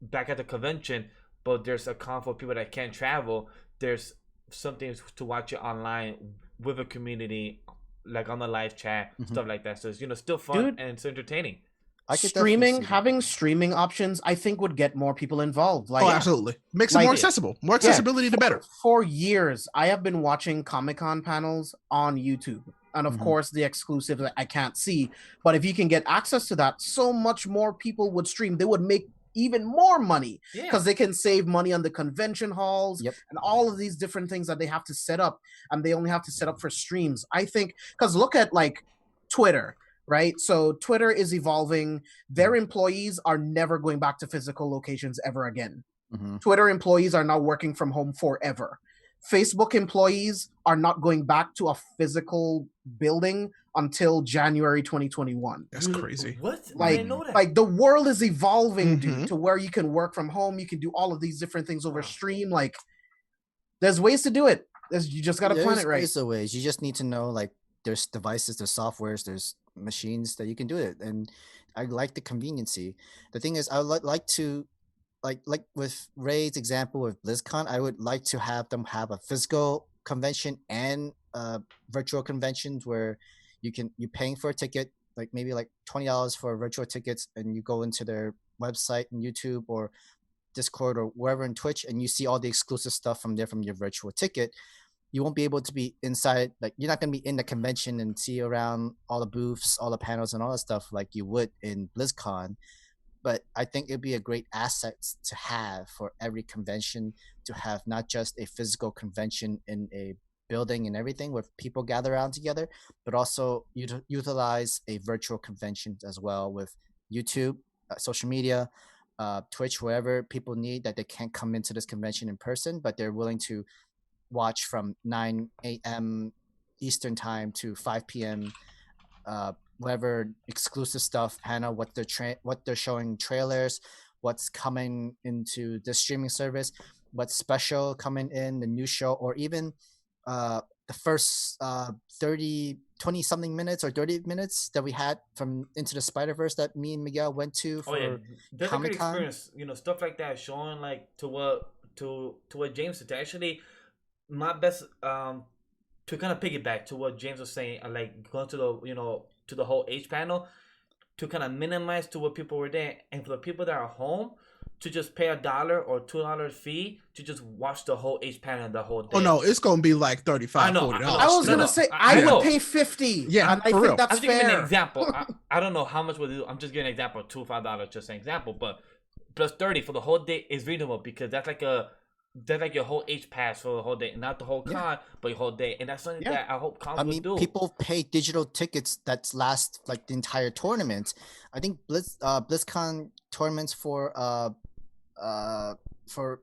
back at the convention, but there's a con for people that can't travel, there's something to watch it online with a community, like on the live chat, stuff like that. So it's Dude, still fun and it's entertaining. I could definitely see that. Having streaming options, I think would get more people involved. Like, Oh, absolutely. Makes it more accessible. More accessibility, the better. For years, I have been watching Comic-Con panels on YouTube. And of course, the exclusive that I can't see. But if you can get access to that, so much more people would stream. They would make even more money because they can save money on the convention halls and all of these different things that they have to set up. And they only have to set up for streams. I think, because look at like Twitter. Right, so Twitter is evolving. Their employees are never going back to physical locations ever again. Twitter employees are now working from home forever. Facebook employees are not going back to a physical building until January 2021. That's crazy. What? Like, I didn't know that. like the world is evolving, dude, to where you can work from home. You can do all of these different things over stream. Like, there's ways to do it. You just got to plan it right. There's ways. You just need to know, like, there's devices, there's softwares, there's machines that you can do it. And I like the conveniency. The thing is, I would like to, like with Ray's example with BlizzCon, I would like to have them have a physical convention and virtual conventions where you're paying for a ticket, like maybe like $20 for virtual tickets, and you go into their website and YouTube or Discord or wherever in Twitch, and you see all the exclusive stuff from there from your virtual ticket. You won't be able to be inside, like you're not going to be in the convention and see around all the booths, all the panels and all that stuff like you would in BlizzCon. But I think it'd be a great asset to have for every convention, to have not just a physical convention in a building and everything where people gather around together, but also utilize a virtual convention as well with YouTube, social media, Twitch, wherever people need that they can't come into this convention in person, but they're willing to watch from 9 a.m. Eastern time to 5 p.m. Whatever exclusive stuff, Hannah, what they're showing trailers, what's coming into the streaming service, what's special coming in, the new show, or even the first 20 something minutes or 30 minutes that we had from Into the Spider-Verse that me and Miguel went to for That's Comic-Con. a good experience. Stuff like that, showing like to what James said. Actually, my best to kind of piggyback to what James was saying, like going to the to the whole H panel, to kind of minimize to what people were there, and for the people that are home to just pay $1 or $2 fee to just watch the whole H panel the whole day. Oh no, it's gonna be like $35, $40. I was gonna say I would pay $50. Yeah, and I for think real. that's I'm just giving fair. an example. I don't know how much would it do. I'm just giving an example. $2-5, just an example, but plus 30 for the whole day is reasonable because that's like your whole H pass for the whole day, not the whole con, but your whole day, and that's something that I hope cons will do. People pay digital tickets that last like the entire tournament. I think BlizzCon tournaments for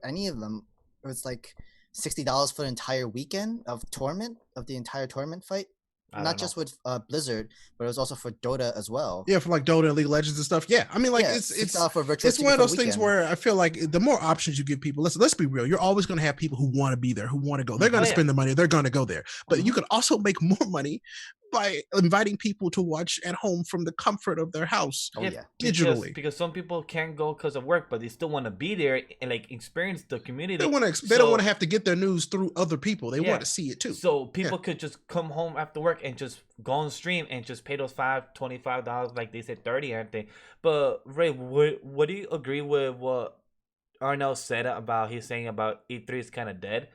any of them, it was like $60 for the entire weekend of the entire tournament fight. Not just with Blizzard, but it was also for Dota as well. Yeah, for like Dota and League of Legends and stuff. Yeah, I mean, like it's for virtual. It's one of those things where I feel like the more options you give people, let's be real. You're always going to have people who want to be there, who want to go. They're going to spend the money. They're going to go there. But you could also make more money by inviting people to watch at home from the comfort of their house. Digitally. Because some people can't go because of work, but they still want to be there and like experience the community. They don't want to have to get their news through other people. They want to see it too. So people could just come home after work and just go on stream and just pay those $25, like they said 30 or anything. But Ray, what do you agree with what Arnell said about he's saying about E3 is kind of dead?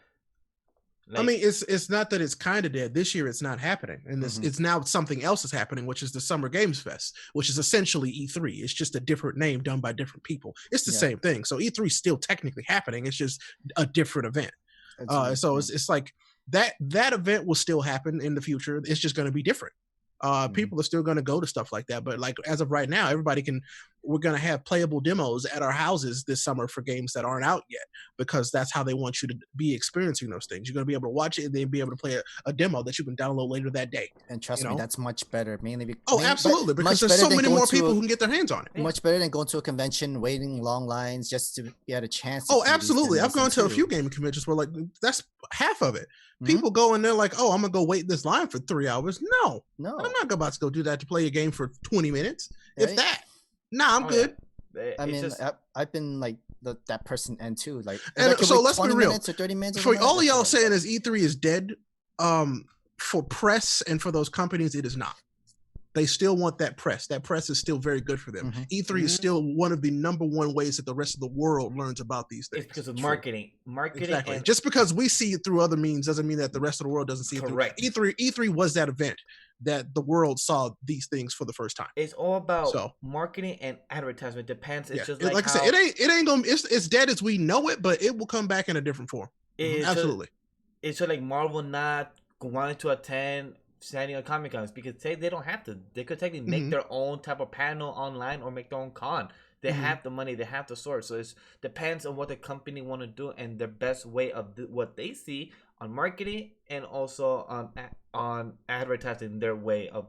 Like, I mean, it's not that it's kind of dead. This year, it's not happening, and it's now something else is happening, which is the Summer Games Fest, which is essentially E3. It's just a different name done by different people. It's the same thing. So E3 is still technically happening. It's just a different event. It's like that event will still happen in the future. It's just going to be different. People are still going to go to stuff like that, but like as of right now, everybody can we're going to have playable demos at our houses this summer for games that aren't out yet, because that's how they want you to be experiencing those things. You're going to be able to watch it and then be able to play a demo that you can download later that day. And trust me, that's much better. Absolutely, because there's so many more people who can get their hands on it. Much better than going to a convention, waiting long lines just to get a chance. Oh, absolutely. I've gone to a few gaming conventions where like that's half of it. People go and they're like, "Oh, I'm gonna go wait in this line for 3 hours." No, I'm not about to go do that to play a game for 20 minutes, if that. Nah, I'm good. Yeah. I mean, I've been like that person and too. Like, and so let's be real. Or 30 minutes for all of y'all saying is E3 is dead, for press and for those companies, it is not. They still want that press. That press is still very good for them. E3 is still one of the number one ways that the rest of the world learns about these things. It's because of marketing. Exactly. And just because we see it through other means doesn't mean that the rest of the world doesn't see it through. E3 was that event that the world saw these things for the first time. It's all about marketing and advertisement. Depends. It's just like I said, it ain't gonna. It's dead as we know it, but it will come back in a different form. Absolutely. It's just like Marvel not wanting to attend San Diego Comic Cons because they don't have to. They could technically make their own type of panel online or make their own con. They have the money. They have the source. So it depends on what the company want to do and their best way of what they see on marketing and also on advertising their way of,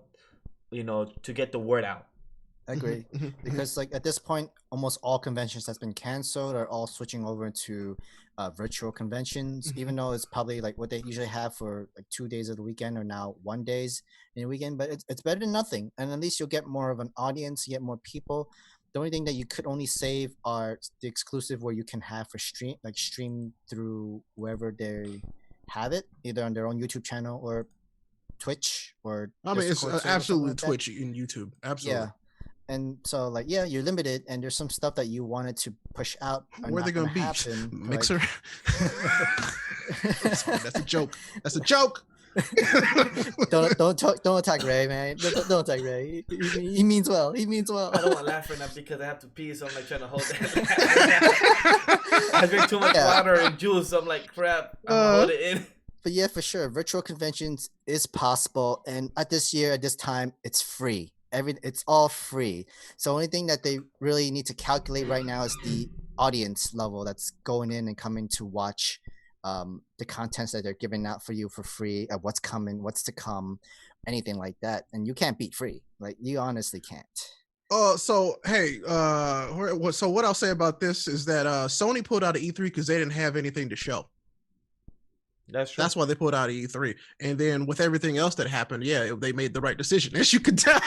to get the word out. I agree. Because like at this point, almost all conventions has been canceled or all switching over to virtual conventions, even though it's probably like what they usually have for like 2 days of the weekend or now 1 days in the weekend, but it's better than nothing. And at least you'll get more of an audience, you get more people. The only thing that you could only save are the exclusive where you can have for stream through wherever they have it, either on their own YouTube channel or Twitch or it's absolutely Twitch and YouTube. Absolutely. Yeah. And so, like, you're limited, and there's some stuff that you wanted to push out. Where are they gonna be? Mixer. That's a joke. That's a joke. don't attack Ray, man. Don't attack Ray. He means well. He means well. I don't want to laugh right now because I have to pee, so I'm like trying to hold that. I drink too much water and juice, so I'm like, crap. I'm gonna hold it in. But yeah, for sure, virtual conventions is possible, and at this time, it's free. It's all free. So only thing that they really need to calculate right now is the audience level that's going in and coming to watch the contents that they're giving out for you for free, what's coming, what's to come, anything like that. And you can't beat free. Like, you honestly can't. So what I'll say about this is that Sony pulled out of E3 because they didn't have anything to show. That's true. That's why they pulled out of E3. And then with everything else that happened, they made the right decision. As you can tell,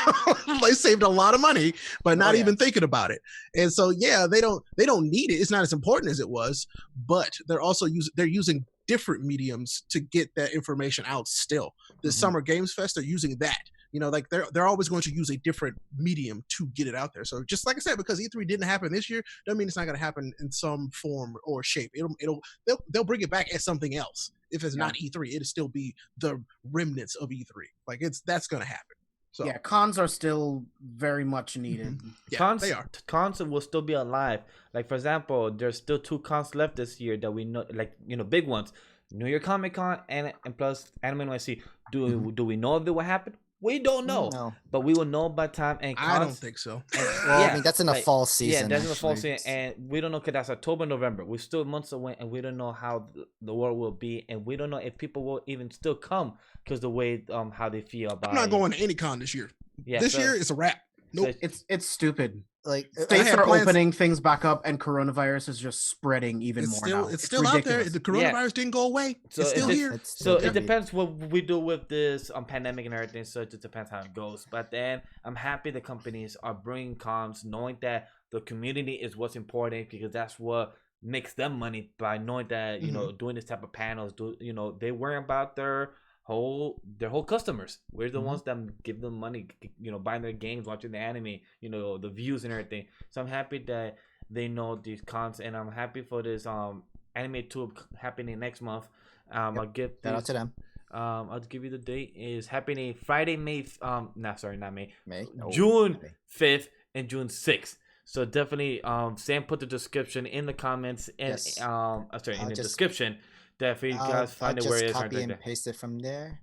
they saved a lot of money by not even thinking about it. And so, they don't need it. It's not as important as it was, but they're using different mediums to get that information out still. This Summer Games Fest, they're using that. Like they're always going to use a different medium to get it out there. So just like I said, because E3 didn't happen this year, doesn't mean it's not going to happen in some form or shape. They'll bring it back as something else. If it's not E3, it'll still be the remnants of E3. Like that's going to happen. So cons are still very much needed. They are. Cons will still be alive. Like for example, there's still 2 cons left this year that we know, like big ones. New York Comic Con and plus Anime NYC. Do we know if it will happen? We don't know, but we will know by time. And I don't think so. I mean, that's in the fall season. Yeah, that's in the fall season, and we don't know because that's October, November. We're still months away, and we don't know how the world will be, and we don't know if people will even still come because the way how they feel about. I'm not going to any con this year. This year it's a wrap. Nope. It's stupid. Like states are opening things back up, and coronavirus is just spreading even more now. It's still out there. The coronavirus didn't go away. It's still here. It depends what we do with this pandemic and everything. So it just depends how it goes. But then I'm happy the companies are bringing cons, knowing that the community is what's important because that's what makes them money by knowing that doing this type of panels. They worry about their whole customers. We're the ones that give them money, buying their games, watching the anime, the views and everything. So I'm happy that they know these cons, and I'm happy for this AniTube happening next month. I'll give shout out to them. I'll give you the date. Is happening Friday, June 5th and June 6th. So definitely Sam put the description in the comments and in the description. That if you guys find it where it is, copy and paste it from there.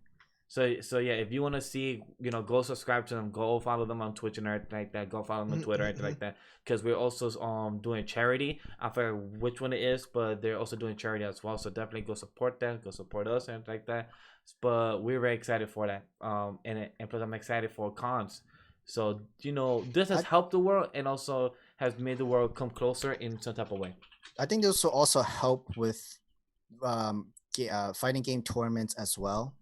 So yeah, if you want to see, go subscribe to them, go follow them on Twitch and everything like that. Go follow them on Twitter and everything like that. Because we're also doing charity. I forget which one it is, but they're also doing charity as well. So definitely go support them, go support us and everything like that. But we're very excited for that. And plus I'm excited for cons. So this has helped the world and also has made the world come closer in some type of way. I think this will also help with fighting game tournaments as well.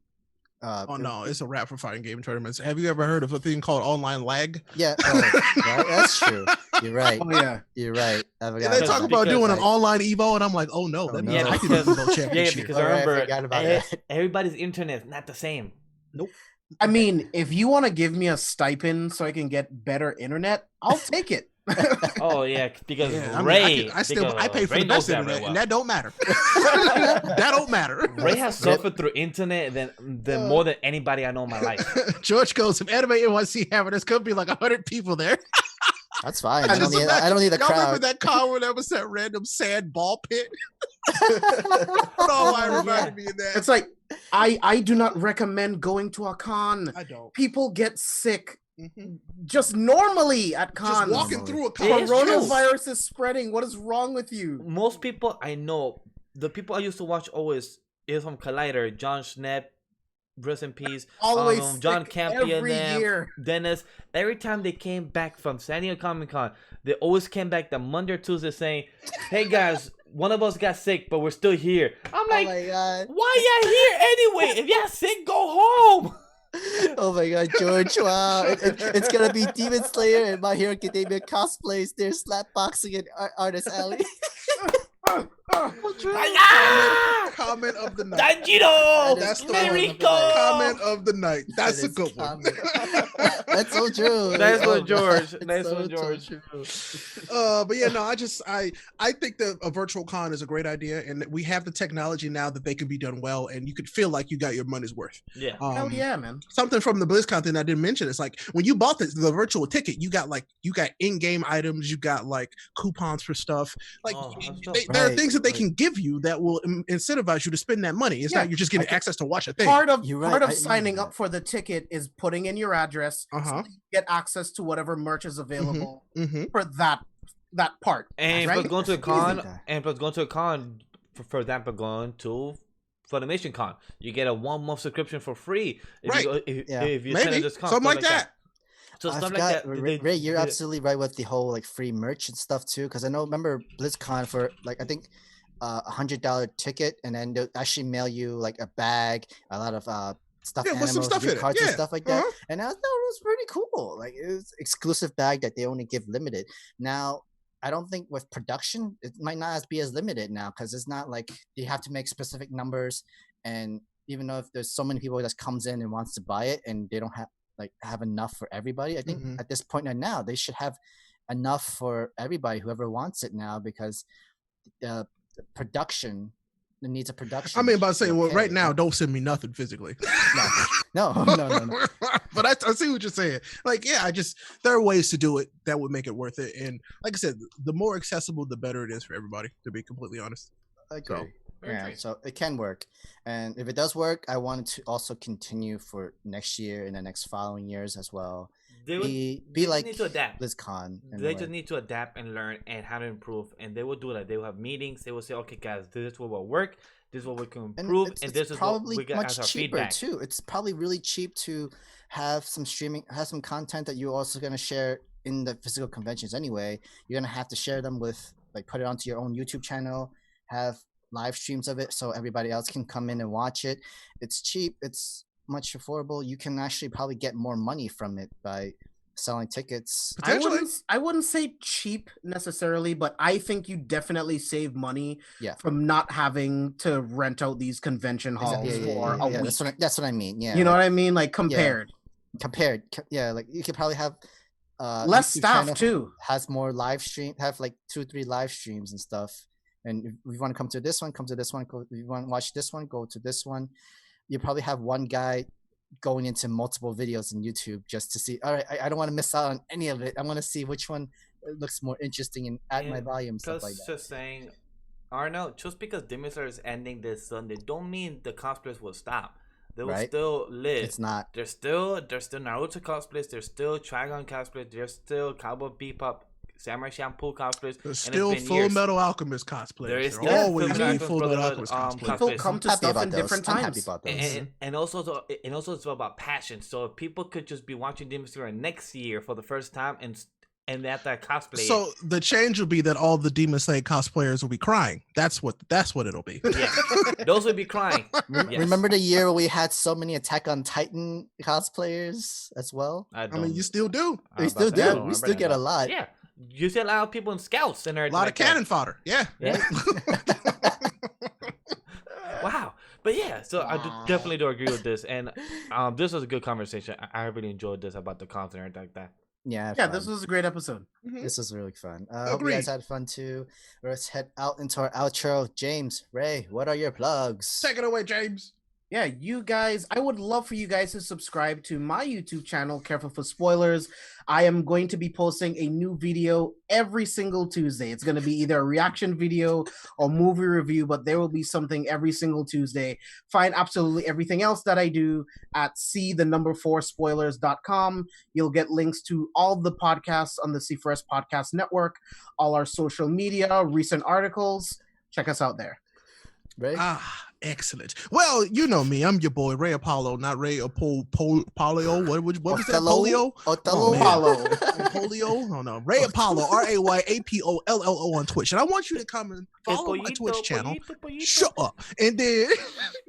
No, it's a wrap for fighting game tournaments. Have you ever heard of a thing called online lag? Yeah, right, that's true. You're right. Oh yeah, you're right. And they talk about doing an online Evo, and I'm like, oh no, that means I can do Evo champ this year. Because remember, everybody's internet is not the same. Nope. I mean, if you want to give me a stipend so I can get better internet, I'll take it. Oh yeah, because Ray, I pay for the best internet, and that don't matter. That don't matter. Ray has suffered through internet than more than anybody I know in my life. George goes, if Anime NYC having this, could be like 100 people there. That's fine. I don't need the crowd. Y'all remember that car where there was that random sand ball pit? I reminded me of that. It's like I do not recommend going to a con. I don't. People get sick. Just normally at cons. Just walking through a con. Coronavirus is spreading. What is wrong with you? Most people I know, the people I used to watch always is from Collider, John Schnepp, rest in peace. Always John Campion, year. Dennis. Every time they came back from San Diego Comic Con, they always came back the Monday or Tuesday saying, "Hey guys, one of us got sick, but we're still here." I'm like, oh my God. why y'all here anyway? If y'all sick, go home. Oh my God, George! Wow, it's gonna be Demon Slayer and My Hero Academia cosplays. They're slapboxing in Artist Alley. Comment of the night. Tanjiro! That's the Mariko! Comment of the night. That's a good one. That's so true. Nice one, Oh, George. God. Nice It's one, so George. true. But yeah, no, I think that a virtual con is a great idea, and we have the technology now that they can be done well, and you could feel like you got your money's worth. Yeah. Hell yeah, man. Something from the BlizzCon thing I didn't mention. It's like when you bought the virtual ticket, you got in-game items, you got like coupons for stuff. Like there are things that they can give you that will incentivize you to spend that money. It's not you're just getting access to watch a thing. Part of signing up for the ticket is putting in your address so that you get access to whatever merch is available for that part. And right? plus going to a con, for example, going to Funimation Con, you get a 1-month subscription for free. If you send this con, something like that. So stuff like that. Ray, you're absolutely right with the whole like free merch and stuff too. Because I remember BlizzCon for like I think $100 ticket, and then they'll actually mail you like a bag, a lot of stuffed animals, some stuff in cards it. and stuff like that. And it was pretty cool. Like it was exclusive bag that they only give limited. Now I don't think with production it might not be as limited now because it's not like you have to make specific numbers. And even though if there's so many people that comes in and wants to buy it and they don't have enough for everybody, I think at this point now they should have enough for everybody, whoever wants it now, because the production, the needs of production. I mean, about saying, well, right now, don't send me nothing physically. No. But I see what you're saying. Like, yeah, there are ways to do it that would make it worth it. And like I said, the more accessible, the better it is for everybody, to be completely honest. Okay. So it can work. And if it does work, I want it to also continue for next year and the next following years as well. They like need to adapt. BlizzCon. They just need to adapt and learn and how to improve. And they will do that. They will have meetings. They will say, okay, guys, this is what will work. This is what we can improve. And this is what we get as our feedback. Too. It's probably really cheap to have some content that you're also going to share in the physical conventions anyway. You're going to have to share them with, like, put it onto your own YouTube channel, have live streams of it so everybody else can come in and watch it. It's cheap. It's much affordable. You can actually probably get more money from it by selling tickets. I wouldn't say cheap necessarily, but I think you definitely save money from not having to rent out these convention halls for a week. That's what I mean. Yeah, you know what I mean? Like compared. Yeah, like you could probably have less staff too. Has more live stream. Have like 2-3 live streams and stuff. And if you want to come to this one, come to this one. If you want to watch this one, go to this one. You probably have one guy going into multiple videos on YouTube just to see. All right, I don't want to miss out on any of it. I want to see which one looks more interesting and add my volume, stuff like that. Just saying, Arno, just because Demon Slayer is ending this Sunday, don't mean the cosplayers will stop. They will Right. still live. It's not. There's still Naruto cosplays. There's still Trigon cosplays. There's still Cowboy Bebop, Samurai Champloo cosplays. There's and still it's been Full years. Metal Alchemist cosplayers. There is There still always Fullmetal be Full Metal Brotherhood, Alchemist cosplays. People cosplays. come to Happy stuff about in those. different I'm happy times. about those. And also it's about passion. So if people could just be watching Demon Slayer next year for the first time and at that cosplay. So the change will be that all the Demon Slayer cosplayers will be crying. That's what it'll be. yeah, those would be crying. Yes. Remember the year where we had so many Attack on Titan cosplayers as well? I mean, you still do. We still do. We still get a lot. Yeah, you see a lot of people in scouts and A everything. lot of like that. cannon fodder. Yeah. Yeah. Wow. But yeah, so I definitely do agree with this, and this was a good conversation. I really enjoyed this about the cons and everything like that. Yeah. Yeah, fun. this was a great episode. This was really fun. Hope you guys Agreed. had fun too. Let's head out into our outro. James, Ray, what are your plugs? Take it away, James. Yeah, you guys, I would love for you guys to subscribe to my YouTube channel, Careful for Spoilers. I am going to be posting a new video every single Tuesday. It's going to be either a reaction video or movie review, but there will be something every single Tuesday. Find absolutely everything else that I do at c4spoilers.com. You'll get links to all the podcasts on the C4S Podcast Network, all our social media, recent articles. Check us out there. Ray? Excellent. Well, you know me. I'm your boy, Ray Apollo, not Ray Polio. What was that? Polio? Othello? man. Apollo. Polio? Oh no. Ray Apollo, RayAPOLLO on Twitch. And I want you to come and follow my Twitch channel. Shut up. And then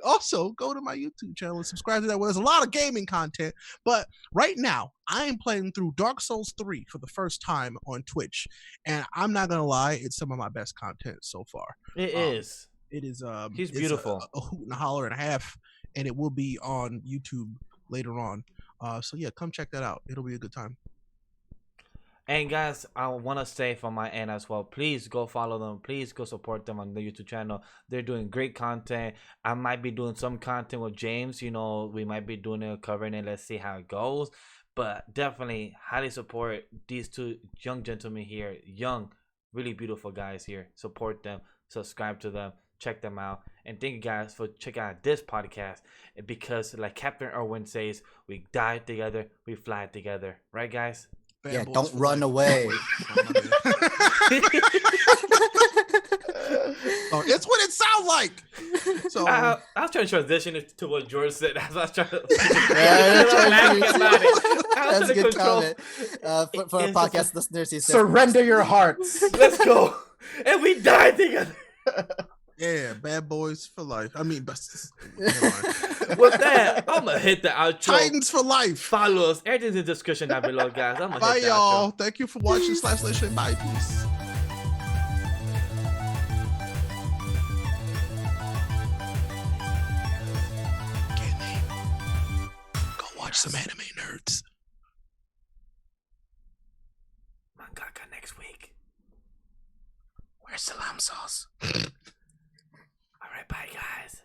also go to my YouTube channel and subscribe to that, where there's a lot of gaming content. But right now, I am playing through Dark Souls 3 for the first time on Twitch. And I'm not going to lie, it's some of my best content so far. It is. It is He's it's beautiful. a hoot and a holler and a half, and it will be on YouTube later on. So yeah, come check that out. It'll be a good time. And guys, I want to say from my end as well, please go follow them. Please go support them on the YouTube channel. They're doing great content. I might be doing some content with James. You know, we might be doing it, covering it. Let's see how it goes. But definitely highly support these two young gentlemen here. Young, really beautiful guys here. Support them. Subscribe to them. Check them out. And thank you guys for checking out this podcast. Because like Captain Irwin says, we die together, we fly together. Right, guys? Bad Yeah, boys don't for run life. away. Oh, it's what it sounds like. So I was trying to transition it to what George said. That's what I was trying to that's laughing right. about it. I was That's a trying to good control. comment. For our It's just podcast listeners, he said, Surrender your hearts. Let's go. And we die together. yeah, bad boys for life. I mean, never mind. With that, I'm going to hit the outro. Titans for life. Follow us. Everything's in the description down below, guys. I'm going to Bye, hit the y'all. outro. Thank you for watching. // Bye, peace. Go watch some anime, nerds. Manga next week. Where's salam sauce? All right, bye, guys.